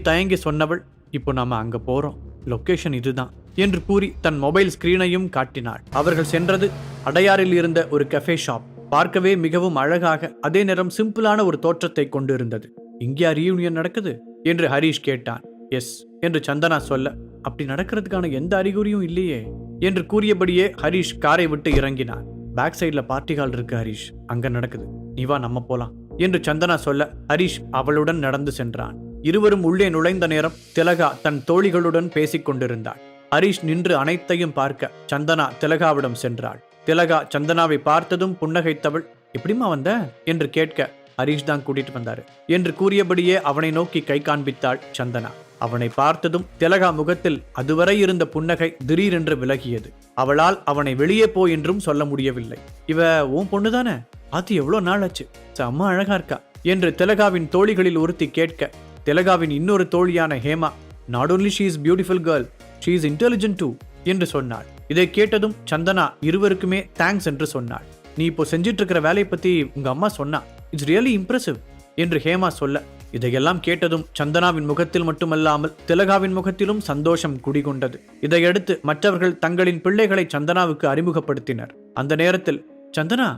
தயங்கி சொன்னவள், இப்போ நாம அங்க போறோம், லொகேஷன் இதுதான் என்று கூறி தன் மொபைல் ஸ்கிரீனையும் காட்டினாள். அவர்கள் சென்றது அடையாறில் இருந்த ஒரு கஃபே ஷாப். பார்க்கவே மிகவும் அழகாக அதே நேரம் சிம்பிளான ஒரு தோற்றத்தை கொண்டு இருந்தது. இங்கேயா ரீயூனியன் நடக்குது என்று ஹரிஷ் கேட்டான். எஸ் என்று சந்தனா சொல்ல, அப்படி நடக்கிறதுக்கான எந்த அறிகுறியும் இல்லையே என்று கூறியபடியே ஹரிஷ் காரை விட்டு இறங்கினான். பேக் சைட்ல பார்ட்டி ஹால் இருக்கு ஹரிஷ், அங்க நடக்குது, நீ வா நம்ம போலாம் என்று சந்தனா சொல்ல ஹரிஷ் அவளுடன் நடந்து சென்றான். இருவரும் உள்ளே நுழைந்த நேரம் திலகா தன் தோழிகளுடன் பேசிக் கொண்டிருந்தாள். ஹரிஷ் நின்று அனைத்தையும் பார்க்க சந்தனா திலகாவிடம் சென்றாள். திலகா சந்தனாவை பார்த்ததும் புன்னகைத்தவள், எப்படிமா வந்த என்று கேட்க, ஹரிஷ் தான் கூட்டிட்டு வந்தாரு என்று கூறியபடியே அவனை நோக்கி கை காண்பித்தாள் சந்தனா. அவனை பார்த்ததும் திலகா முகத்தில் அதுவரை இருந்த புன்னகை திடீரென்று விலகியது. அவளால் அவனை வெளியே போ என்றும் சொல்ல முடியவில்லை. இவ உன் பொண்ணுதானே, அது எவ்வளவு நாள் ஆச்சு, அம்மா அழகா இருக்கா என்று திலகாவின் தோழிகளில் ஒருத்தி கேட்க, திலகாவின் இன்னொரு தோழியான Hema, not only she is beautiful girl, she is intelligent too என்று சொன்னாள். இதை கேட்டதும் சந்தனா இருவருக்குமே தேங்க்ஸ் என்று சொன்னாள். நீ இப்போ செஞ்சிட்டு இருக்கிற வேலையை பத்தி உங்க அம்மா சொன்னா, இட்ஸ் ரியலி இம்ப்ரெசிவ் என்று ஹேமா சொல்ல, இதையெல்லாம் கேட்டதும் சந்தனாவின் முகத்தில் மட்டுமல்லாமல் திலகாவின் முகத்திலும் சந்தோஷம் குடிகொண்டது. இதையடுத்து மற்றவர்கள் தங்களின் பிள்ளைகளை சந்தனாவுக்கு அறிமுகப்படுத்தினர். அந்த நேரத்தில், சந்தனா,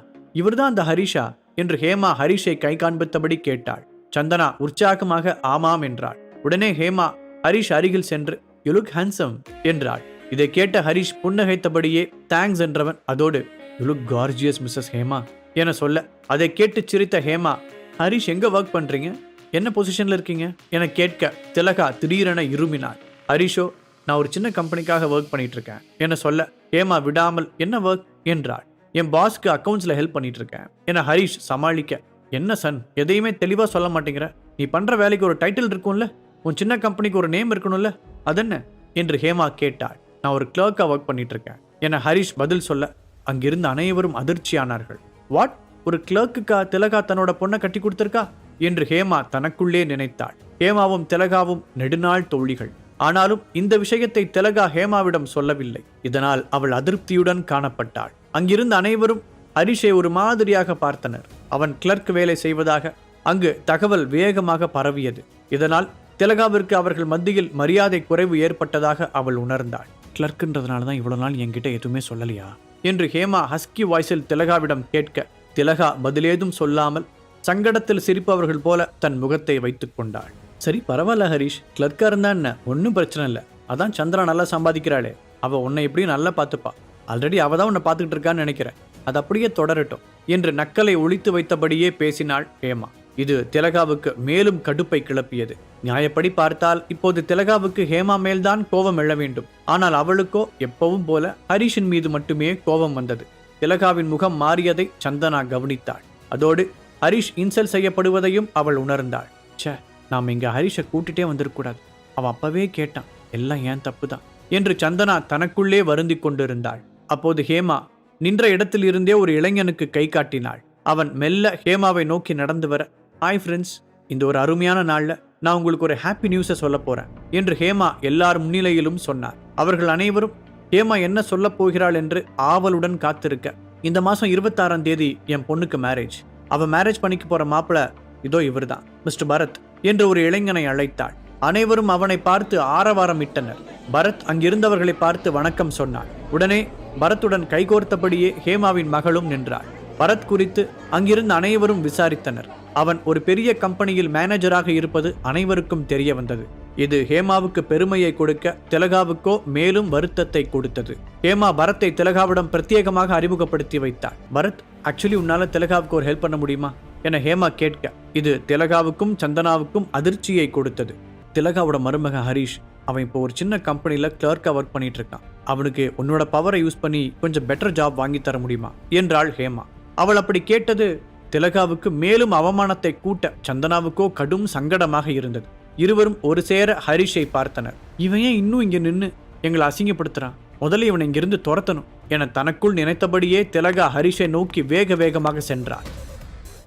இவர்தான் அந்த ஹரிஷா என்று ஹேமா ஹரிஷை கை காண்பித்தபடி கேட்டாள். சந்தனா உற்சாகமாக ஆமாம் என்றாள். உடனே ஹேமா ஹரிஷ் அருகில் சென்று, யூ லுக் ஹேண்ட்சம் என்றாள். இதை கேட்ட ஹரிஷ் புன்னகைத்தபடியே தேங்க்ஸ் என்றவன் அதோடு, you look gorgeous Mrs Hema என சொல்ல, அதை கேட்டு சிரித்த ஹேமா, ஹரிஷ் எங்க ஒர்க் பண்றீங்க, என்ன பொசிஷன்ல இருக்கீங்க என கேட்க திலகா திடீரென இருமினாள். ஹரிஷோ, நான் ஒரு சின்ன கம்பெனிக்காக ஒர்க் பண்ணிட்டு இருக்கேன் என சொல்ல, ஹேமா விடாமல் என்ன ஒர்க் என்றாள். என் பாஸ்க்கு அக்கௌண்ட்ஸ்ல ஹெல்ப் பண்ணிட்டு இருக்கேன் என ஹரிஷ் சமாளிக்க, என்ன சன், எதையுமே தெளிவா சொல்ல மாட்டேங்கிற, நீ பண்ற வேலைக்கு ஒரு டைட்டில் இருக்கும்ல, உன் சின்ன கம்பெனிக்கு ஒரு நேம் இருக்கணும்ல, அதென்ன என்று ஹேமா கேட்டாள். நான் ஒரு கிளர்க்கா ஒர்க் பண்ணிட்டு இருக்கேன் என ஹரிஷ் பதில் சொல்ல, அங்கிருந்த அனைவரும் அதிர்ச்சியானார்கள். வாட், ஒரு கிளர்க்குக்கா திலகா தன்னோட பொண்ணை கட்டி கொடுத்திருக்கா என்று ஹேமா தனக்குள்ளே நினைத்தாள். ஹேமாவும் திலகாவும் நெடுநாள் தோழிகள். ஆனாலும் இந்த விஷயத்தை திலகா ஹேமாவிடம் சொல்லவில்லை. இதனால் அவள் அதிருப்தியுடன் காணப்பட்டாள். அங்கிருந்த அனைவரும் ஹரிஷை ஒரு மாதிரியாக பார்த்தனர். அவன் கிளர்க் வேலை செய்வதாக அங்கு தகவல் வேகமாக பரவியது. இதனால் திலகாவிற்கு அவர்கள் மத்தியில் மரியாதை குறைவு ஏற்பட்டதாக அவள் உணர்ந்தாள். கிளர்க்குன்றதுனால தான் இவ்வளவு நாள் என்கிட்ட எதுவுமே சொல்லலையா என்று ஹேமா ஹஸ்கி வாய்ஸில் திலகாவிடம் கேட்க திலகா பதிலேதும் சொல்லாமல் சங்கடத்தில் சிரிப்பவர்கள் போல தன் முகத்தை வைத்துக் கொண்டாள். சரி பரவாயில்ல ஹரிஷ், கிளர்க்கா இருந்தா என்ன, ஒன்றும் பிரச்சனை இல்லை. அதான் சந்திரா நல்லா சம்பாதிக்கிறாளே, அவ உன்னை எப்படியும் நல்லா பார்த்துப்பா. ஆல்ரெடி அவ தான் உன்னை பார்த்துக்கிட்டு இருக்கான்னு நினைக்கிறேன். அது அப்படியே தொடரட்டும் என்று நக்கலை ஒழித்து வைத்தபடியே பேசினாள் ஹேமா. இது திலகாவுக்கு மேலும் கடுப்பை கிளப்பியது. நியாயப்படி பார்த்தால் இப்போது திலகாவுக்கு ஹேமா மேல்தான் கோபம் எழ வேண்டும். ஆனால் அவளுக்கோ எப்பவும் போல ஹரிஷின் மீது மட்டுமே கோபம் வந்தது. திலகாவின் முகம் மாறியதை சந்தனா கவனித்தாள். அதோடு ஹரிஷ் இன்சல்ட் செய்யப்படுவதையும் அவள் உணர்ந்தாள். ச்சே, நாம் இங்க ஹரிஷை கூட்டிட்டே வந்திருக்கூடாது. அவன் அப்பவே கேட்டான், எல்லாம் ஏன் தப்பு தான் என்று சந்தனா தனக்குள்ளே வருந்தி கொண்டிருந்தாள். அப்போது ஹேமா நின்ற இடத்தில் இருந்தே ஒரு இளைஞனுக்கு கை காட்டினாள். அவன் மெல்ல ஹேமாவை நோக்கி நடந்து வர, ஹாய் ஃப்ரெண்ட்ஸ், இந்த ஒரு அருமையான நாள்ல நான் உங்களுக்கு ஒரு ஹாப்பி நியூஸை சொல்ல போறேன் என்று ஹேமா எல்லார் முன்னிலையிலும் சொன்னார். அவர்கள் அனைவரும் ஹேமா என்ன சொல்ல போகிறாள் என்று ஆவலுடன் காத்திருக்க, இந்த மாசம் 26ஆம் தேதி என் பொண்ணுக்கு மேரேஜ். அவ மேரேஜ் பண்ணிக்க போற மாப்பிள்ள இதோ இவர்தான், மிஸ்டர் பரத் என்று ஒரு இளைஞனை அழைத்தாள். அனைவரும் அவனை பார்த்து ஆரவாரம் இட்டனர். பரத் அங்கிருந்தவர்களை பார்த்து வணக்கம் சொன்னாள். உடனே பரத்துடன் கைகோர்த்தபடியே ஹேமாவின் மகளும் நின்றாள். பரத் குறித்து அங்கிருந்த அனைவரும் விசாரித்தனர். அவன் ஒரு பெரிய கம்பெனியில் மேனேஜராக இருப்பது அனைவருக்கும் தெரிய வந்தது. இது ஹேமாவுக்கு பெருமையை கொடுக்க திலகாவுக்கோ மேலும் வருத்தத்தை கொடுத்தது. ஹேமா பரத்தை திலகாவிடம் பிரத்யேகமாக அறிமுகப்படுத்தி வைத்தாள். பரத், ஆக்சுவலி உன்னால திலகாவுக்கு ஒரு ஹெல்ப் பண்ண முடியுமா என ஹேமா கேட்க, இது திலகாவுக்கும் சந்தனாவுக்கும் அதிர்ச்சியை கொடுத்தது. திலகாவோட மருமக ஹரிஷ், அவன் இப்போ ஒரு சின்ன கம்பெனியில் கிளர்க்காக ஒர்க் பண்ணிட்டு இருக்கான். அவனுக்கு உன்னோட பவரை யூஸ் பண்ணி கொஞ்சம் பெட்டர் ஜாப் வாங்கி தர முடியுமா என்றாள் ஹேமா. அவள் அப்படி கேட்டது திலகாவுக்கு மேலும் அவமானத்தை கூட்ட சந்தனாவுக்கோ கடும் சங்கடமாக இருந்தது. இருவரும் ஒரு சேர ஹரிஷை பார்த்தனர். இவன் ஏன் இன்னும் இங்க நின்று எங்களை அசிங்கப்படுத்துறான், முதல்ல இவனை இங்கிருந்து துரத்தணும் என தனக்குள் நினைத்தபடியே திலகா ஹரிஷை நோக்கி வேக வேகமாக சென்றார்.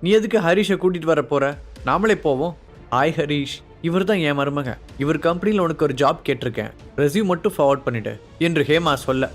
நீ எதுக்கு ஹரிஷை கூட்டிட்டு வர போற, நாமளே போவோம். ஹாய் ஹரிஷ், இவர் தான் என் மருமக. இவர் கம்பெனியில் உனக்கு ஒரு ஜாப் கேட்டிருக்கேன், ரெஸ்யூம் மட்டும் ஃபார்வர்ட் பண்ணிட்டு என்று ஹேமா சொல்ல,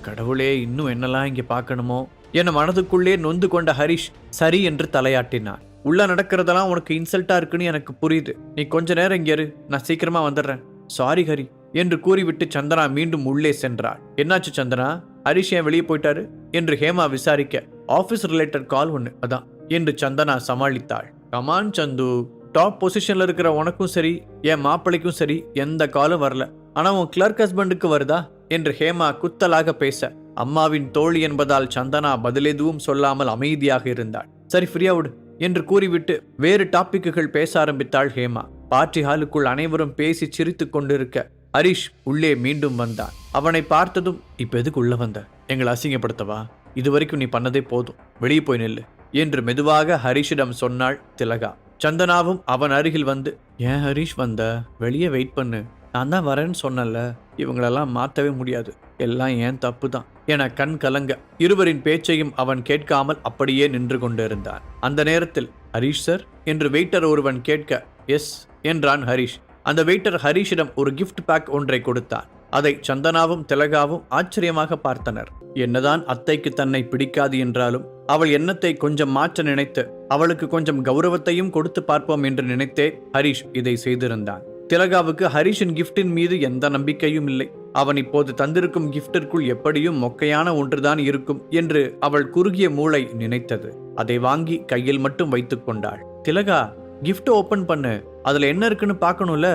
கடவுளே, இன்னும் என்னெல்லாம் இங்கே பார்க்கணுமோ என மனதுக்குள்ளே நொந்து கொண்ட ஹரிஷ் சரி என்று தலையாட்டினான். உள்ள நடக்கிறதெல்லாம் உனக்கு இன்சல்ட்டா இருக்குன்னு எனக்கு புரியுது. நீ கொஞ்ச நேரம் இங்கே இரு, நான் சீக்கிரமா வந்துடுறேன். சாரி ஹரி என்று கூறிவிட்டு சந்தனா மீண்டும் உள்ளே சென்றாள். என்னாச்சு சந்தனா, ஹரிஷ் ஏன் வெளியே போயிட்டாரு என்று ஹேமா விசாரிக்க, ஆஃபீஸ் ரிலேட்டட் கால் ஒன்று அதான் என்று சந்தனா சமாளித்தாள். கமான் சந்து, டாப் பொசிஷன்ல இருக்கிற உனக்கும் சரி என் மாப்பிள்ளைக்கும் சரி எந்த காலும் வரல, ஆனா உன் கிளர்க் ஹஸ்பண்டுக்கு வருதா என்று ஹேமா குத்தலாக பேச, அம்மாவின் தோழி என்பதால் சந்தனா பதிலெதுவும் சொல்லாமல் அமைதியாக இருந்தாள். சரி ஃப்ரீயா விடு என்று கூறிவிட்டு வேறு டாபிக்குகள் பேச ஆரம்பித்தாள் ஹேமா. பார்ட்டி ஹாலுக்குள் அனைவரும் பேசி சிரித்து கொண்டிருக்க ஹரிஷ் உள்ளே மீண்டும் வந்தான். அவனை பார்த்ததும், இப்ப எதுக்கு உள்ள வந்த, எங்களை அசிங்கப்படுத்தவா, இதுவரைக்கும் நீ பண்ணதே போதும், வெளியே போய் நில்லு என்று மெதுவாக ஹரிஷிடம் சொன்னாள் திலகா. சந்தனாவும் அவன் அருகில் வந்து, ஏன் ஹரிஷ் வந்த, வெளியே வெயிட் பண்ணு, நான் தான் வரேன்னு சொன்னல, இவங்களெல்லாம் மாற்றவே முடியாது, எல்லாம் ஏன் தப்பு தான் என கண் கலங்க இருவரின் பேச்சையும் அவன் கேட்காமல் அப்படியே நின்று கொண்டிருந்தான். அந்த நேரத்தில், ஹரிஷ் சார் என்று வெயிட்டர் ஒருவன் கேட்க, எஸ் என்றான் ஹரிஷ். அந்த வெயிட்டர் ஹரிஷிடம் ஒரு கிஃப்ட் பேக் ஒன்றை கொடுத்தான். அதை சந்தனாவும் திலகாவும் ஆச்சரியமாக பார்த்தனர். என்னதான் அத்தைக்கு தன்னை பிடிக்காது என்றாலும் அவள் எண்ணத்தை கொஞ்சம் மாற்ற நினைத்து அவளுக்கு கொஞ்சம் கௌரவத்தையும் கொடுத்து பார்ப்போம் என்று நினைத்தே ஹரிஷ் இதை செய்திருந்தான். திலகாவுக்கு ஹரிஷின் கிஃப்டின் மீது எந்த நம்பிக்கையும் இல்லை. அவன் இப்போது தந்திருக்கும் கிஃப்டிற்குள் எப்படியும் மொக்கையான ஒன்றுதான் இருக்கும் என்று அவள் குறுகிய மூளை நினைத்தது. அதை வாங்கி கையில் மட்டும் வைத்துக் கொண்டாள். திலகா, கிஃப்ட் ஓபன் பண்ணு, அதுல என்ன இருக்குன்னு பார்க்கணும்ல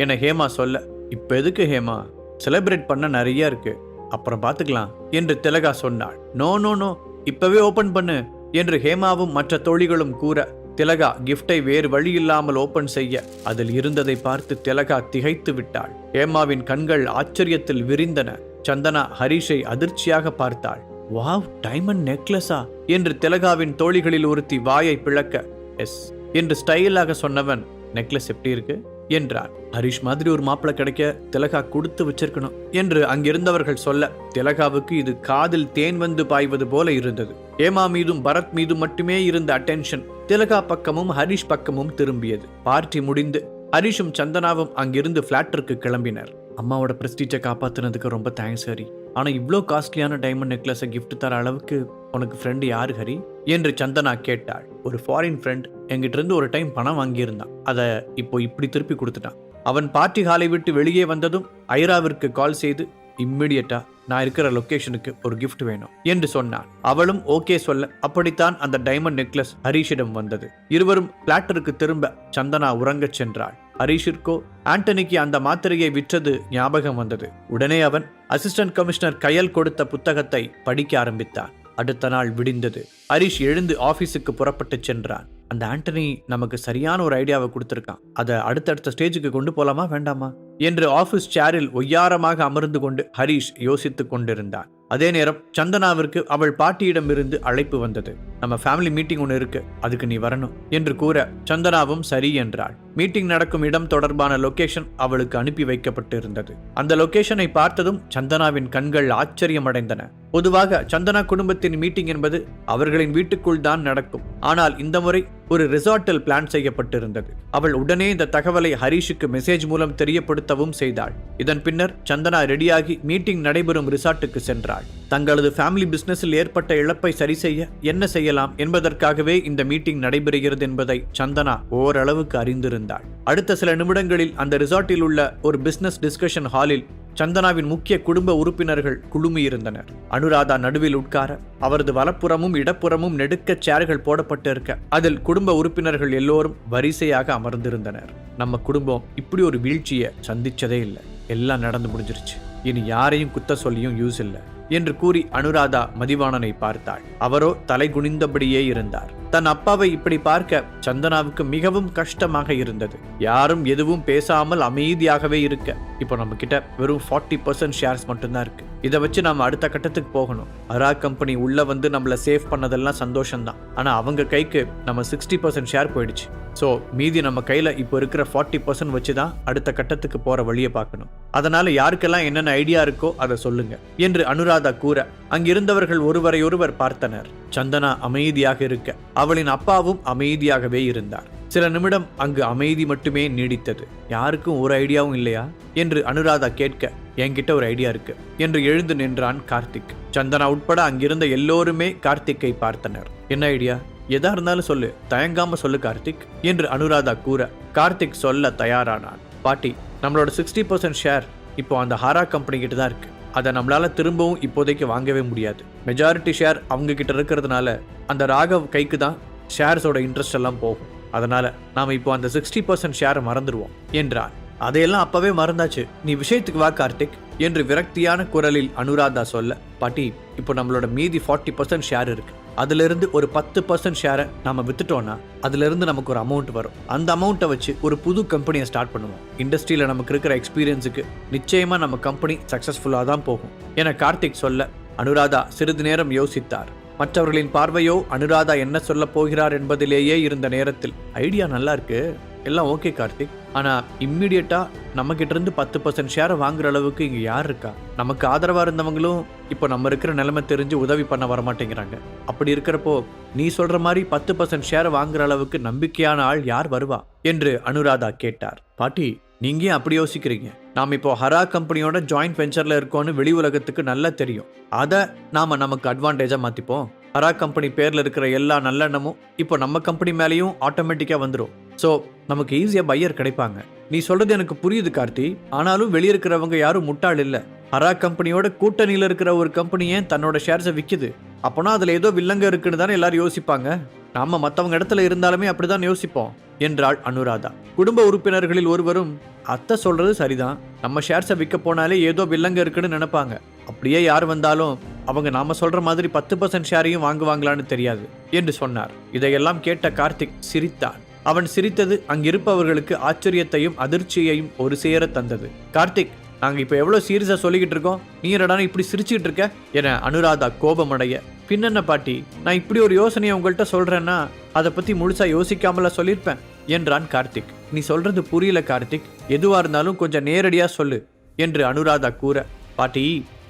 என ஹேமா சொல்ல, இப்ப எதுக்கு ஹேமா, செலிப்ரேட் பண்ண நிறைய இருக்கு, அப்புறம் பார்த்துக்கலாம் என்று திலகா சொன்னாள். நோ நோ நோ, இப்பவே ஓபன் பண்ணு என்று ஹேமாவும் மற்ற தோழிகளும் கூற, திலகா கிஃப்டை வேறு வழி இல்லாமல் ஓபன் செய்ய அதில் இருந்ததை பார்த்து திலகா திகைத்து விட்டாள். ஹேமாவின் கண்கள் ஆச்சரியத்தில் விரிந்தன. சந்தனா ஹரிஷை அதிர்ச்சியாக பார்த்தாள். வாவ், டைமண்ட் நெக்லஸா என்று திலகாவின் தோழிகளில் ஒருத்தி வாயை பிளக்க, எஸ் என்று ஸ்டைலாக சொன்னவன், நெக்லஸ் எப்படி இருக்கு என்றார். ஹரிஷ் மாதிரி ஒரு மாப்பிள்ளை கிடைக்க திலகா கொடுத்து வச்சிருக்கணும் என்று அங்கிருந்தவர்கள் சொல்ல, திலகாவுக்கு இது காதில் தேன் வந்து பாய்வது போல இருந்தது. ஹேமா மீதும் பரத் மீதும் மட்டுமே இருந்த அட்டென்ஷன் திலகா பக்கமும் ஹரிஷ் பக்கமும் திரும்பியது. பார்ட்டி முடிந்து ஹரிஷும் சந்தனாவும் அங்கிருந்து பிளாட்டிற்கு கிளம்பினர். அம்மாவோட பிரஸ்டீஜை காப்பாத்தினதுக்கு ரொம்ப தேங்க்ஸ் ஹரி, ஆனா இவ்வளோ காஸ்ட்லியான டைமண்ட் நெக்லஸை கிஃப்ட் தர அளவுக்கு உனக்கு ஃப்ரெண்டு யாரு ஹரி என்று சந்தனா கேட்டாள். ஒரு ஃபாரின் ஃப்ரெண்ட் என்கிட்ட இருந்து ஒரு டைம் பணம் வாங்கியிருந்தான், அதை இப்போ இப்படி திருப்பி கொடுத்துட்டான். அவன் பார்ட்டி ஹாலை விட்டு வெளியே வந்ததும் ஐராவிற்கு கால் செய்து இம்மிடியட்டா நான் இருக்கிற லொகேஷனுக்கு ஒரு gift வேணும் என்று சொன்னான். அவளும் ஓகே சொல்ல அப்படித்தான் அந்த டைமண்ட் நெக்லஸ் ஹரிஷிடம் வந்தது. இருவரும் பிளாட்டருக்கு திரும்ப சந்தனா உறங்கச் சென்றாள். ஹரிஷிற்கோ ஆண்டனிக்கு அந்த மாத்திரையை விற்றது ஞாபகம் வந்தது. உடனே அவன் அசிஸ்டன்ட் கமிஷனர் கயல் கொடுத்த புத்தகத்தை படிக்க ஆரம்பித்தான். அடுத்த நாள் விடிந்தது. ஹரிஷ் எழுந்து ஆபீஸுக்கு புறப்பட்டு சென்றான். அந்த ஆண்டனி நமக்கு சரியான ஒரு ஐடியாவை கொடுத்திருக்கான். அதை அடுத்தடுத்த ஸ்டேஜுக்கு கொண்டு போலாமா வேண்டாமா என்று ஆபீஸ் சேரில் ஒய்யாரமாக அமர்ந்து கொண்டு ஹரிஷ் யோசித்துக் கொண்டிருந்தான். அதே நேரம் சந்தனாவிற்கு அவள் பாட்டியிடம் இருந்து அழைப்பு வந்தது. நம்ம ஃபேமிலி மீட்டிங் ஒன்று இருக்கு, அதுக்கு நீ வரணும் என்று கூற சந்தனாவும் சரி என்றாள். மீட்டிங் நடக்கும் இடம் தொடர்பான லொகேஷன் அவளுக்கு அனுப்பி வைக்கப்பட்டு இருந்தது. அந்த லொகேஷனை பார்த்ததும் சந்தனாவின் கண்கள் ஆச்சரியமடைந்தன. பொதுவாக சந்தனா குடும்பத்தின் மீட்டிங் என்பது அவர்களின் வீட்டுக்குள் தான் நடக்கும். ஆனால் இந்த முறை ஒரு ரிசார்ட்டில் பிளான் செய்யப்பட்டிருந்தது. அவள் உடனே இந்த தகவலை ஹரிஷுக்கு மெசேஜ் மூலம் தெரியப்படுத்தவும் செய்தாள். இதன் பின்னர் சந்தனா ரெடியாகி மீட்டிங் நடைபெறும் ரிசார்ட்டுக்கு சென்றாள். தங்களது ஃபேமிலி பிசினஸில் ஏற்பட்ட இழப்பை சரி செய்ய என்ன செய்யலாம் என்பதற்காகவே இந்த மீட்டிங் நடைபெறுகிறது என்பதை சந்தனா ஓரளவுக்கு அறிந்திருந்தாள். அடுத்த சில நிமிடங்களில் அந்த ரிசார்ட்டில் உள்ள ஒரு பிசினஸ் டிஸ்கஷன் ஹாலில் சந்தனாவின் முக்கிய குடும்ப உறுப்பினர்கள் குழுமியிருந்தனர். அனுராதா நடுவில் உட்கார அவரது வலப்புறமும் இடப்புறமும் நெடுக்க சேர்கள் போடப்பட்டிருக்க அதில் குடும்ப உறுப்பினர்கள் எல்லோரும் வரிசையாக அமர்ந்திருந்தனர். நம்ம குடும்பம் இப்படி ஒரு வீழ்ச்சியை சந்திச்சதே இல்லை, எல்லாம் நடந்து முடிஞ்சிருச்சு, இனி யாரையும் குத்த சொல்லியும் யூஸ் இல்லை என்று கூறி அனுராதா மதிவாணனை பார்த்தாள். அவரோ தலை குனிந்தபடியே இருந்தார். தன் அப்பாவை இப்படி பார்க்க சந்தனாவுக்கு மிகவும் கஷ்டமாக இருந்தது. யாரும் எதுவும் பேசாமல் அமைதியாகவே இருக்க. இப்போ நம்ம கிட்ட வெறும் 40% ஷேர்ஸ் மட்டும்தான் இருக்கு. இதை வச்சு நாம அடுத்த கட்டத்துக்கு போகணும். அரா கம்பெனி உள்ள வந்து நம்மள சேவ் பண்ணதெல்லாம் சந்தோஷம்தான். ஆனா அவங்க கைக்கு நம்ம 60% ஷேர் போயிடுச்சு. ஸோ மீதி நம்ம கையில இப்போ இருக்கிற 40% வச்சுதான் அடுத்த கட்டத்துக்கு போற வழியை பார்க்கணும். அதனால யாருக்கெல்லாம் என்னென்ன ஐடியா இருக்கோ அதை சொல்லுங்க என்று அனுராதா கூற அங்கிருந்தவர்கள் ஒருவரையொருவர் பார்த்தனர். சந்தனா அமைதியாக இருக்க அவளின் அப்பாவும் அமைதியாகவே இருந்தார். சில நிமிடம் அங்கு அமைதி மட்டுமே நீடித்தது. யாருக்கும் ஒரு ஐடியாவும் இல்லையா என்று அனுராதா கேட்க, என்கிட்ட ஒரு ஐடியா இருக்கு என்று எழுந்து நின்றான் கார்த்திக். சந்தனா உட்பட அங்கிருந்த எல்லோருமே கார்த்திக்கை பார்த்தனர். என்ன ஐடியா? எதா இருந்தாலும் சொல்லு, தயங்காம சொல்லு கார்த்திக் என்று அனுராதா கூற கார்த்திக் சொல்ல தயாரானான். பாட்டி, நம்மளோட 60% ஷேர் இப்போ அந்த ஹாரா கம்பெனி கிட்ட தான் இருக்கு. அதை நம்மளால திரும்பவும் இப்போதைக்கு வாங்கவே முடியாது. மெஜாரிட்டி ஷேர் அவங்க கிட்ட இருக்கிறதுனால அந்த ராகவ் கைக்கு தான் ஷேர்ஸோட இன்ட்ரெஸ்ட் எல்லாம் போகும். அதனால நாம இப்போ அந்த 60% ஷேரை மறந்துடுவோம் என்றான். அதையெல்லாம் அப்பவே மறந்தாச்சு, நீ விஷயத்துக்கு வா கார்த்திக் என்று விரக்தியான குரலில் அனுராதா சொல்ல, பாட்டி இப்போ நம்மளோட மீதி 40% ஷேர் இருக்கு. அதுல இருந்து ஒரு 10% ஷேரை நாம வித்துட்டோம்னா அதுல இருந்து நமக்கு ஒரு அமௌண்ட் வரும். அந்த அமௌண்ட்டை வச்சு ஒரு புது கம்பெனியை ஸ்டார்ட் பண்ணுவோம். இண்டஸ்ட்ரியில நமக்கு இருக்கிற எக்ஸ்பீரியன்ஸுக்கு நிச்சயமா நம்ம கம்பெனி சக்சஸ்ஃபுல்லா தான் போகும் என கார்த்திக் சொல்ல அனுராதா சிறிது நேரம் யோசித்தார். மற்றவர்களின் பார்வையோ அனுராதா என்ன சொல்ல போகிறார் என்பதிலேயே இருந்த நேரத்தில், ஐடியா நல்லா இருக்கு, எல்லாம் ஓகே கார்த்திக், ஆனா இம்மிடியட்டா நம்ம கிட்ட இருந்து 10% ஷேரை வாங்குற அளவுக்கு இங்க யார் இருக்கா? நமக்கு ஆதரவா இருந்தவங்களும் இப்போ நம்ம இருக்கிற நிலைமை தெரிஞ்சு உதவி பண்ண வரமாட்டேங்கிறாங்க. அப்படி இருக்கிறப்போ நீ சொல்ற மாதிரி 10% ஷேரை வாங்குற அளவுக்கு நம்பிக்கையான ஆள் யார் வருவா என்று அனுராதா கேட்டார். பாட்டி, நீங்க அப்படி யோசிக்கிறீங்க. நாம் இப்போ ஹரா கம்பெனியோட ஜாயிண்ட் வெஞ்சர்ல இருக்கோன்னு வெளி உலகத்துக்கு நல்லா தெரியும். அதை நாம நமக்கு அட்வான்டேஜா மாத்திப்போம். ஹரா கம்பெனி பேர்ல இருக்கிற எல்லா நல்லெண்ணமும் இப்போ நம்ம கம்பெனி மேலேயும் ஆட்டோமேட்டிக்கா வந்துடும். ஸோ நமக்கு ஈஸியா பையர் கிடைப்பாங்க. நீ சொல்றது எனக்கு புரியுது கார்த்தி, ஆனாலும் வெளியிருக்கிறவங்க யாரும் முட்டாள் இல்ல. ஹரா கம்பெனியோட கூட்டணியில இருக்கிற ஒரு கம்பெனி ஏன் தன்னோட ஷேர்ஸை விற்குது? அப்போனா அதுல ஏதோ வில்லங்க இருக்குன்னு தானே எல்லாரும் யோசிப்பாங்க. நாம மற்றவங்க இடத்துல இருந்தாலுமே அப்படிதான் யோசிப்போம் என்றாள் அனுராதா. குடும்ப உறுப்பினர்களில் ஒருவரும், அத்தை சொல்றது சரிதான், நம்ம ஷேர்ஸை விற்க போனாலே ஏதோ வில்லங்க இருக்குன்னு நினைப்பாங்க. அப்படியே யார் வந்தாலும் அவங்க நாம சொல்ற மாதிரி 10% ஷேரையும் வாங்குவாங்களான்னு தெரியாது என்று சொன்னார். இதையெல்லாம் கேட்ட கார்த்திக் சிரித்தான். அவன் சிரித்தது அங்கிருப்பவர்களுக்கு ஆச்சரியத்தையும் அதிர்ச்சியையும் ஒரு சேர தந்தது. கார்த்திக், நாங்க இப்ப எவ்வளவு சீரியஸா சொல்லிக்கிட்டு இருக்கோம், நீ என்னடான இப்படி சிரிச்சுக்கிட்டு இருக்க என அனுராதா கோபமடைய, பின்னென்ன பாட்டி, நான் இப்படி ஒரு யோசனையை உங்கள்கிட்ட சொல்றேன்னா அதை பத்தி முழுசா யோசிக்காமல சொல்லியிருப்பேன் என்றான் கார்த்திக். நீ சொல்றது புரியல கார்த்திக், எதுவா இருந்தாலும் கொஞ்சம் நேரடியா சொல்லு என்று அனுராதா கூற, பாட்டி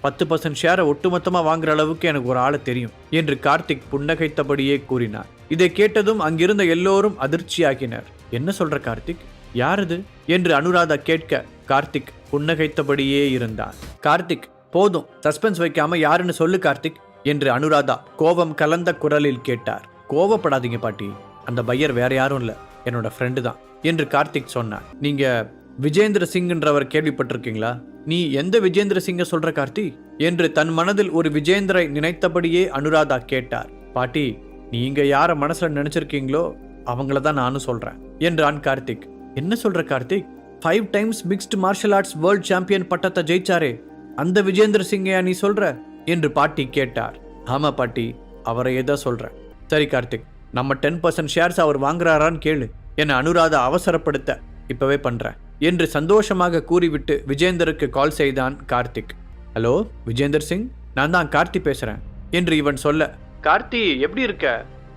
10% ஷேரை ஒட்டுமொத்தமா வாங்குற அளவுக்கு எனக்கு ஒரு ஆளை தெரியும் என்று கார்த்திக் புன்னகைத்தபடியே கூறினார். இதை கேட்டதும் அங்கிருந்த எல்லோரும் அதிர்ச்சியாகினர். என்ன சொல்ற கார்த்திக், யாரது என்று அனுராதா கேட்க கார்த்திக் புன்னகைத்தபடியே இருந்தார். கார்த்திக், போதும் சஸ்பென்ஸ் வைக்காம யாருன்னு சொல்லு கார்த்திக் என்று அனுராதா கோபம் கலந்த குரலில் கேட்டார். கோபப்படாதீங்க பாட்டி, அந்த பையர் வேற யாரும் இல்ல, என்னோட ஃப்ரெண்டு தான் என்று கார்த்திக் சொன்னார். நீங்க விஜேந்திர சிங்ன்றவர் கேள்விப்பட்டிருக்கீங்களா? நீ எந்த விஜேந்திர சிங்க சொல்ற கார்த்தி என்று தன் மனதில் ஒரு விஜேந்திரை நினைத்தபடியே அனுராதா கேட்டார். பாட்டி, நீங்க யார மனசுல நினைச்சிருக்கீங்களோ அவங்கள தான் நானும் சொல்றேன் என்றான் கார்த்திக். என்ன சொல்ற Karthik? 5 times mixed martial arts world champion பட்டத்தை ஜெயிச்சாரே அந்த விஜேந்திர சிங்கையா நீ சொல்ற என்று பாட்டி கேட்டார். ஆமா பாட்டி, அவரையே தான் சொல்றேன். சரி கார்த்திக், நம்ம 10% ஷேர்ஸ் அவர் வாங்குறாரான்னு கேளு என அனுராதா அவசரப்படுத்த இப்பவே பண்றேன் என்று சந்தோஷமாக கூறிவிட்டு விஜேந்தருக்கு கால் செய்தான் கார்த்திக். ஹலோ விஜேந்தர் சிங், நான் தான் கார்த்தி பேசுறேன் என்று இவன் சொல்ல, கார்த்தி எப்படி இருக்க?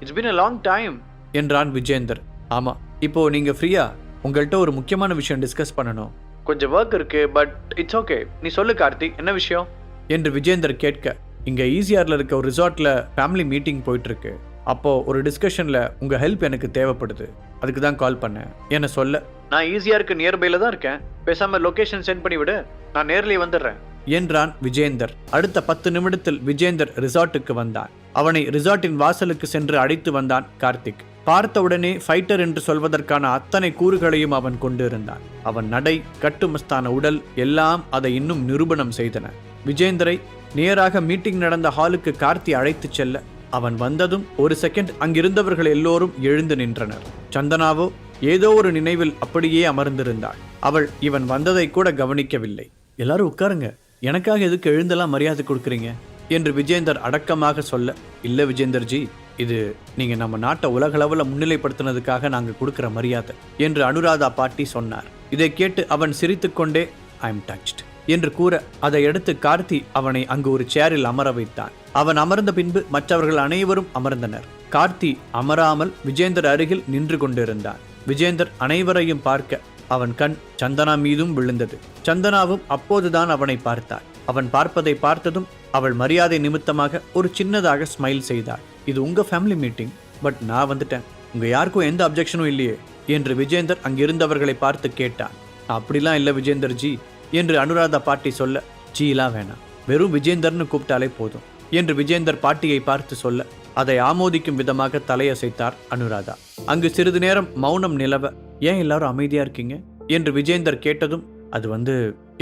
It's been a long time என்றான் விஜேந்தர். ஆமா, இப்போ நீங்க ஃப்ரீயா? உங்கள்கிட்ட ஒரு முக்கியமான விஷயம் டிஸ்கஸ் பண்ணணும். கொஞ்சம் ஒர்க் இருக்கு, பட் இட்ஸ் ஓகே. நீ சொல்லு கார்த்தி, என்ன விஷயம் என்று விஜேந்தர் கேட்க, இங்க ஈசிஆர்ல இருக்க ஒரு ரிசார்ட்ல ஃபேமிலி மீட்டிங் போயிட்டு இருக்கு. அப்போ ஒரு டிஸ்கஷன்ல உங்க ஹெல்ப் எனக்கு தேவைப்படுது, அதுக்கு தான் கால் பண்ணேன் என்ன சொல்ல. நான் ஈசிஆருக்கு நியர்பைல தான் இருக்கேன், பேசாம லொகேஷன் சென்ட் பண்ணி விடு, நான் நேர்லயே வந்துடுறேன் என்றான் விஜேந்தர். அடுத்த 10 நிமிடத்தில் விஜேந்தர் ரிசார்ட்டுக்கு வந்தான். அவனை ரிசார்ட்டின் வாசலுக்கு சென்று அழைத்து வந்தான் கார்த்திக். பார்த்தவுடனே ஃபைட்டர் என்று சொல்வதற்கான அத்தனை கூறுகளையும் அவன் கொண்டிருந்தான். அவன் நடை, கட்டுமஸ்தான உடல் எல்லாம் அதை இன்னும் நிரூபணம் செய்தன. விஜேந்தரை நேராக மீட்டிங் நடந்த ஹாலுக்கு கார்த்தி அழைத்து செல்ல, அவன் வந்ததும் ஒரு செகண்ட் அங்கிருந்தவர்கள் எல்லோரும் எழுந்து நின்றனர். சந்தனாவோ ஏதோ ஒரு நினைவில் அப்படியே அமர்ந்திருந்தாள். அவள் இவன் வந்ததை கூட கவனிக்கவில்லை. எல்லாரும் உட்காருங்க, எனக்காக எதுக்கு எழுந்தெல்லாம் மரியாதை கொடுக்குறீங்க என்று விஜேந்தர் அடக்கமாக சொல்ல, இல்ல விஜேந்தர்ஜி, இது நீங்க நம்ம நாட்டை உலகளவில் முன்னிலைப்படுத்தினதுக்காக நாங்க கொடுக்கிற மரியாதை என்று அனுராதா பாட்டி சொன்னார். இதை கேட்டு அவன் சிரித்துக்கொண்டே ஐ எம் டச்ட் என்று கூற, அதை அடுத்து கார்த்தி அவனை அங்கு ஒரு சேரில் அமர வைத்தான். அவன் அமர்ந்த பின்பு மற்றவர்கள் அனைவரும் அமர்ந்தனர். கார்த்தி அமராமல் விஜேந்தர் அருகில் நின்று கொண்டிருந்தான். விஜேந்தர் அனைவரையும் பார்க்க அவன் கண் சந்தனா மீதும் விழுந்தது. சந்தனாவும் அப்போதுதான் அவனை பார்த்தாள். அவன் பார்ப்பதை பார்த்ததும் அவள் மரியாதை நிமித்தமாக ஒரு சின்னதாக ஸ்மைல் செய்தாள். இது உங்க ஃபேமிலி மீட்டிங், பட் நான் வந்துட்டேன், உங்க யாருக்கும் எந்த அப்ஜெக்ஷனும் இல்லையே என்று விஜேந்தர் அங்கிருந்தவர்களை பார்த்து கேட்டான். அப்படிலாம் இல்லை விஜேந்தர் ஜி என்று அனுராதா பாட்டி சொல்ல, ஜீலாம் வேணாம், வெறும் விஜேந்தர்னு கூப்பிட்டாலே போதும் என்று விஜேந்தர் பாட்டியை பார்த்து சொல்ல, அதை ஆமோதிக்கும் விதமாக தலையசைத்தார் அனுராதா. அங்கு சிறிது நேரம் மௌனம் நிலவ, ஏன் எல்லாரும் அமைதியா இருக்கீங்க என்று விஜேந்தர் கேட்டதும், அது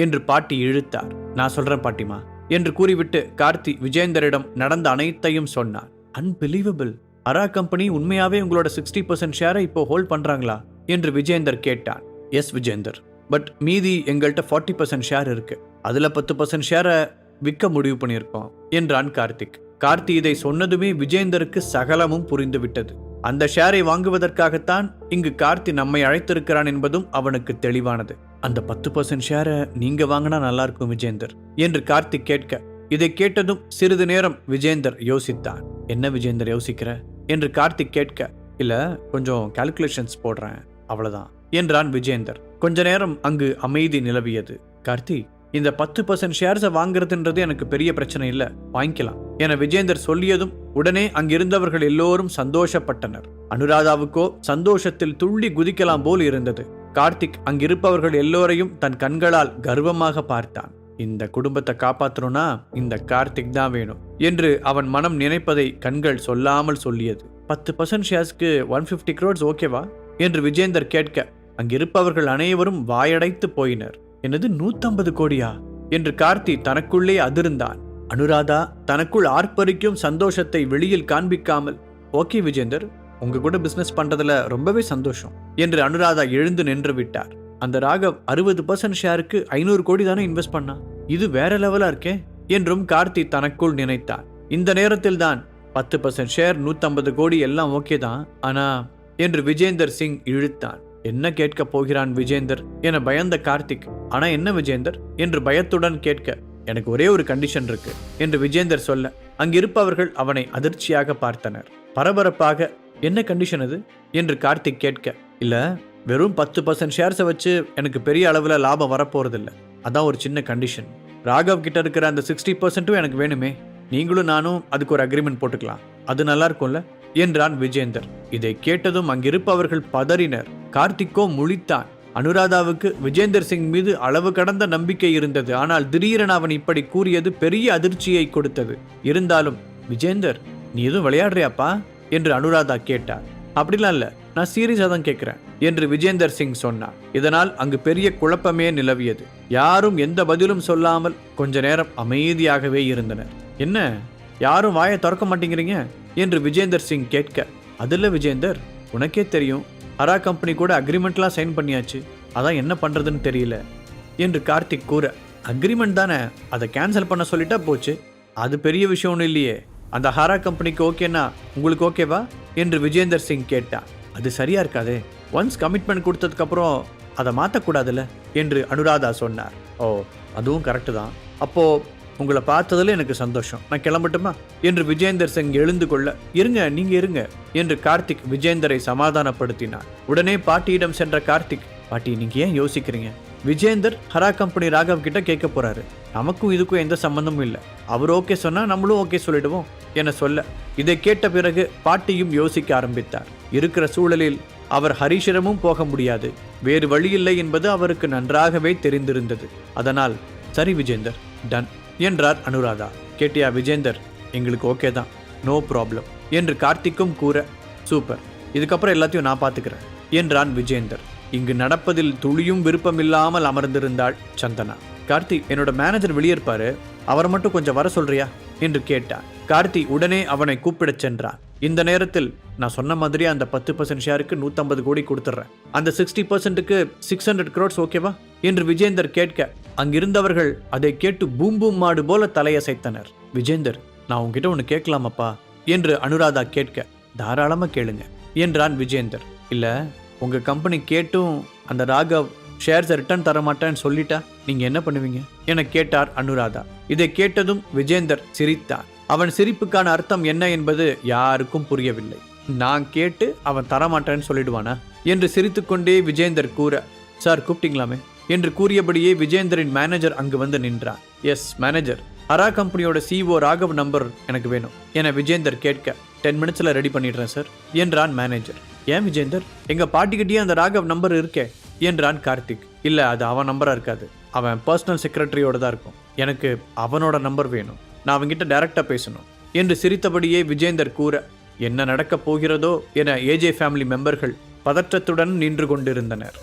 என்று பாட்டி இழுத்தார். நான் சொல்றேன் பாட்டிமா என்று கூறிவிட்டு கார்த்தி விஜேந்தரிடம் நடந்த அனைத்தையும் சொன்னார். அன்பிலீவபிள், அரா கம்பெனி உண்மையாவே உங்களோட 60% ஷேரை இப்போ ஹோல்ட் பண்றாங்களா என்று விஜேந்தர் கேட்டான். எஸ் விஜேந்தர், பட் மீதி எங்கள்கிட்ட 40% ஷேர் இருக்கு, அதுல 10% ஷேரை விற்க முடிவு பண்ணியிருக்கோம் என்றான் கார்த்திக். கார்த்தி இதை சொன்னதுமே விஜேந்தருக்கு சகலமும் புரிந்துவிட்டது. அந்த ஷேரை வாங்குவதற்காகத்தான் இங்கு கார்த்தி நம்மை அழைத்திருக்கிறான் என்பதும் அவனுக்கு தெளிவானது. அந்த 10% ஷேரை நீங்க வாங்கினா நல்லா இருக்கும் விஜேந்தர் என்று கார்த்திக் கேட்க, இதை கேட்டதும் சிறிது நேரம் விஜேந்தர் யோசித்தான். என்ன விஜேந்தர் யோசிக்கிற என்று கார்த்திக் கேட்க, இல்ல கொஞ்சம் கால்குலேஷன்ஸ் போடுறேன் அவ்வளவுதான் என்றான் விஜேந்தர். கொஞ்ச நேரம் அங்கு அமைதி நிலவியது. கார்த்தி, இந்த 10% ஷேர்ஸை வாங்குறதுன்றது எனக்கு பெரிய பிரச்சனை இல்லை, வாங்கிக்கலாம் என விஜேந்தர் சொல்லியதும் உடனே அங்கிருந்தவர்கள் எல்லோரும் சந்தோஷப்பட்டனர். அனுராதாவுக்கோ சந்தோஷத்தில் துள்ளி குதிக்கலாம் போல் இருந்தது. கார்த்திக் அங்கிருப்பவர்கள் எல்லோரையும் தன் கண்களால் கர்வமாக பார்த்தான். இந்த குடும்பத்தை காப்பாற்றணும்னா இந்த கார்த்திக் தான் வேணும் என்று அவன் மனம் நினைப்பதை கண்கள் சொல்லாமல் சொல்லியது. 10% ஷேர்ஸ்க்கு 150 crores ஓகேவா என்று விஜேந்தர் கேட்க, அங்கிருப்பவர்கள் அனைவரும் வாயடைத்து போயினர். என்னது 150 கோடியா என்று கார்த்தி தனக்குள்ளே அதிர்ந்தான். அனுராதா தனக்குள் ஆர்ப்பரிக்கும் சந்தோஷத்தை வெளியில் காண்பிக்காமல், ஓகே விஜேந்தர், உங்க கூட பிசினஸ் பண்றதுல ரொம்பவே சந்தோஷம் என்று அனுராதா எழுந்து நின்று விட்டார். அந்த ராகவ் 60% ஷேருக்கு 500 கோடி தானே இன்வெஸ்ட் பண்ணா, இது வேற லெவலா இருக்கே என்றும் கார்த்தி தனக்குள் நினைத்தான். இந்த நேரத்தில் தான் 10% ஷேர் 150 கோடி எல்லாம் ஓகே தான், ஆனா என்று விஜேந்தர் சிங் இழுத்தான். என்ன கேட்க போகிறான் விஜேந்தர் என பயந்த கார்த்திக், ஆனா என்ன விஜேந்தர் என்று பயத்துடன் கேட்க, எனக்கு ஒரே ஒரு கண்டிஷன் இருக்கு என்று விஜேந்தர் சொல்ல, அங்கிருப்பவர்கள் அவனை அதிர்ச்சியாக பார்த்தனர். பரபரப்பாக, என்ன கண்டிஷன் அது என்று கார்த்திக் கேட்க, இல்ல வெறும் 10% ஷேர்ஸை வச்சு எனக்கு பெரிய அளவில் லாபம் வரப்போறதில்லை, அதான் ஒரு சின்ன கண்டிஷன். ராகவ் கிட்ட இருக்கிற அந்த 60% எனக்கு வேணுமே, நீங்களும் நானும் அதுக்கு ஒரு அக்ரிமெண்ட் போட்டுக்கலாம், அது நல்லா இருக்கும்ல என்றான் விஜேந்தர். இதை கேட்டதும் அங்கிருப்பவர்கள் பதறினர். கார்த்திக்கோ முழித்தான். அனுராதாவுக்கு விஜேந்தர் சிங் மீது அளவு கடந்த நம்பிக்கை இருந்தது. ஆனால் திடீரென அவன் இப்படி கூறியது பெரிய அதிர்ச்சியை கொடுத்தது. இருந்தாலும், விஜேந்தர், நீ எதுவும் விளையாடுறியாப்பா என்று அனுராதா கேட்டார். அப்படிலாம் இல்ல, நான் சீரியஸாக தான் கேட்குறேன் என்று விஜேந்தர் சிங் சொன்னார். இதனால் அங்கு பெரிய குழப்பமே நிலவியது. யாரும் எந்த பதிலும் சொல்லாமல் கொஞ்ச நேரம் அமைதியாகவே இருந்தனர். என்ன, யாரும் வாயை திறக்க மாட்டேங்கிறீங்க என்று விஜேந்தர் சிங் கேட்க, அதில் விஜேந்தர், உனக்கே தெரியும், ஹரா கம்பெனி கூட அக்ரிமெண்ட்லாம் சைன் பண்ணியாச்சு, அதான் என்ன பண்ணுறதுன்னு தெரியல என்று கார்த்திக் கூற, அக்ரிமெண்ட் தானே, அதை கேன்சல் பண்ண சொல்லிட்டா போச்சு, அது பெரிய விஷயம் ஒன்றும் இல்லையே, அந்த ஹரா கம்பெனிக்கு ஓகேனா உங்களுக்கு ஓகேவா என்று விஜேந்தர் சிங் கேட்டான். அது சரியா இருக்காதே, ஒன்ஸ் கமிட்மெண்ட் கொடுத்ததுக்கப்புறம் அதை மாற்றக்கூடாதுல்ல என்று அனுராதா சொன்னார். ஓ, அதுவும் கரெக்டு தான். அப்போது உங்களை பார்த்ததில் எனக்கு சந்தோஷம், நான் கிளம்பட்டுமா என்று விஜேந்தர் சிங் எழுந்து கொள்ள, இருங்க நீங்கள் இருங்க என்று கார்த்திக் விஜேந்தரை சமாதானப்படுத்தினார். உடனே பாட்டியிடம் சென்ற கார்த்திக், பாட்டி நீங்கள் ஏன் யோசிக்கிறீங்க, விஜேந்தர் ஹரா கம்பெனி ராகவ் கிட்ட கேட்க போறாரு, நமக்கும் இதுக்கும் எந்த சம்பந்தமும் இல்லை, அவர் ஓகே சொன்னா நம்மளும் ஓகே சொல்லிடுவோம் என சொல்ல, இதை கேட்ட பிறகு பாட்டியும் யோசிக்க ஆரம்பித்தார். இருக்கிற சூழலில் அவர் ஹரிஷிடமும் போக முடியாது, வேறு வழியில்லை என்பது அவருக்கு நன்றாகவே தெரிந்திருந்தது. அதனால் சரி விஜேந்தர், டன் என்றார் அனுராதா. கேட்டியா விஜேந்தர், எங்களுக்கு ஓகே தான், நோ ப்ராப்ளம் என்று கார்த்திக்கும் கூற, சூப்பர், இதுக்கப்புறம் எல்லாத்தையும் நான் பார்த்துக்கிறேன் என்றான் விஜேந்தர். இங்கு நடப்பதில் துளியும் விருப்பமில்லாமல் அமர்ந்திருந்தாள் சந்தனா. கார்த்தி, என்னோட மேனேஜர் வெளியே இருப்பாரு, அவரை மட்டும் கொஞ்சம் வர சொல்றியா என்று கேட்டார். கார்த்தி உடனே அவனை கூப்பிடச் சென்றான். இந்த நேரத்தில் நான் சொன்ன மாதிரி அந்த 10% ஷேருக்கு 150 கோடி கொடுத்துட்றேன், அந்த 60%க்கு 600 crores ஓகேவா என்று விஜேந்தர் கேட்க, அங்கிருந்தவர்கள் அதை கேட்டு பூம் பூம் மாடு போல தலையசைத்தனர். விஜேந்தர், நான் உங்ககிட்ட ஒன்று கேட்கலாமப்பா என்று அனுராதா கேட்க, தாராளமாக கேளுங்க என்றான் விஜேந்தர். இல்லை, உங்கள் கம்பெனி கேட்டும் அந்த ராகவ் ஷேர்ஸை ரிட்டர்ன் தர மாட்டேன்னு சொல்லிட்டா நீங்கள் என்ன பண்ணுவீங்க என கேட்டார் அனுராதா. இதை கேட்டதும் விஜேந்தர் சிரித்தான். அவன் சிரிப்புக்கான அர்த்தம் என்ன என்பது யாருக்கும் புரியவில்லை. நான் கேட்டு அவன் தரமாட்டேன்னு சொல்லிடுவானா என்று சிரித்துக்கொண்டே விஜேந்தர் கூற, சார் கூப்பிட்டீங்களாமே என்று கூறியபடியே விஜேந்தரின் மேனேஜர் அங்கு வந்து நின்றான். எஸ் மேனேஜர், ஹரா கம்பெனியோட CEO ராகவ் நம்பர் எனக்கு வேணும் என விஜேந்தர் கேட்க, 10 minutes ரெடி பண்ணிடுறேன் சார் என்றான் மேனேஜர். ஏன் விஜேந்தர், எங்கள் பாட்டிக்கிட்டே அந்த ராகவ் நம்பர் இருக்கே என்றான் கார்த்திக். இல்லை, அது அவன் நம்பராக இருக்காது, அவன் பர்சனல் செக்ரட்டரியோட தான் இருக்கும், எனக்கு அவனோட நம்பர் வேணும், நான் அவன்கிட்ட டைரக்டாக பேசணும் என்று சிரித்தபடியே விஜேந்தர் கூற, என்ன நடக்கப் போகிறதோ என ஏஜே ஃபேமிலி மெம்பர்கள் பதற்றத்துடன் நின்று கொண்டிருந்தனர்.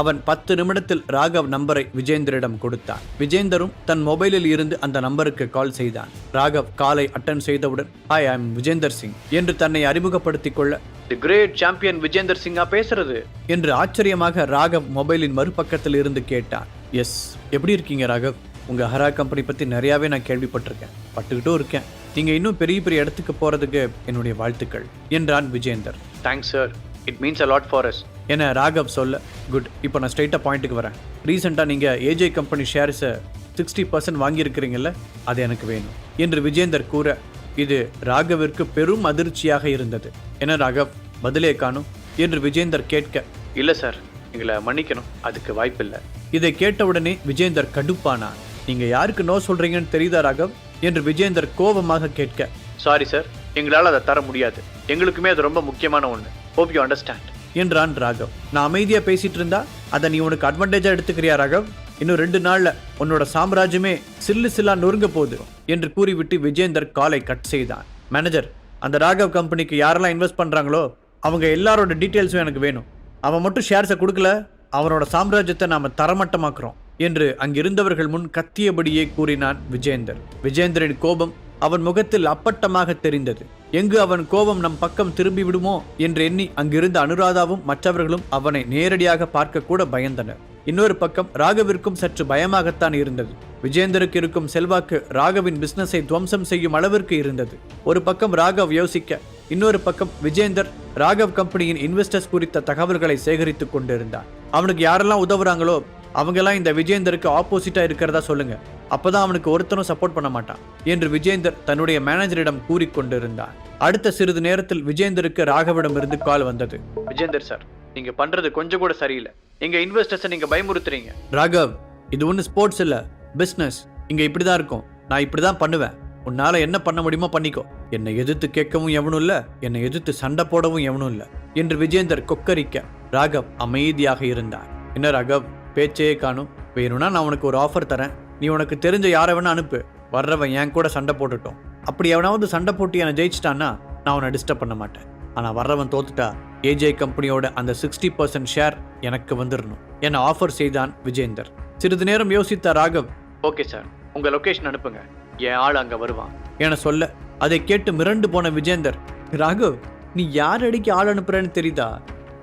அவன் 10 நிமிடத்தில் ராகவ் நம்பரை விஜேந்தரிடம் கொடுத்தான். விஜேந்தரும் தன் மொபைலில் இருந்து அந்த நம்பருக்கு கால் செய்தான். ராகவ் காலை அட்டன் செய்தவுடன், hi, I am Vijender Singh என்று தன்னை அறிமுகப்படுத்திக் கொள்ள, தி கிரேட் சாம்பியன் விஜேந்தர் சிங்கா பேசுறது என்று ஆச்சரியமாக ராகவ் மொபைலின் மறுபக்கத்தில் இருந்து கேட்டான். எஸ், எப்படி இருக்கீங்க ராகவ், உங்க ஹரா கம்பெனி பத்தி நிறையாவே நான் கேள்விப்பட்டிருக்கேன், பட்டுக்கிட்டும் இருக்கேன், நீங்க இன்னும் பெரிய பெரிய இடத்துக்கு போறதுக்கு என்னுடைய வாழ்த்துக்கள் என்றான் Vijender. Thanks sir, it means a lot for us என ராகவ் சொல்ல, குட், இப்போ நான் ஸ்ட்ரைட்டாக பாயிண்ட்டுக்கு வரேன். ரீசெண்டாக நீங்கள் ஏஜே கம்பெனி ஷேர்ஸை 60% வாங்கியிருக்கிறீங்கல்ல, அது எனக்கு வேணும் என்று விஜேந்தர் கூற, இது ராகவிற்கு பெரும் அதிர்ச்சியாக இருந்தது. என்ன ராகவ், பதிலே காணும் என்று விஜேந்தர் கேட்க, இல்லை சார், எங்களை மன்னிக்கணும், அதுக்கு வாய்ப்பில்லை. இதை கேட்டவுடனே விஜேந்தர் கடுப்பானான். நீங்கள் யாருக்கு நோ சொல்கிறீங்கன்னு தெரியுதா ராகவ் என்று விஜேந்தர் கோபமாக கேட்க, சாரி சார், எங்களால் அதை தர முடியாது, எங்களுக்குமே அது ரொம்ப முக்கியமான ஒன்று, ஹோப் யூ அண்டர்ஸ்டாண்ட் என்றான் ராகவ். நான் அமைதியாக பேசிட்டு இருந்தா அதை நீ உனக்கு அட்வான்டேஜாக எடுத்துக்கிறியா ராகவ், இன்னும் 2 நாளில் உன்னோட சாம்ராஜ்யமே சில்லா நொறுங்க போகுது என்று கூறிவிட்டு விஜேந்தர் காலை கட் செய்தான். மேனேஜர், அந்த ராகவ் கம்பெனிக்கு யாரெல்லாம் இன்வெஸ்ட் பண்ணுறாங்களோ அவங்க எல்லாரோட டீட்டெயில்ஸும் எனக்கு வேணும், அவன் மட்டும் ஷேர்ஸை கொடுக்கல, அவனோட சாம்ராஜ்யத்தை நாம் தரமட்டமாக்குறோம் என்று அங்கிருந்தவர்கள் முன் கத்தியபடியே கூறினான் விஜேந்தர். விஜேந்தரின் கோபம் அவன் முகத்தில் அப்பட்டமாக தெரிந்தது. எங்கு அவன் கோபம் நம் பக்கம் திரும்பி விடுமோ என்று எண்ணி அங்கிருந்த அனுராதாவும் மற்றவர்களும் அவனை நேரடியாக பார்க்க கூட பயந்தனர். இன்னொரு பக்கம் ராகவிற்கும் சற்று பயமாகத்தான் இருந்தது. விஜேந்தருக்கு இருக்கும் செல்வாக்கு ராகவின் பிசினஸை துவம்சம் செய்யும் அளவிற்கு இருந்தது. ஒரு பக்கம் ராகவ் யோசிக்க, இன்னொரு பக்கம் விஜேந்தர் ராகவ் கம்பெனியின் இன்வெஸ்டர்ஸ் குறித்த தகவல்களை சேகரித்துக் கொண்டிருந்தான். அவனுக்கு யாரெல்லாம் உதவுறாங்களோ அவங்கெல்லாம் இந்த விஜேந்தருக்கு ஆப்போசிட்டா இருக்கிறதா சொல்லுங்க, அப்பதான் அவனுக்கு ஒருத்தனும் சப்போர்ட் பண்ண மாட்டான் என்று விஜேந்தர் தன்னுடைய மேனேஜரிடம் கூறிக்கொண்டிருந்தான். அடுத்த சிறிது நேரத்தில் விஜேந்தருக்கு ராகவிடம் இருந்து கால் வந்தது. விஜேந்தர் சார், நீங்க பண்றது கொஞ்சம் கூட சரியில்லை, எங்க இன்வெஸ்டர்ஸை நீங்க பயமுறுத்துறீங்க. ராகவ், இது ஒன்றும் ஸ்போர்ட்ஸ் இல்ல, பிசினஸ், இங்க இப்படிதான் இருக்கும், நான் இப்படிதான் பண்ணுவேன், உன்னால என்ன பண்ண முடியுமோ பண்ணிக்கோ, என்னை எதிர்த்து கேட்கவும் எவனும் இல்ல, என்னை எதிர்த்து சண்டை போடவும் எவனும் இல்ல என்று விஜேந்தர் கொக்கரிக்க ராகவ் அமைதியாக இருந்தான். என்ன ராகவ், பேச்சே காணும், வேணும்னா நான் உனக்கு ஒரு ஆஃபர் தரேன், நீ உனக்கு தெரிஞ்ச யாரை வேணா அனுப்பு, வர்றவன் என் கூட சண்டை போட்டுட்டோம், அப்படி எவனாவது சண்டை போட்டு என்னை ஜெயிச்சிட்டான்னா நான் அவனை டிஸ்டர்ப் பண்ண மாட்டேன் ஆனால் வர்றவன் தோத்துட்டா ஏஜே கம்பெனியோட அந்த 60% ஷேர் எனக்கு வந்துடணும் என ஆஃபர் செய்தான் விஜேந்தர். சிறிது நேரம் யோசித்த ராகவ், ஓகே சார், உங்கள் லொகேஷன் அனுப்புங்க, என் ஆள் அங்கே வருவான் என சொல்ல அதை கேட்டு மிரண்டு போன விஜேந்தர், ராகவ் நீ யார் அடிக்க ஆள் அனுப்புறன்னு தெரியுதா?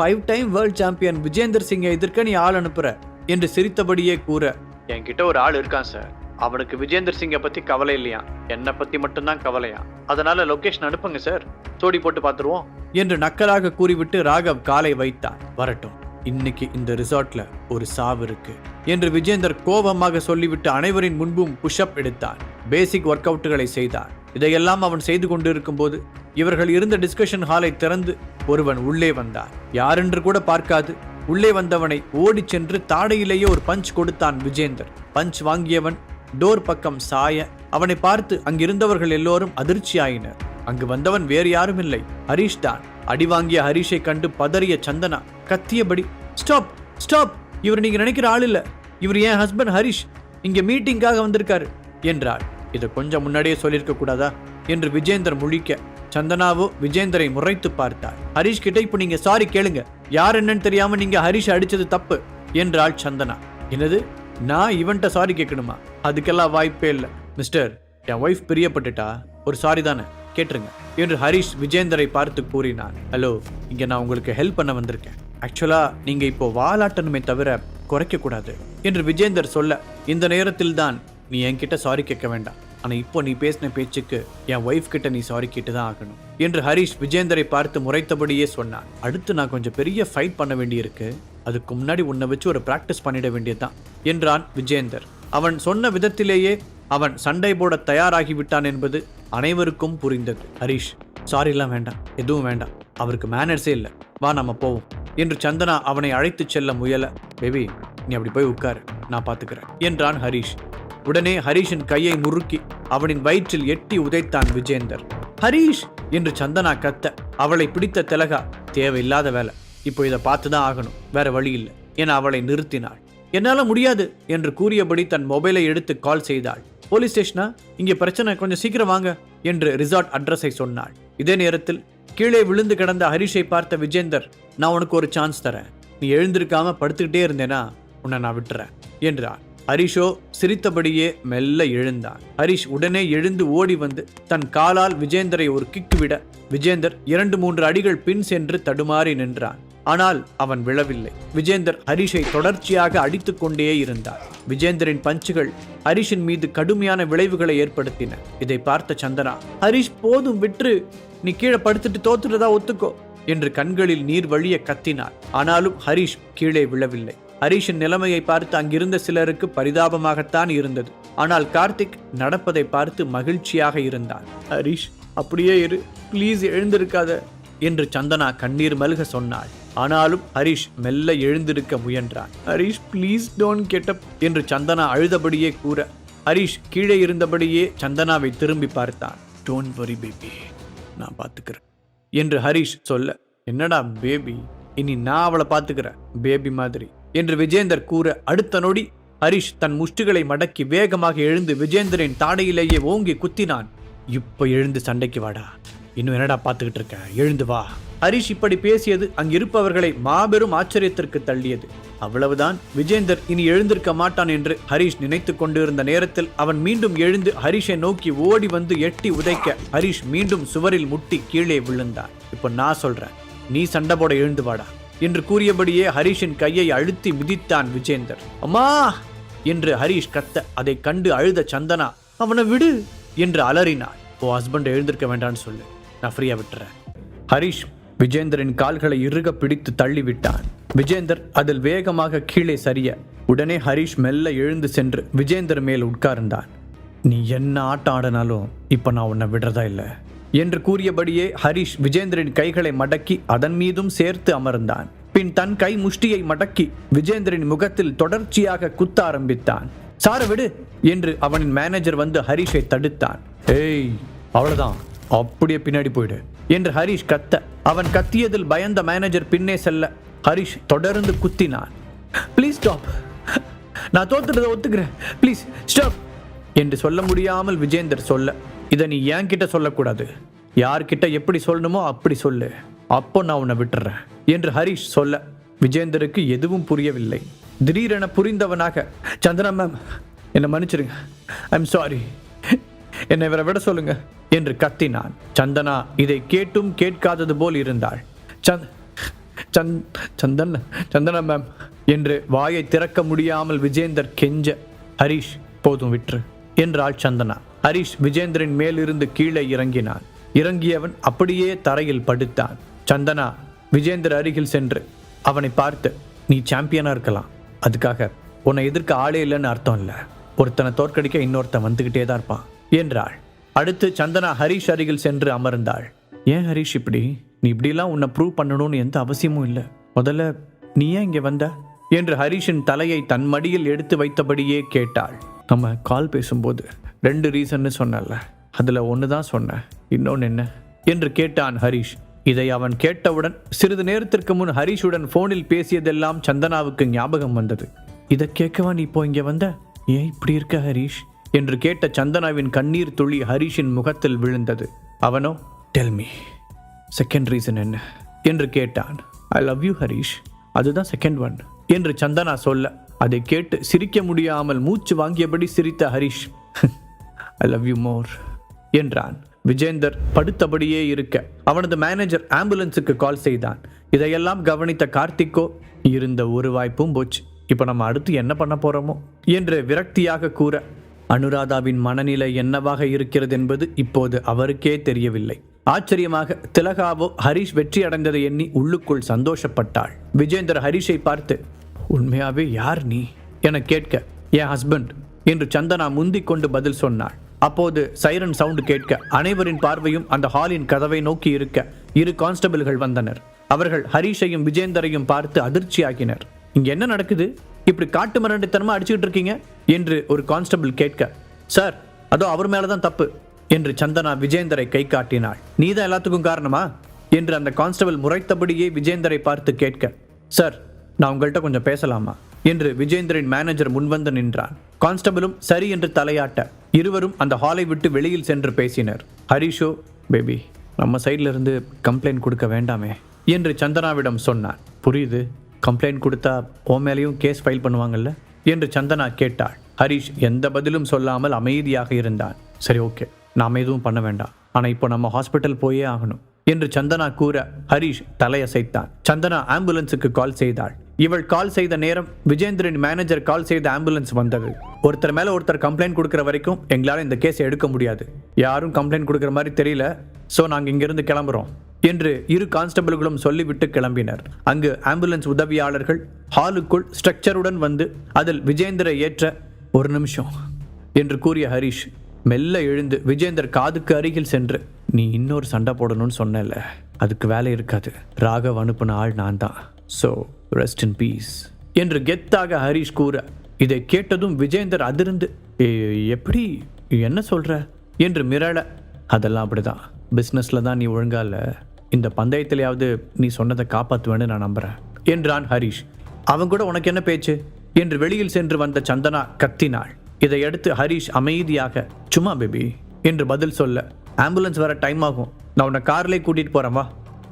5 டைம் வேர்ல்ட் சாம்பியன் விஜேந்தர் சிங்கை எதிர்க்க நீ ஆள் அனுப்புற என்று சிரித்தபடியே கூற, என்கிட்ட ஒரு ஆள் இருக்கான் சார், அவனுக்கு விஜேந்தர் சிங்கை பத்தி கவலை இல்லையா, என்னை பத்தி மட்டும்தான் கவலையா, அதனால லொகேஷன் அனுப்புங்க சார், சோடி போட்டு பார்த்துருவோம் என்று நக்கலாக கூறிவிட்டு ராகவ் காலை வைத்தான். வரட்டும், இன்னைக்கு இந்த ரிசார்ட்ல ஒரு சாவு இருக்கு என்று விஜேந்தர் கோபமாக சொல்லிவிட்டு அனைவரின் முன்பும் புஷ்அப் எடுத்தான். பேசிக் ஒர்க் அவுட்டுகளை செய்தான். இதையெல்லாம் அவன் செய்து கொண்டிருக்கும் போது இவர்கள் இருந்த டிஸ்கஷன் ஹாலை திறந்து ஒருவன் உள்ளே வந்தான். யாரென்று கூட பார்க்காது உள்ளே வந்தவனை ஓடி சென்று தாடையிலேயே ஒரு பஞ்ச் கொடுத்தான் விஜேந்தர். பஞ்ச் வாங்கியவன் டோர் பக்கம் சாய அவனை பார்த்து அங்கிருந்தவர்கள் எல்லோரும் அதிர்ச்சியாயினர். அங்கு வந்தவன் வேறு யாரும் இல்லை, ஹரிஷ் தான். அடி வாங்கிய ஹரிஷை கண்டு பதறிய சந்தனா கத்தியபடி, ஸ்டாப் ஸ்டாப், இவர் நீங்க நினைக்கிற ஆள் இல்ல, இவர் என் ஹஸ்பண்ட் ஹரிஷ், இங்க மீட்டிங்காக வந்திருக்காரு என்றாள். இதை கொஞ்சம் முன்னாடியே சொல்லியிருக்க கூடாதா என்று விஜேந்தர் முழிக்க, சந்தனாவோ விஜேந்தரை முறைத்து பார்த்தாள். ஹரிஷ் கிட்ட இப்ப நீங்க சாரி கேளுங்க, யார் என்னன்னு தெரியாம நீங்க ஹரிஷ் அடிச்சது தப்பு என்றாள் சந்தனா. என்னது, நான் இவன்ட்ட சாரி கேட்கணுமா? அதுக்கெல்லாம் வாய்ப்பே இல்லை மிஸ்டர், என் ஒய்ஃப் பிரியப்பட்டுட்டா, ஒரு சாரி தானே கேட்டுருங்க என்று ஹரிஷ் விஜேந்தரை பார்த்து கூறினான். ஹலோ, இங்க நான் உங்களுக்கு ஹெல்ப் பண்ண வந்திருக்கேன், ஆக்சுவலா நீங்க இப்போ வாலாட்டணுமே தவிர குறைக்க கூடாது என்று விஜேந்தர் சொல்ல, இந்த நேரத்தில் தான் நீ என்கிட்ட சாரி கேட்க வேண்டாம், ஆனா இப்போ நீ பேசின பேச்சுக்கு என் ஒய்ஃப் கிட்ட நீ சாரி கேட்டுதான் ஆகணும் என்று ஹரிஷ் விஜேந்தரை பார்த்து முறைத்தபடியே சொன்னான். அடுத்து நான் கொஞ்சம் பெரிய ஃபைட் பண்ண வேண்டியிருக்கு, அதுக்கு முன்னாடி உன்னை வச்சு ஒரு பிராக்டிஸ் பண்ணிட வேண்டியதுதான் என்றான் விஜேந்தர். அவன் சொன்ன விதத்திலேயே அவன் சண்டை போட தயாராகிவிட்டான் என்பது அனைவருக்கும் புரிந்தது. ஹரிஷ், சாரிலாம் வேண்டாம், எதுவும் வேண்டாம், அவருக்கு மேனர்ஸே இல்லை, வா நம்ம போவோம் என்று சந்தனா அவனை அழைத்து செல்ல முயல, பேபி நீ அப்படி போய் உட்காரு, நான் பார்த்துக்கிறேன் என்றான் ஹரிஷ். உடனே ஹரிஷின் கையை முறுக்கி அவனின் வயிற்றில் எட்டி உதைத்தான் விஜேந்தர். ஹரிஷ் என்று சந்தனா கத்த, அவளை பிடித்த திலகா, தேவையில்லாத வேலை, இப்போ இதை பார்த்துதான் ஆகணும், வேற வழி இல்லை என அவளை நிறுத்தினாள். என்னால முடியாது என்று கூறியபடி தன் மொபைலை எடுத்து கால் செய்தாள். போலீஸ் ஸ்டேஷனா, இங்கே பிரச்சனை, கொஞ்சம் சீக்கிரம் வாங்க என்று ரிசார்ட் அட்ரஸை சொன்னாள். இதே நேரத்தில் கீழே விழுந்து கிடந்த ஹரிஷை பார்த்த விஜேந்தர், நான் உனக்கு ஒரு சான்ஸ் தரேன், நீ எழுந்திருக்காம படுத்துக்கிட்டே இருந்தேனா உன்னை நான் விட்டுறேன் என்றான். ஹரிஷோ சிரித்தபடியே மெல்ல எழுந்தான். ஹரிஷ் உடனே எழுந்து ஓடி வந்து தன் காலால் விஜேந்தரை ஒரு கிக் விட, விஜேந்தர் 2-3 அடிகள் பின் சென்று தடுமாறி நின்றான். ஆனால் அவன் விழவில்லை. விஜேந்தர் ஹரிஷை தொடர்ச்சியாக அடித்துக் கொண்டே இருந்தார். விஜேந்தரின் பஞ்சுகள் ஹரிஷின் மீது கடுமையான விளைவுகளை ஏற்படுத்தின. இதை பார்த்த சந்தனா, ஹரிஷ் போதும் விற்று, நீ கீழே படுத்துட்டு தோத்துட்டதா ஒத்துக்கோ என்று கண்களில் நீர் வழிய கத்தினார். ஆனாலும் ஹரிஷ் கீழே விழவில்லை. ஹரிஷின் நிலைமையை பார்த்து அங்கிருந்த சிலருக்கு பரிதாபமாகத்தான் இருந்தது. ஆனால் கார்த்திக் நடப்பதை பார்த்து மகிழ்ச்சியாக இருந்தான். ஹரிஷ் அப்படியே இரு, பிளீஸ் எழுந்திருக்காத என்று சந்தனா கண்ணீர் மல்க சொன்னாள். ஆனாலும் ஹரிஷ் மெல்ல எழுந்திருக்க முயன்றான். Harish please don't get up என்று சந்தனா அழுதபடியே கூற, ஹரிஷ் கீழே இருந்தபடியே சந்தனாவை திரும்பி பார்த்தான். டோன்ட் வரி பேபி, நான் பார்த்துக்கிறேன் என்று ஹரிஷ் சொல்ல, என்னடா பேபி, இனி நான் அவளை பார்த்துக்கிறேன் பேபி மாதிரி என்று விஜேந்தர் கூற, அடுத்த நொடி ஹரிஷ் தன் முஷ்டிகளை மடக்கி வேகமாக எழுந்து விஜேந்தரின் தாடையிலேயே ஓங்கி குத்தினான். இப்ப எழுந்து சண்டைக்கு வாடா, இன்னும் என்னடா பார்த்துக்கிட்டு இருக்க, எழுந்து வா. ஹரிஷ் இப்படி பேசியது அங்கிருப்பவர்களை மாபெரும் ஆச்சரியத்திற்கு தள்ளியது. அவ்வளவுதான், விஜேந்தர் இனி எழுந்திருக்க மாட்டான் என்று ஹரிஷ் நினைத்து கொண்டிருந்த நேரத்தில் அவன் மீண்டும் எழுந்து ஹரிஷை நோக்கி ஓடி வந்து எட்டி உதைக்க, ஹரிஷ் மீண்டும் சுவரில் முட்டி கீழே விழுந்தான். இப்போ நான் சொல்றேன், நீ சண்டை போட எழுந்து வாடா என்று கூறியபடியே ஹரிஷின் கையை அழுத்தி மிதித்தான் விஜேந்தர். அம்மா என்று ஹரிஷ் கத்த, அதை கண்டு அழுத சந்தனா, அவனை விடு என்று அலறினாள். ஓ ஹஸ்பண்ட் எழுந்திருக்க வேண்டான்னு சொல்லு, நான் ஃப்ரீயா விட்டுறேன். ஹரிஷ் விஜேந்தரின் கால்களை இறுக பிடித்து தள்ளிவிட்டான். விஜேந்தர் அதில் வேகமாக கீழே சரிய, உடனே ஹரிஷ் மெல்ல எழுந்து சென்று விஜேந்தர் மேல் உட்கார்ந்தான். நீ என்ன ஆட்டம் ஆடினாலும் இப்ப நான் உன்னை விடுறதா இல்லை என்று கூறியபடியே ஹரிஷ் விஜேந்தரின் கைகளை மடக்கி அதன் மீதும் சேர்த்து அமர்ந்தான். பின் தன் கை முஷ்டியை மடக்கி விஜேந்தரின் முகத்தில் தொடர்ச்சியாக குத்த ஆரம்பித்தான். சார விடு என்று அவனின் மேனேஜர் வந்து ஹரிஷை தடுத்தான். ஏய் அவ்வளவுதான், அப்படியே பின்னாடி போயிடு என்று ஹரிஷ் கத்த, அவன் கத்தியதில் பயந்த மேனேஜர் பின்னே செல்ல ஹரிஷ் தொடர்ந்து குத்தினான். ப்ளீஸ் ஸ்டாப், நான் தோத்துறதை ஒத்துக்கிறேன், ப்ளீஸ் ஸ்டாப் என்று சொல்ல முடியாமல் விஜேந்தர் சொல்ல, இதை நீ என் கிட்ட சொல்லக்கூடாது, யார்கிட்ட எப்படி சொல்லணுமோ அப்படி சொல்லு அப்போ நான் உன்னை விட்டுறேன் என்று ஹரிஷ் சொல்ல விஜேந்தருக்கு எதுவும் புரியவில்லை. திடீரென புரிந்தவனாக, சந்தனா மேம் என்னை மன்னிச்சிருங்க, ஐம் சாரி, என்னை இவரை விட சொல்லுங்க என்று கத்தினான். சந்தனா இதை கேட்டும் கேட்காதது போல் இருந்தாள். சந்தனா மேம் என்று வாயை திறக்க முடியாமல் விஜேந்தர் கெஞ்ச, ஹரிஷ் போதும் விற்று என்றாள் சந்தனா. ஹரிஷ் விஜேந்தரின் மேலிருந்து கீழே இறங்கினான். இறங்கியவன் அப்படியே தரையில் படுத்தான். சந்தனா விஜேந்தர் அருகில் சென்று அவனை பார்த்து, நீ சாம்பியனா இருக்கலாம், அதுக்காக உன்னை எதிர்க்க ஆளே இல்லைன்னு அர்த்தம் இல்லை, ஒருத்தனை தோற்கடிக்க இன்னொருத்தன் வந்துகிட்டே தான் இருப்பான் என்றாள். அடுத்து சந்தனா ஹரிஷ் அருகில் சென்று அமர்ந்தாள். ஏன் ஹரிஷ் இப்படி? நீ இப்படிலாம் உன்னை ப்ரூவ் பண்ணணும்னு எந்த அவசியமும் இல்லை. முதல்ல நீ ஏன் இங்கே வந்த என்று ஹரிஷின் தலையை தன் மடியில் எடுத்து வைத்தபடியே கேட்டாள். நம்ம கால் பேசும்போது 2 ரீசன்னு சொன்னல, அதில் ஒன்று தான் சொன்னேன், இன்னொன்று என்ன என்று கேட்டான் ஹரிஷ். இதை அவன் கேட்டவுடன் சிறிது நேரத்திற்கு முன் ஹரிஷுடன் போனில் பேசியதெல்லாம் சந்தனாவுக்கு ஞாபகம் வந்தது. இதை கேட்கவா நீ இப்போ இங்கே வந்த? ஏன் இப்படி இருக்க ஹரிஷ் என்று கேட்ட சந்தனாவின் கண்ணீர் துளி ஹரிஷின் முகத்தில் விழுந்தது. அவனோ, டெல் மீ, செகண்ட் ரீசன் என்ன என்று கேட்டான். ஐ லவ் யூ ஹரிஷ், அதுதான் செகண்ட் ஒன் என்று சந்தனா சொல்ல, அதை கேட்டு சிரிக்க முடியாமல் மூச்சு வாங்கியபடி சிரித்த Harish, I love you more என்றான். விஜேந்தர் படுத்தபடியே இருக்க அவனது மேனேஜர் ஆம்புலன்ஸுக்கு கால் செய்தான். இதையெல்லாம் கவனித்த கார்த்திக்கோ, இருந்த ஒரு வாய்ப்பும் போச்சு, இப்போ நம்ம அடுத்து என்ன பண்ண போறோமோ என்று விரக்தியாக கூற, அனுராதாவின் மனநிலை என்னவாக இருக்கிறது என்பது இப்போது அவருக்கே தெரியவில்லை. ஆச்சரியமாக திலகாவோ ஹரிஷ் வெற்றி அடைந்ததை எண்ணி உள்ளுக்குள் சந்தோஷப்பட்டாள். விஜேந்தர் ஹரிஷை பார்த்து, உண்மையாவே யார் நீ என கேட்க, என் ஹஸ்பண்ட் என்று சந்தனா முந்திக் கொண்டு பதில் சொன்னாள். அப்போது சைரன் சவுண்டு கேட்க அனைவரின் பார்வையும் அந்த ஹாலின் கதவை நோக்கி இருக்க 2 கான்ஸ்டபிள்கள் வந்தனர். அவர்கள் ஹரிஷையும் விஜேந்தரையும் பார்த்து அதிர்ச்சியாகினர். இங்க என்ன நடக்குது? இப்படி காட்டு மிராண்டித்தனமா அடிச்சுக்கிட்டு இருக்கீங்க என்று ஒரு கான்ஸ்டபிள் கேட்க, சார் அதோ அவர் மேலதான் தப்பு என்று சந்தனா விஜேந்தரை கை காட்டினாள். நீதான் எல்லாத்துக்கும் காரணமா என்று அந்த கான்ஸ்டபிள் முறைத்தபடியே விஜேந்தரை பார்த்து கேட்க, சார் நான் உங்கள்கிட்ட கொஞ்சம் பேசலாமா என்று விஜேந்தரின் மேனேஜர் முன்வந்து நின்றான். கான்ஸ்டபிளும் சரி என்று தலையாட்ட இருவரும் அந்த ஹாலை விட்டு வெளியில் சென்று பேசினர். ஹரிஷோ, பேபி நம்ம சைட்ல இருந்து கம்ப்ளைண்ட் கொடுக்க வேண்டாமே என்று சந்தனாவிடம் சொன்னான். புரியுது, கம்ப்ளைண்ட் கொடுத்தா உன் மேலேயும் கேஸ் ஃபைல் பண்ணுவாங்கல்ல என்று சந்தனா கேட்டாள். ஹரிஷ் எந்த பதிலும் சொல்லாமல் அமைதியாக இருந்தான். சரி, ஓகே, நாம் எதுவும் பண்ண வேண்டாம், ஆனால் இப்போ நம்ம ஹாஸ்பிட்டல் போயே ஆகணும் என்று சந்தனா கூற ஹரிஷ் தலையசைத்தான். சந்தனா ஆம்புலன்ஸுக்கு கால் செய்தாள். இவள் கால் செய்த நேரம் விஜேந்திரன் மேனேஜர் கால் செய்த ஆம்புலன்ஸ் வந்தது. ஒருத்தர் மேல ஒருத்தர் கம்ப்ளைண்ட் கொடுக்கிற வரைக்கும் எங்களால் இந்த கேஸை எடுக்க முடியாது, யாரும் கம்ப்ளைண்ட் கொடுக்கிற மாதிரி தெரியல, ஸோ நாங்கள் இங்கிருந்து கிளம்புறோம் என்று 2 கான்ஸ்டபிள்களும் சொல்லிவிட்டு கிளம்பினர். அங்கு ஆம்புலன்ஸ் உதவியாளர்கள் ஹாலுக்குள் ஸ்ட்ரக்சருடன் வந்து அதில் விஜேந்திரை ஏற்ற, 1 நிமிஷம் என்று கூறிய ஹரிஷ் மெல்ல எழுந்து விஜேந்தர் காதுக்கு அருகில் சென்று, நீ இன்னொரு சண்டை போடணும்னு சொன்னல, அதுக்கு வேலை இருக்காது, ராகவ் அனுப்பின ஆள் நான் தான், ஸோ ரெஸ்ட் இன் பீஸ் என்று கெத்தாக ஹரிஷ் கூற, இதை கேட்டதும் விஜேந்தர் அதிர்ந்து, எப்படி, என்ன சொல்ற என்று மிரள, அதெல்லாம் அப்படிதான், பிஸ்னஸில் தான் நீ ஒழுங்கா இல்லை, இந்த பந்தயத்திலேயாவது நீ சொன்னதை காப்பாற்றுவேன்னு நான் நம்புறேன் என்றான் ஹரிஷ். அவன் கூட உனக்கு என்ன பேச்சு என்று வெளியில் சென்று வந்த சந்தனா கத்தினாள். இதையடுத்து ஹரிஷ் அமைதியாக, சும்மா பேபி என்று பதில் சொல்ல, ஆம்புலன்ஸ் வர டைம் ஆகும், நான் உன்னை கார்லேயே கூட்டிட்டு போறேன் வா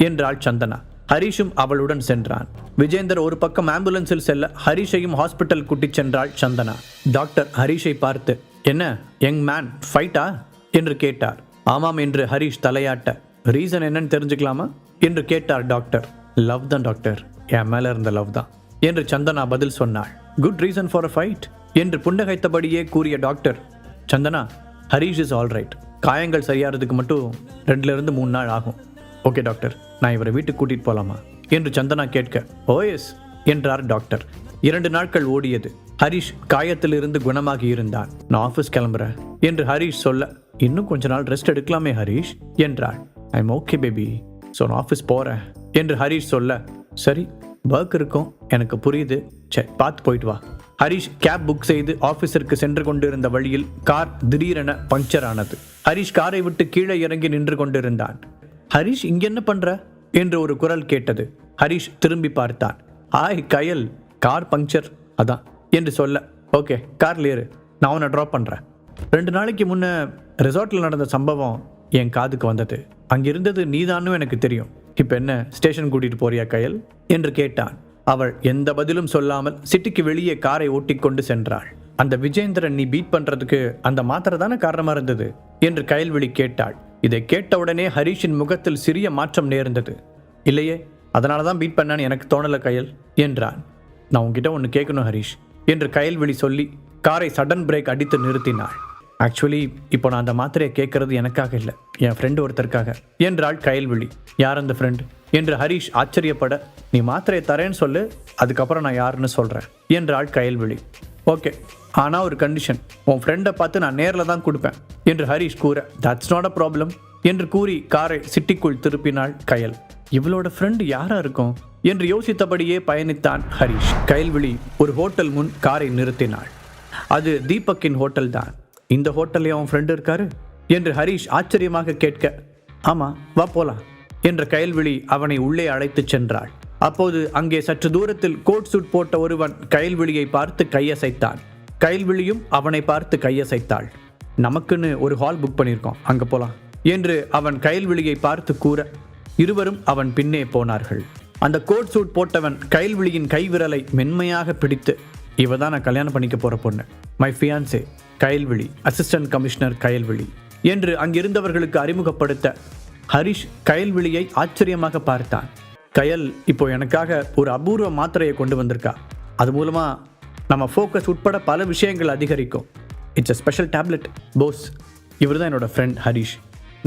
என்றாள் சந்தனா. ஹரிஷும் அவளுடன் சென்றான். விஜேந்தர் ஒரு பக்கம் ஆம்புலன்ஸில் செல்ல ஹரிஷையும் ஹாஸ்பிட்டல் கூட்டிச் சென்றாள் சந்தனா. டாக்டர் ஹரிஷை பார்த்து, என்ன யங் மேன், ஃபைட்டா என்று கேட்டார். ஆமாம் என்று ஹரிஷ் தலையாட்ட, ரீசன் என்னன்னு தெரிஞ்சுக்கலாமா என்று கேட்டார் டாக்டர். லவ் தான் டாக்டர், என் மேல இருந்த லவ் தான் என்று சந்தனா பதில் சொன்னாள். Good reason for a fight என்று புன்னகைத்தபடியே கூறிய doctor, Chandana, Harish is all right, காயங்கள் சரியாகிறதுக்கு மட்டும் 2 3 நாள் ஆகும். ஓகே டாக்டர், நான் இவரை வீட்டுக்கு கூட்டிட்டு போலாமா என்று சந்தனா கேட்க, ஓஎஸ் என்றார் டாக்டர். 2 நாட்கள் ஓடியது. ஹரிஷ் காயத்திலிருந்து குணமாகி இருந்தான். நான் ஆஃபீஸ் கிளம்புறேன் என்று ஹரிஷ் சொல்ல, இன்னும் கொஞ்ச நாள் ரெஸ்ட் எடுக்கலாமே ஹரிஷ் என்றாள். ஐம் ஓகே பேபி, ஸோ நான் ஆஃபீஸ் போகிறேன் என்று ஹரிஷ் சொல்ல, சரி ஒர்க் இருக்கும், எனக்கு புரியுது, சரி பார்த்து போயிட்டு வா. ஹரிஷ் கேப் புக் செய்து ஆஃபீஸிற்கு சென்று கொண்டிருந்த வழியில் கார் திடீரென பஞ்சர் ஆனது. ஹரிஷ் காரை விட்டு கீழே இறங்கி நின்று கொண்டிருந்தான். ஹரிஷ் இங்க என்ன பண்ற என்று ஒரு குரல் கேட்டது. ஹரிஷ் திரும்பி பார்த்தான். ஹாய் கயல், கார் பஞ்சர் அதான் என்று சொல்ல, ஓகே கார்ல ஏறு, நான் உன்னை ட்ராப் பண்றேன். 2 நாளைக்கு முன்ன ரிசார்ட்ல நடந்த சம்பவம் என் காதுக்கு வந்தது. அங்கிருந்தது நீதான்னு எனக்கு தெரியும். இப்போ என்ன ஸ்டேஷன் கூட்டிட்டு போறியா கயல் என்று கேட்டான். அவள் எந்த பதிலும் சொல்லாமல் சிட்டிக்கு வெளியே காரை ஓட்டிக்கொண்டு சென்றாள். அந்த விஜேந்திரன் நீ பீட் பண்றதுக்கு அந்த மாத்திரை தானே காரணமா இருந்தது என்று கயல்விழி கேட்டாள். இதை கேட்டவுடனே ஹரிஷின் முகத்தில் சிறிய மாற்றம் நேர்ந்தது. இல்லையே, அதனால தான் பீட் பண்ணான்னு எனக்கு தோணல கயல் என்றான். நான் உங்ககிட்ட ஒன்று கேட்கணும் ஹரிஷ் என்று கயல்விழி சொல்லி காரை சடன் பிரேக் அடித்து நிறுத்தினாள். ஆக்சுவலி இப்போ நான் அந்த மாத்திரையை கேட்கறது எனக்காக இல்லை, என் ஃப்ரெண்டு ஒருத்தருக்காக என்றாள் கயல்விழி. யார் அந்த ஃப்ரெண்ட் என்று ஹரிஷ் ஆச்சரியப்பட, நீ மாத்திரையை தரேன்னு சொல்லு, அதுக்கப்புறம் நான் யாருன்னு சொல்கிறேன் என்றாள் கயல்விழி. ஓகே, ஆனால் ஒரு கண்டிஷன், உன் ஃப்ரெண்டை பார்த்து நான் நேரில் தான் கொடுப்பேன் என்று ஹரிஷ் கூற, தட்ஸ் நாட் அ ப்ராப்ளம் என்று கூறி காரை சிட்டிக்குள் திருப்பினாள் கயல். இவளோட ஃப்ரெண்டு யாரா இருக்கும் என்று யோசித்தபடியே பயணித்தான் ஹரிஷ். கயல்விழி ஒரு ஹோட்டல் முன் காரை நிறுத்தினாள். அது தீபக்கின் ஹோட்டல் தான். இந்த ஹோட்டல்லே அவன் ஃப்ரெண்டு இருக்காரு என்று ஹரிஷ் ஆச்சரியமாக கேட்க, ஆமா வா போலாம் என்ற கயல்விழி அவனை உள்ளே அழைத்து சென்றாள். அப்போது அங்கே சற்று தூரத்தில் கோட் சூட் போட்ட ஒருவன் கயல்விழியை பார்த்து கையசைத்தான். கயல்விழியும் அவனை பார்த்து கையசைத்தாள். நமக்குன்னு ஒரு ஹால் புக் பண்ணியிருக்கோம், அங்கே போலாம் என்று அவன் கயல்விழியை பார்த்து கூற, இருவரும் அவன் பின்னே போனார்கள். அந்த கோட் சூட் போட்டவன் கயல்விழியின் கைவிரலை மென்மையாக பிடித்து, இவ தான் நான் கல்யாணம் பண்ணிக்க போற பொண்ணு, my fiancée Kayalvizhi, assistant commissioner Kayalvizhi என்று அங்கிருந்தவர்களுக்கு அறிமுகப்படுத்த ஹரிஷ் கயல்விழியை ஆச்சரியமாக பார்த்தான். கயல் இப்போ எனக்காக ஒரு அபூர்வ மாத்திரையை கொண்டு வந்திருக்கா. அது மூலமா நம்ம ஃபோக்கஸ் உட்பட பல விஷயங்கள் அதிகரிக்கும். It's a special tablet boss. இவர் தான் என்னோட ஃப்ரெண்ட் ஹரிஷ்.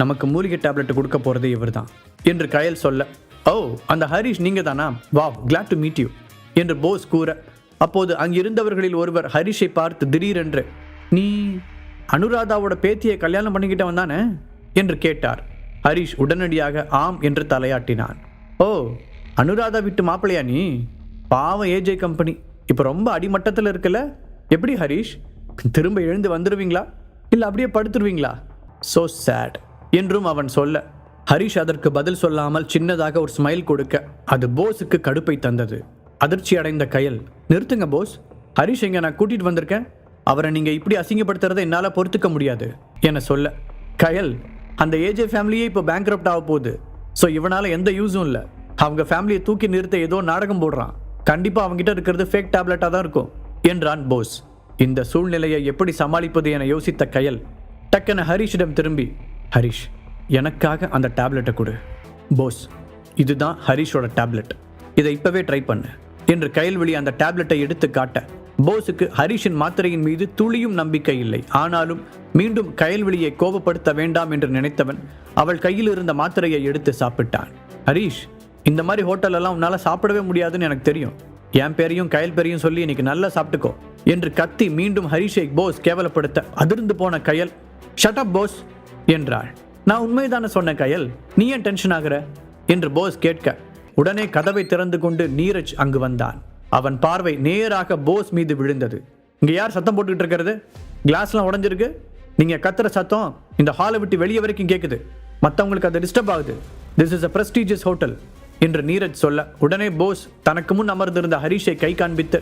நமக்கு மூலிகை டேப்லெட் கொடுக்க போகிறதே இவர் தான் என்று கயல் சொல்ல, ஓ அந்த ஹரிஷ் நீங்கள் தானா, wow glad to meet you என்று போஸ் கூற, அப்போது அங்கிருந்தவர்களில் ஒருவர் ஹரிஷை பார்த்து திடீரென்று, நீ அனுராதாவோட பேத்தியை கல்யாணம் பண்ணிக்கிட்டவன் தானே என்று கேட்டார். ஹரிஷ் உடனடியாக ஆம் என்று தலையாட்டினான். ஓ அனுராதா விட்டு மாப்பிள்ளையா நீ? பாவம் ஏஜே கம்பெனி இப்போ ரொம்ப அடிமட்டத்தில் இருக்குல்ல. எப்படி ஹரிஷ், திரும்ப எழுந்து வந்துடுவீங்களா இல்லை அப்படியே படுத்துருவீங்களா? சோ சேட் என்றும் அவன் சொல்ல, ஹரிஷ் அதற்கு பதில் சொல்லாமல் சின்னதாக ஒரு ஸ்மைல் கொடுக்க அது போஸுக்கு கடுப்பை தந்தது. அதிர்ச்சி அடைந்த கயல், நிறுத்துங்க போஸ், ஹரிஷ் எங்க நான் கூட்டிட்டு வந்திருக்கேன், அவரை நீங்க இப்படி அசிங்கப்படுத்துறதை என்னால் பொறுத்துக்க முடியாது என சொல்ல, கயல் அந்த ஏஜே ஃபேமிலியே இப்போ பேங்க்ரப்ட் ஆக போகுது. ஸோ இவனால எந்த யூஸும் இல்லை. அவங்க ஃபேமிலியை தூக்கி நிறுத்த ஏதோ நாடகம் போடுறான். கண்டிப்பா அவங்ககிட்ட இருக்கிறது ஃபேக் டேப்லெட்டாக தான் இருக்கும் என்றான் போஸ். இந்த சூழ்நிலையை எப்படி சமாளிப்பது என யோசித்த கயல் டக்கென ஹரிஷிடம் திரும்பி, ஹரிஷ் எனக்காக அந்த டேப்லெட்டை கொடு. போஸ் இதுதான் ஹரிஷோட டேப்லெட், இதை இப்பவே ட்ரை பண்ணு என்று கயல்விழி அந்த டேப்லெட்டை எடுத்து காட்ட, போஸுக்கு ஹரிஷின் மாத்திரையின் மீது துளியும் நம்பிக்கை இல்லை. ஆனாலும் மீண்டும் கயல்விழியை கோபப்படுத்த வேண்டாம் என்று நினைத்தவன் அவள் கையில் இருந்த மாத்திரையை எடுத்து சாப்பிட்டான். ஹரிஷ் இந்த மாதிரி ஹோட்டலெல்லாம் உன்னால் சாப்பிடவே முடியாதுன்னு எனக்கு தெரியும், என் பேரையும் கயல் பேரையும் சொல்லி இன்னைக்கு நல்லா சாப்பிட்டுக்கோ என்று கத்தி மீண்டும் ஹரிஷை போஸ் கேவலப்படுத்த அதிர்ந்து போன கயல், ஷட் அப் போஸ் என்றாள். நான் உண்மைதானே சொன்ன கயல், நீ ஏன் டென்ஷன் ஆகிற என்று போஸ் கேட்க, உடனே கதவை திறந்து கொண்டு நீரஜ் அங்கு வந்தான். அவன் பார்வை நேராக போஸ் மீது விழுந்தது. இங்க யார் சத்தம் போட்டுக்கிட்டு இருக்கிறது? கிளாஸ்லாம் உடைஞ்சிருக்கு, நீங்க கத்துற சத்தம் இந்த ஹாலை விட்டு வெளியே வரைக்கும் கேட்குது, மற்றவங்களுக்கு அது டிஸ்டர்ப் ஆகுது. This is a prestigious hotel என்று நீரஜ் சொல்ல, உடனே போஸ் தனக்கு முன் அமர்ந்திருந்த ஹரிஷை கை காண்பித்து,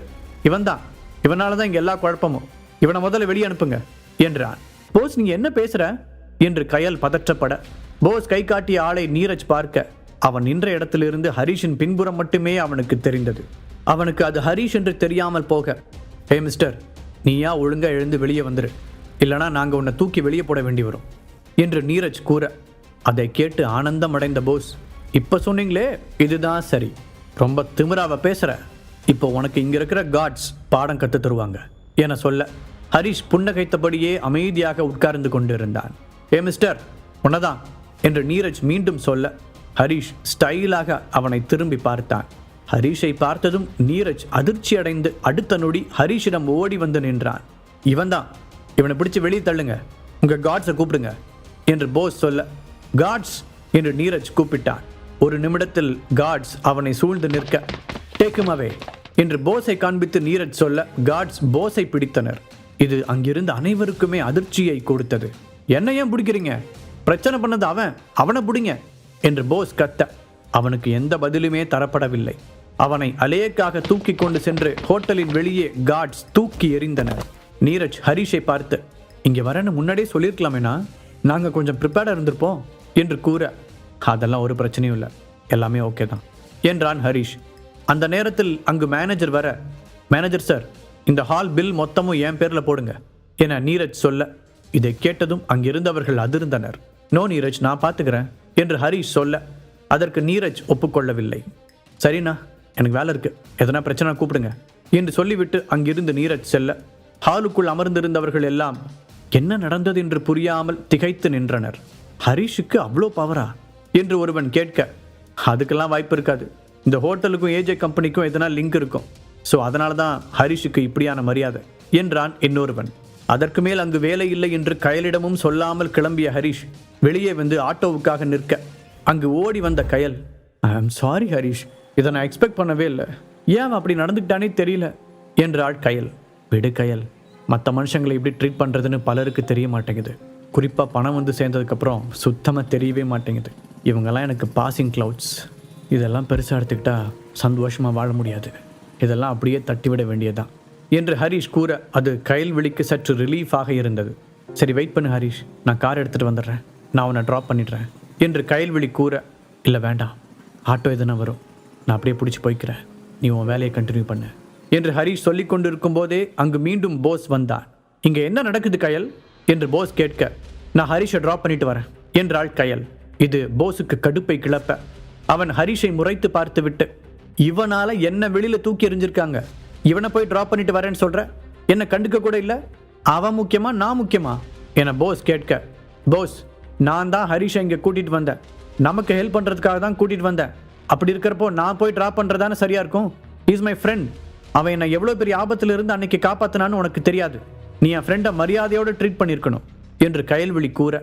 இவன்தான், இவனால தான் இங்க எல்லா குழப்பமும், இவனை முதல்ல வெளியே அனுப்புங்க என்றான். போஸ் நீங்க என்ன பேசுற என்று கயல் பதற்றப்பட, போஸ் கை காட்டிய ஆளை நீரஜ் பார்க்க அவன் நின்ற இடத்திலிருந்து ஹரிஷின் பின்புறம் மட்டுமே அவனுக்கு தெரிந்தது. அவனுக்கு அது ஹரிஷ் என்று தெரியாமல் போக, ஹே மிஸ்டர், நீயா ஒழுங்கா எழுந்து வெளியே வந்துரு, இல்லைனா நாங்கள் உன்னை தூக்கி வெளியே போட வேண்டி வரும் என்று நீரஜ் கூற, அதை கேட்டு ஆனந்தம் அடைந்த போஸ், இப்போ சொன்னீங்களே இதுதான் சரி, ரொம்ப திமிராவை பேசுற, இப்போ உனக்கு இங்க இருக்கிற காட்ஸ் பாடம் கத்து தருவாங்க என சொல்ல, ஹரிஷ் புன்னகைத்தபடியே அமைதியாக உட்கார்ந்து கொண்டிருந்தான். ஏ மிஸ்டர் உன்னதான் என்று நீரஜ் மீண்டும் சொல்ல, ஹரிஷ் ஸ்டைலாக அவனை திரும்பி பார்த்தான். ஹரிஷை பார்த்ததும் நீரஜ் அதிர்ச்சி அடைந்து அடுத்த நொடி ஹரிஷிடம் ஓடி வந்து நின்றான். இவன்தான், இவனை பிடிச்சு வெளியே தள்ளுங்க, உங்க காட்ஸை கூப்பிடுங்க என்று போஸ் சொல்ல, காட்ஸ் என்று நீரஜ் கூப்பிட்டான். ஒரு நிமிடத்தில் காட்ஸ் அவனை சூழ்ந்து நிற்க, டேக் ஹிம் அவே என்று போஸை காண்பித்து நீரஜ் சொல்ல, காட்ஸ் போஸை பிடித்தனர். இது அங்கிருந்த அனைவருக்குமே அதிர்ச்சியை கொடுத்தது. என்ன ஏன் பிடிக்கிறீங்க, பிரச்சனை பண்ணது அவனை பிடிங்க என்று போஸ் கத்த, அவனுக்கு எந்த பதிலுமே தரப்படவில்லை. அவனை அலேக்காக தூக்கி கொண்டு சென்று ஹோட்டலின் வெளியே காட்ஸ் தூக்கி எறிந்தனர். நீரஜ் ஹரிஷை பார்த்து, இங்கே வரன்னு முன்னாடியே சொல்லியிருக்கலாமேனா, நாங்கள் கொஞ்சம் ப்ரிப்பேர்டாக இருந்திருப்போம் என்று கூற, அதெல்லாம் ஒரு பிரச்சனையும் இல்லை, எல்லாமே ஓகே தான் என்றான் ஹரிஷ். அந்த நேரத்தில் அங்கு மேனேஜர் வர, மேனேஜர் சார், இந்த ஹால் பில் மொத்தமும் என் பேரில் போடுங்க என நீரஜ் சொல்ல, இதை கேட்டதும் அங்கிருந்தவர்கள் அதிர்ந்தனர். நோ நீரஜ், நான் பார்த்துக்கிறேன் என்று ஹரிஷ் சொல்ல, அதற்கு நீரஜ் ஒப்புக்கொள்ளவில்லை. சரிண்ணா, எனக்கு வேலை இருக்கு, எதனா பிரச்சனை கூப்பிடுங்க என்று சொல்லிவிட்டு அங்கிருந்து நீரஜ் செல்ல, ஹாலுக்குள் அமர்ந்திருந்தவர்கள் எல்லாம் என்ன நடந்தது என்று புரியாமல் திகைத்து நின்றனர். ஹரிஷுக்கு அவ்வளோ பவரா என்று ஒருவன் கேட்க, அதுக்கெல்லாம் வாய்ப்பு இருக்காது, இந்த ஹோட்டலுக்கும் ஏஜே கம்பெனிக்கும் எதனா லிங்க் இருக்கும், ஸோ அதனால தான் ஹரிஷுக்கு இப்படியான மரியாதை என்றான் இன்னொருவன். அதற்கு மேல் அங்கு வேலை இல்லை என்று கயலிடமும் சொல்லாமல் கிளம்பிய ஹரிஷ் வெளியே வந்து ஆட்டோவுக்காக நிற்க, அங்கு ஓடி வந்த கயல், ஐ ஆம் சாரி ஹரிஷ், இதை நான் எக்ஸ்பெக்ட் பண்ணவே இல்லை, ஏன் அப்படி நடந்துக்கிட்டானே தெரியல என்றாள் கயல். விடு கயல், மற்ற மனுஷங்களை இப்படி ட்ரீட் பண்ணுறதுன்னு பலருக்கு தெரிய மாட்டேங்குது, குறிப்பாக பணம் வந்து சேர்ந்ததுக்கப்புறம் சுத்தமாக தெரியவே மாட்டேங்குது. இவங்கெல்லாம் எனக்கு பாசிங் க்ளவுட்ஸ், இதெல்லாம் பெருசாக எடுத்துக்கிட்டா சந்தோஷமாக வாழ முடியாது, இதெல்லாம் அப்படியே தட்டிவிட வேண்டியதுதான் என்று ஹரிஷ் கூற, அது கயல்விழிக்கு சற்று ரிலீஃபாக இருந்தது. சரி வெயிட் பண்ணு ஹரிஷ், நான் கார் எடுத்துகிட்டு வந்துடுறேன், நான் உன்னை ட்ராப் பண்ணிடுறேன் என்று கயல்விழி கூற, இல்லை வேண்டாம், ஆட்டோ எதுனா வரும், நான் அப்படியே பிடிச்சி போய்க்கிறேன், நீ உன் வேலையை கண்டினியூ பண்ணு என்று ஹரிஷ் சொல்லி கொண்டிருக்கும் போதே அங்கு மீண்டும் போஸ் வந்தான். இங்கே என்ன நடக்குது கயல் என்று போஸ் கேட்க, நான் ஹரிஷை ட்ராப் பண்ணிட்டு வரேன் என்றாள் கயல். இது போஸுக்கு கடுப்பை கிளப்ப, அவன் ஹரிஷை முறைத்து பார்த்துவிட்டு, இவனால என்ன வெளியில தூக்கி எறிஞ்சிருக்காங்க, இவனை போய் ட்ராப் பண்ணிட்டு வரேன்னு சொல்ற, என்ன கண்டுக்க கூட இல்லை, அவன் முக்கியமா நான் முக்கியமா என போஸ் கேட்க, போஸ் நான் தான் ஹரிஷை இங்கே கூட்டிட்டு வந்தேன், நமக்கு ஹெல்ப் பண்றதுக்காக தான் கூட்டிட்டு வந்தேன், அப்படி இருக்கிறப்போ நான் போய் ட்ராப் பண்றதானே சரியா இருக்கும், இஸ் மை ஃப்ரெண்ட், அவன் என்னை எவ்வளோ பெரிய ஆபத்தில் இருந்து அன்னைக்கு காப்பாத்தினான்னு உனக்கு தெரியாது, நீ என் ஃப்ரெண்டை மரியாதையோடு ட்ரீட் பண்ணியிருக்கணும் என்று கயல்விழி கூற,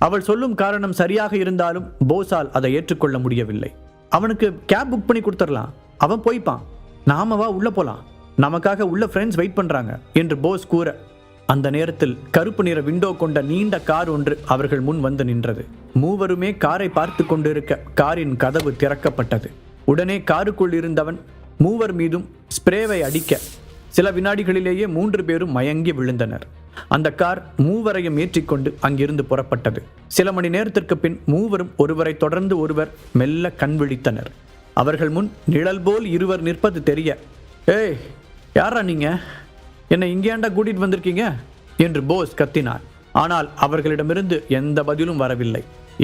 அவள் சொல்லும் காரணம் சரியாக இருந்தாலும் போஸால் அதை ஏற்றுக்கொள்ள முடியவில்லை. அவனுக்கு கேப் புக் பண்ணி கொடுத்துடலாம், அவன் போய்ப்பான், நாம வா உள்ள போலாம், நமக்காக உள்ள ஃப்ரெண்ட்ஸ் வெயிட் பண்றாங்க என்று போஸ் கூற, அந்த நேரத்தில் கருப்பு நிற விண்டோ கொண்ட நீண்ட கார் ஒன்று அவர்கள் முன் வந்து நின்றது. மூவருமே காரை பார்த்து கொண்டிருக்க காரின் கதவு திறக்கப்பட்டது. உடனே காருக்குள் இருந்தவன் மூவர் மீதும் ஸ்ப்ரேவை அடிக்க, சில வினாடிகளிலேயே 3 பேரும் மயங்கி விழுந்தனர். அந்த கார் மூவரையும் ஏற்றிக்கொண்டு அங்கிருந்து புறப்பட்டது. சில மணி நேரத்திற்கு பின் மூவரும் ஒருவரை தொடர்ந்து ஒருவர் மெல்ல கண் விழித்தனர். அவர்கள் முன் நிழல் போல் இருவர் நிற்பது தெரிய, ஏய் யாரா நீங்க, என்னை இங்கேண்டா கூட்டிட்டு வந்திருக்கீங்க என்று போஸ் கத்தினார். ஆனால் அவர்களிடமிருந்து எந்த பதிலும் வரவில்லை.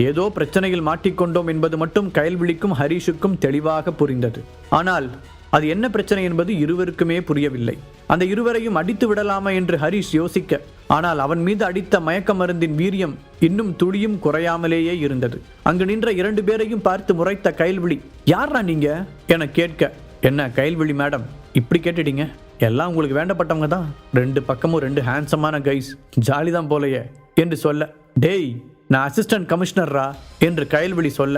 ஏதோ பிரச்சனையில் மாட்டிக்கொண்டோம் என்பது மட்டும் கயல்விழிக்கும் ஹரிஷுக்கும் தெளிவாக புரிந்தது. ஆனால் அது என்ன பிரச்சனை என்பது இருவருக்குமே புரியவில்லை. அந்த இருவரையும் அடித்து விடலாமா என்று ஹரிஷ் யோசிக்க, ஆனால் அவன் மீது அடித்த மயக்க மருந்தின் வீரியம் இன்னும் துளியும் குறையாமலேயே இருந்தது. அங்கு நின்ற 2 பேரையும் பார்த்து முறைத்த கயல்விழி, யாரா நீங்க என கேட்க, என்ன கயல்விழி மேடம் இப்படி கேட்டுட்டீங்க, எல்லாம் உங்களுக்கு வேண்டப்பட்டவங்க தான், 2 பக்கமும் 2 ஹேண்ட்ஸமான கைஸ், ஜாலி தான் போலையே என்று சொல்ல, டேய் நான் அசிஸ்டன்ட் கமிஷனரா என்று கயல்விழி சொல்ல,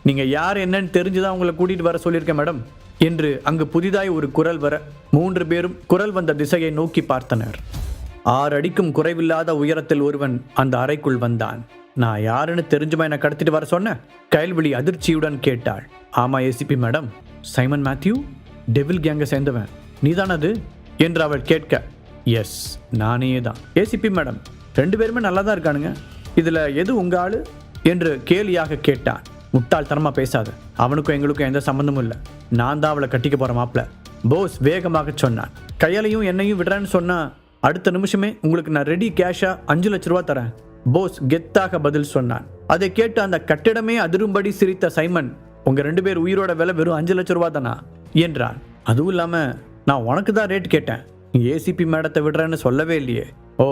நீங்க யார் என்னன்னு தெரிஞ்சுதான் உங்களை கூட்டிட்டு வர சொல்லியிருக்கேன் மேடம் என்று அங்கு புதிதாய் ஒரு குரல் வர 3 பேரும் குரல் வந்த திசையை நோக்கி பார்த்தனர். 6 அடிக்கும் குறைவில்லாத உயரத்தில் ஒருவன் அந்த அறைக்குள் வந்தான். நான் யாருன்னு தெரிஞ்சுமா என்னை கடத்திட்டு வர சொன்ன? கயல்விழி அதிர்ச்சியுடன் கேட்டாள். ஆமா ACP madam, Simon Matthew, devil கேங்கை சேர்ந்தவன் நீதான் அது என்று அவள் கேட்க, எஸ் நானே தான் ஏசிபி மேடம், 2 பேருமே நல்லா தான் இருக்கானுங்க, இதுல எது உங்க ஆளு என்று கேலியாக கேட்டான். முட்டாள்தனமா பேசாத, அவனுக்கும் எங்களுக்கும் எந்த சம்பந்தமும் இல்லை, நான் தான் அவளை கட்டிக்க போற மாப்பிள போஸ் வேகமாக சொன்னான். கையாலையும் என்னையும் விடுறேன்னு சொன்னா அடுத்த நிமிஷமே உங்களுக்கு நான் ரெடி கேஷா 5 லட்ச ரூபா தரேன் போஸ் கெத்தாக பதில் சொன்னான். அதை கேட்டு அந்த கட்டிடமே அதிரும்படி சிரித்த சைமன், உங்க 2 பேர் உயிரோட விலை வெறும் 5 லட்ச ரூபா தானா என்றான். அதுவும் இல்லாம நான் உனக்கு தான் ரேட் கேட்டேன், நீ ஏசிபி மேடத்தை விடுறேன்னு சொல்லவே இல்லையே. ஓ,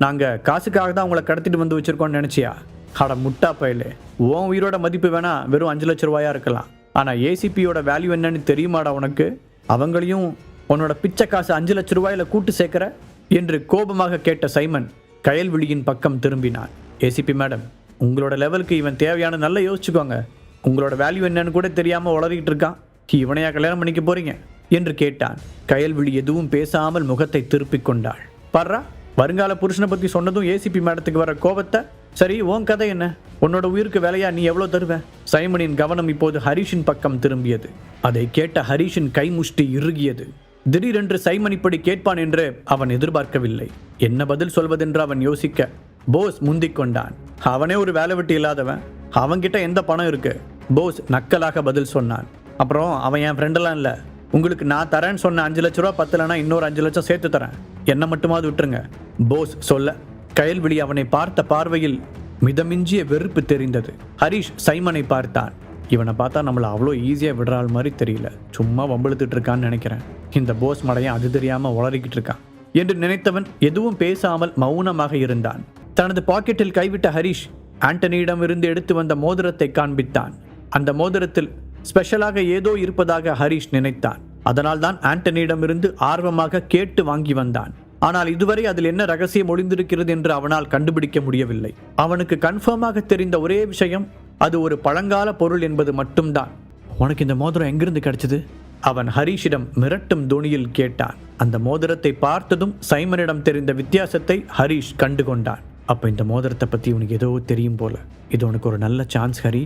நாங்க காசுக்காக தான் உங்களை கடத்திட்டு வந்து வச்சிருக்கோம்னு நினைச்சியா? அட முட்டா பயிலே, உன் உயிரோட மதிப்பு வேணா வெறும் 5 லட்ச ரூபாயா இருக்கலாம், ஆனா ஏசிபியோட வேல்யூ என்னன்னு தெரியுமாடா உனக்கு? அவங்களையும் உன்னோட பிச்சை காசு 5 லட்ச ரூபாயில கூட்டு சேர்க்கிற என்று கோபமாக கேட்ட சைமன் கயல்விழியின் பக்கம் திரும்பினான். ஏசிபி மேடம், உங்களோட லெவலுக்கு இவன் தேவையான நல்லா யோசிச்சுக்கோங்க, உங்களோட வேல்யூ என்னன்னு கூட தெரியாம உளறிக்கிட்டு இருக்கான், இவனையா கல்யாணம் பண்ணிக்க போறீங்க என்று கேட்டான். கயல்விழி எதுவும் பேசாமல் முகத்தை திருப்பிக் கொண்டாள். பர்றா, வருங்கால புருஷனை பத்தி சொன்னதும் ஏசிபி மேடத்துக்கு வர கோபத்தை. சரி, உன் கதை என்ன? உன்னோட உயிருக்கு வேலையா நீ எவ்வளவு தருவ? சைமனின் கவனம் இப்போது ஹரிஷின் பக்கம் திரும்பியது. அதை கேட்ட ஹரிஷின் கைமுஷ்டி இறுகியது. திடீரென்று சைமன் இப்படி கேட்பான் என்று அவன் எதிர்பார்க்கவில்லை. என்ன பதில் சொல்வதென்று அவன் யோசிக்க போஸ் முந்திக் கொண்டான். அவனே ஒரு வேலை வெட்டி இல்லாதவன், அவன்கிட்ட எந்த பணம் இருக்கு? போஸ் நக்கலாக பதில் சொன்னான். அப்புறம் அவன் என் ஃப்ரெண்டெல்லாம் இல்லை. உங்களுக்கு நான் தரேன்னு சொன்ன 5 லட்ச ரூபா பத்தலைன்னா இன்னொரு 5 லட்சம் சேர்த்து தரேன். என்ன மட்டுமாவது விட்டுருங்க. போஸ் சொல்ல கயல்விழி அவனை பார்த்த பார்வையில் மிதமிஞ்சிய வெறுப்பு தெரிந்தது. ஹரிஷ் சைமனை பார்த்தான். இவனை பார்த்தா நம்மளை அவ்வளோ ஈஸியாக விடுறாள் மாதிரி தெரியல. சும்மா வம்பிழுத்துட்டு இருக்கான்னு நினைக்கிறேன். இந்த போஸ் மடையன் அது தெரியாமல் உளறிக்கிட்டு இருக்கான் என்று நினைத்தவன் எதுவும் பேசாமல் மௌனமாக இருந்தான். தனது பாக்கெட்டில் கைவிட்ட ஹரிஷ் ஆண்டனியிடம் இருந்து எடுத்து வந்த மோதிரத்தை காண்பித்தான். அந்த மோதிரத்தில் ஸ்பெஷலாக ஏதோ இருப்பதாக ஹரிஷ் நினைத்தான். அதனால்தான் ஆண்டனியிடமிருந்து ஆர்வமாக கேட்டு வாங்கி வந்தான். ஆனால் இதுவரை அதில் என்ன ரகசியம் ஒளிந்திருக்கிறது என்று அவனால் கண்டுபிடிக்க முடியவில்லை. அவனுக்கு கன்ஃபார்மாக தெரிந்த ஒரே விஷயம் அது ஒரு பழங்கால பொருள் என்பது மட்டும்தான். உனக்கு இந்த மோதிரம் எங்கிருந்து கிடைச்சது? அவன் ஹரிஷிடம் மிரட்டும் தொனியில் கேட்டான். அந்த மோதிரத்தை பார்த்ததும் சைமனிடம் தெரிந்த வித்தியாசத்தை ஹரிஷ் கண்டுகொண்டான். அப்போ இந்த மோதிரத்தை பற்றி உனக்கு ஏதோ தெரியும் போல. இது உனக்கு ஒரு நல்ல சான்ஸ் ஹரி.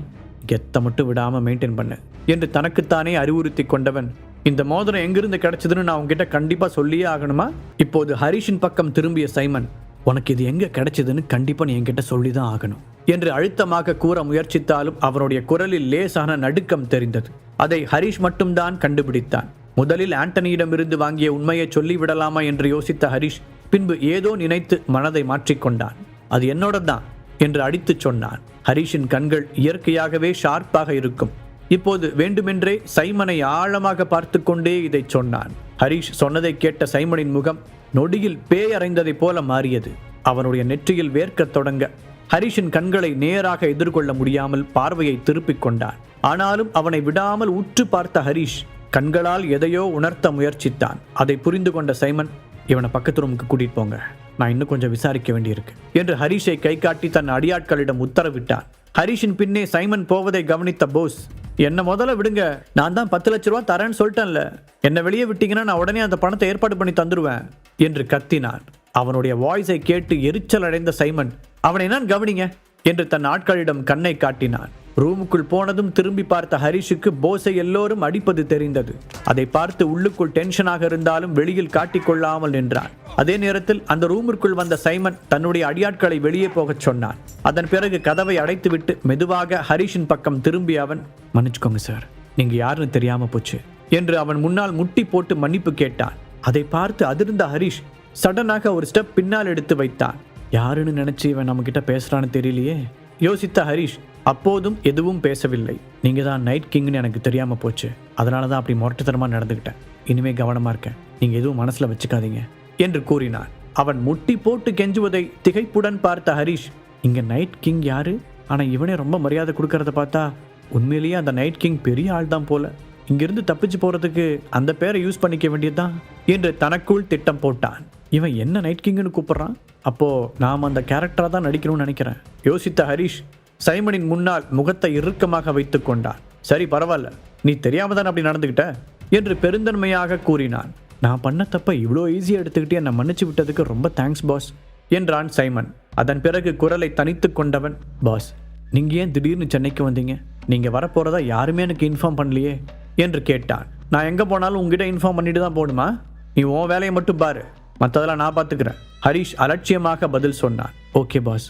கெத்தை மட்டும் விடாமல் மெயின்டைன் பண்ணு என்று தனக்குத்தானே அறிவுறுத்தி கொண்டவன், இந்த மோதிரம் எங்கிருந்து கிடைச்சதுன்னு நான் உங்ககிட்ட கண்டிப்பாக சொல்லியே ஆகணுமா? இப்போது ஹரிஷின் பக்கம் திரும்பிய சைமன், உனக்கு இது எங்கே கிடைச்சதுன்னு கண்டிப்பாக நீ என்கிட்ட சொல்லி தான் ஆகணும் என்று அழுத்தமாக கூற முயற்சித்தாலும் அவனுடைய குரலில் லேசான நடுக்கம் தெரிந்தது. அதை ஹரிஷ் மட்டும்தான் கண்டுபிடித்தான். முதலில் ஆண்டனியிடமிருந்து வாங்கிய உண்மையை சொல்லிவிடலாமா என்று யோசித்த ஹரிஷ் பின்பு ஏதோ நினைத்து மனதை மாற்றிக்கொண்டான். அது என்னோட தான் என்று அடித்து சொன்னான். ஹரிஷின் கண்கள் இயற்கையாகவே ஷார்ப்பாக இருக்கும். இப்போது வேண்டுமென்றே சைமனை ஆழமாக பார்த்து கொண்டே இதை சொன்னான். ஹரிஷ் சொன்னதை கேட்ட சைமனின் முகம் நொடியில் பேய் அறைந்ததைப் போல மாறியது. அவனுடைய நெற்றியில் வேர்க்கத் தொடங்க ஹரிஷின் கண்களை நேராக எதிர்கொள்ள முடியாமல் பார்வையை திருப்பிக் கொண்டான். ஆனாலும் அவனை விடாமல் உற்று பார்த்த ஹரிஷ் கண்களால் எதையோ உணர்த்த முயற்சித்தான். அதை புரிந்து கொண்ட சைமன், இவனை பக்கத்து ரூமுக்கு கூட்டிட்டு போங்க, நான் இன்னும் கொஞ்சம் விசாரிக்க வேண்டியிருக்கு என்று ஹரிஷை கை காட்டி தன் அடியாட்களிடம் உத்தரவிட்டான். ஹரிஷின் பின்னே சைமன் போவதை கவனித்த போஸ், என்ன முதல்ல விடுங்க, நான் தான் 10 லட்ச ரூபா தரேன்னு சொல்லிட்டேன்ல, என்னை வெளியே விட்டீங்கன்னா நான் உடனே அந்த பணத்தை ஏற்பாடு பண்ணி தந்துடுவேன் என்று கத்தினான். அவனுடைய வாய்ஸை கேட்டு எரிச்சல் அடைந்த சைமன், அவனை நான் கவனிங்க என்று தன் ஆட்களிடம் கண்ணை காட்டினான். ரூமுக்குள் போனதும் திரும்பி பார்த்த ஹரிஷுக்கு போஸை எல்லோரும் அடிப்பது தெரிந்தது. அதை பார்த்து உள்ளுக்குள் டென்ஷனாக இருந்தாலும் வெளியில் காட்டிக்கொள்ளாமல் நின்றான். அதே நேரத்தில் அந்த ரூமிற்குள் வந்த சைமன் தன்னுடைய அடியாட்களை வெளியே போகச் சொன்னான். அதன் பிறகு கதவை அடைத்துவிட்டு மெதுவாக ஹரிஷின் பக்கம் திரும்பி அவன், மன்னிச்சுக்கோங்க சார், நீங்க யாருன்னு தெரியாம போச்சு என்று அவன் முன்னால் முட்டி போட்டு மன்னிப்பு கேட்டான். அதை பார்த்து அதிர்ந்த ஹரிஷ் சடனாக ஒரு ஸ்டெப் பின்னால் எடுத்து வைத்தான். யாருன்னு நினைச்சு இவன் நம்ம கிட்ட பேசுறான்னு தெரியலையே யோசித்த ஹரிஷ் அப்போதும் எதுவும் பேசவில்லை. நீங்க தான் நைட் கிங்னு எனக்கு தெரியாம போச்சு, அதனாலதான் அப்படி மொரட்டுத்தனமா நடந்துக்கிட்டேன். இனிமே கவனமா இருக்கேன், நீங்க எதுவும் மனசுல வச்சுக்காதீங்க என்று கூறினான். அவன் முட்டி போட்டு கெஞ்சுவதை திகைப்புடன் பார்த்த ஹரிஷ், இங்க நைட் கிங் யாரு? ஆனா இவனே ரொம்ப மரியாதை கொடுக்கறத பார்த்தா உண்மையிலேயே அந்த நைட் கிங் பெரிய ஆள் தான் போல. இங்கிருந்து தப்பிச்சு போறதுக்கு அந்த பேரை யூஸ் பண்ணிக்க வேண்டியதுதான் என்று தனக்குள் திட்டம் போட்டான். இவன் என்ன நைட் கிங்னு கூப்பிடுறான்? அப்போ நாம் அந்த கேரக்டரா தான் நடிக்கணும்னு நினைக்கிறேன் யோசித்த ஹரிஷ் சைமனின் முன்னால் முகத்தை இறுக்கமாக வைத்துக் கொண்டான். சரி பரவாயில்ல, நீ தெரியாம தான் அப்படி நடந்துகிட்ட என்று பெருந்தன்மையாக கூறினான். நான் பண்ண தப்ப இவ்வளோ ஈஸியாக எடுத்துக்கிட்டு என்னை மன்னிச்சு விட்டதுக்கு ரொம்ப தேங்க்ஸ் பாஸ் என்றான் சைமன். அதன் பிறகு குரலை தனித்து கொண்டவன், பாஸ் நீங்க ஏன் திடீர்னு சென்னைக்கு வந்தீங்க? நீங்க வரப்போறதா யாருமே எனக்கு இன்ஃபார்ம் பண்ணலையே என்று கேட்டான். நான் எங்க போனாலும் உங்ககிட்ட இன்ஃபார்ம் பண்ணிட்டு தான் போகணுமா? நீ உன் வேலையை மட்டும் பாரு, மற்றதெல்லாம் நான் பார்த்துக்கிறேன். ஹரிஷ் அலட்சியமாக பதில் சொன்னான். Okay boss.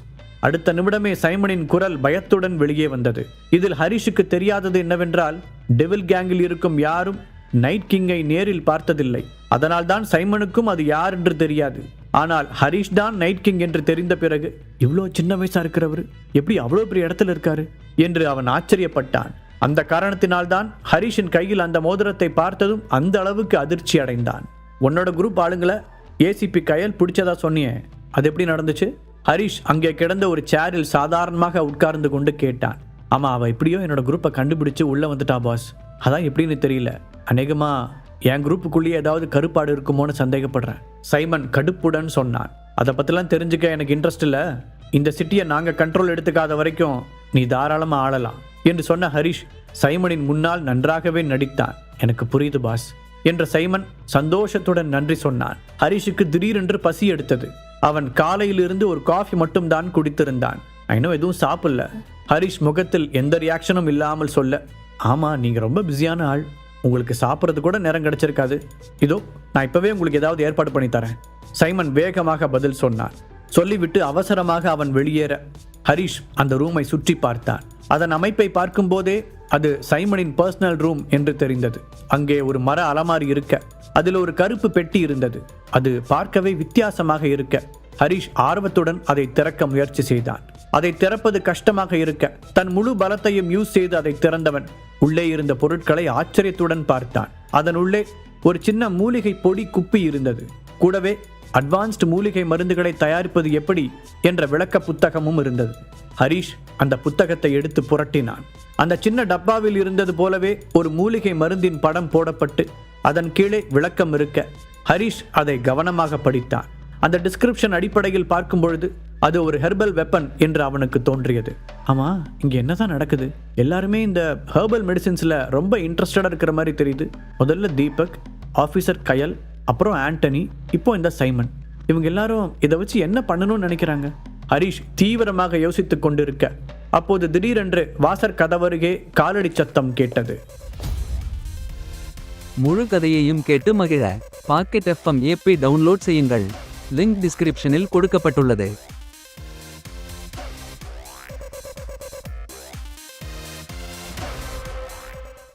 அடுத்த நிமிடமே சைமனின் குரல் பயத்துடன் வெளியே வந்தது. இதில் ஹரிஷுக்கு தெரியாதது என்னவென்றால், டெவில் கேங்கில் இருக்கும் யாரும் நைட் கிங்கை நேரில் பார்த்ததில்லை. அதனால் தான் சைமனுக்கும் அது யார் என்று தெரியாது. ஆனால் ஹரிஷ் தான் நைட் கிங் என்று தெரிந்த பிறகு, இவ்வளோ சின்ன வயசா இருக்கிறவர் எப்படி அவ்வளோ பெரிய இடத்துல இருக்காரு என்று அவன் ஆச்சரியப்பட்டான். அந்த காரணத்தினால்தான் ஹரிஷின் கையில் அந்த மோதிரத்தை பார்த்ததும் அந்த அளவுக்கு அதிர்ச்சி அடைந்தான். உன்னோட குரூப் ஆளுங்களை ஏசிபி கயல் பிடிச்சதா சொன்னியே, அது எப்படி நடந்துச்சு? ஹரிஷ் அங்கே கிடந்த ஒரு சேரில் சாதாரணமாக உட்கார்ந்து கொண்டு கேட்டான். ஆமா, அவ எப்படியோ என்னோட குரூப்பை கண்டுபிடிச்சு உள்ள வந்துட்டா பாஸ். அதான் எப்படின்னு தெரியல, அநேகமா என் குரூப்புக்குள்ளேயே ஏதாவது கருப்பாடு இருக்குமோன்னு சந்தேகப்படுறேன் சைமன் கடுப்புடன் சொன்னான். அதை பத்திலாம் தெரிஞ்சுக்க எனக்கு இன்ட்ரெஸ்ட் இல்லை. இந்த சிட்டியை நாங்க கண்ட்ரோல் எடுத்துக்காத வரைக்கும் நீ தாராளமா ஆளலாம் என்று சொன்ன ஹரிஷ் சைமனின் முன்னால் நன்றாகவே நடித்தான். எனக்கு புரியுது பாஸ் என்ற சைமன் சந்தோஷத்துடன் நன்றி சொன்னான். ஹரிஷுக்கு திடீரென்று பசி எடுத்தது. அவன் காலையிலிருந்து ஒரு காஃபி மட்டும் தான் குடித்திருந்தான். இன்னும் எதுவும் சாப்பிடல. ஹரிஷ் முகத்தில் எந்த ரியாக்ஷனும் இல்லாமல் சொல்ல, ஆமா நீங்க ரொம்ப பிஸியான ஆள், உங்களுக்கு சாப்பிட்றது கூட நேரம் கிடைச்சிருக்காது. இதோ நான் இப்பவே உங்களுக்கு ஏதாவது ஏற்பாடு பண்ணி தரேன் சைமன் வேகமாக பதில் சொன்னான். சொல்லிவிட்டு அவசரமாக அவன் வெளியேற ஹரிஷ் அந்த ரூமை சுற்றி பார்த்தான். அதன் அமைப்பை பார்க்கும் போதே அது சைமனின் பர்சனல் ரூம் என்று தெரிந்தது. அங்கே ஒரு மர அலமாரி இருக்க, அதில் ஒரு கருப்பு பெட்டி இருந்தது. அது பார்க்கவே வித்தியாசமாக இருக்க ஹரிஷ் ஆர்வத்துடன் அதை திறக்க முயற்சி செய்தான். அதை திறப்பது கஷ்டமாக இருக்க தன் முழு பலத்தையும் யூஸ் செய்து அதை திறந்தவன் உள்ளே இருந்த பொருட்களை ஆச்சரியத்துடன் பார்த்தான். அதன் உள்ளே ஒரு சின்ன மூலிகை பொடி குப்பி இருந்தது. கூடவே அட்வான்ஸ்டு மூலிகை மருந்துகளை தயாரிப்பது எப்படி என்ற விளக்க புத்தகமும் இருந்தது. ஹரிஷ் அந்த புத்தகத்தை எடுத்து புரட்டினான். அந்த சின்ன டப்பாவில் இருந்தது போலவே ஒரு மூலிகை மருந்தின் படம் போடப்பட்டு அதன் கீழே விளக்கம் இருக்க ஹரிஷ் அதை கவனமாக படித்தான். அந்த டிஸ்கிரிப்ஷன் அடிப்படையில் பார்க்கும் பொழுது அது ஒரு ஹெர்பல் வெப்பன் என்று அவனுக்கு தோன்றியது. ஆமா, இங்க என்னதான் நடக்குது? எல்லாருமே இந்த ஹெர்பல் மெடிசின்ஸ்ல ரொம்ப இன்ட்ரெஸ்டடா இருக்கிற மாதிரி தெரியுது. முதல்ல தீபக், ஆபீசர் கயல், அப்புறம் ஆண்டனி, இப்போ இந்த சைமன். இவங்க எல்லாரும் இதை வச்சு என்ன பண்ணணும்னு நினைக்கிறாங்க? ஹரிஷ் தீவிரமாக யோசித்துக் கொண்டிருக்க அப்போது திடீரென்று வாசற் கதவருகே காலடி சத்தம் கேட்டது.
முழு கதையையும் கேட்டு மகிழ பாக்கெட் FM ஆப்பை டவுன்லோட் செய்யுங்கள். லிங்க் டிஸ்கிரிப்ஷனில் கொடுக்கப்பட்டுள்ளது.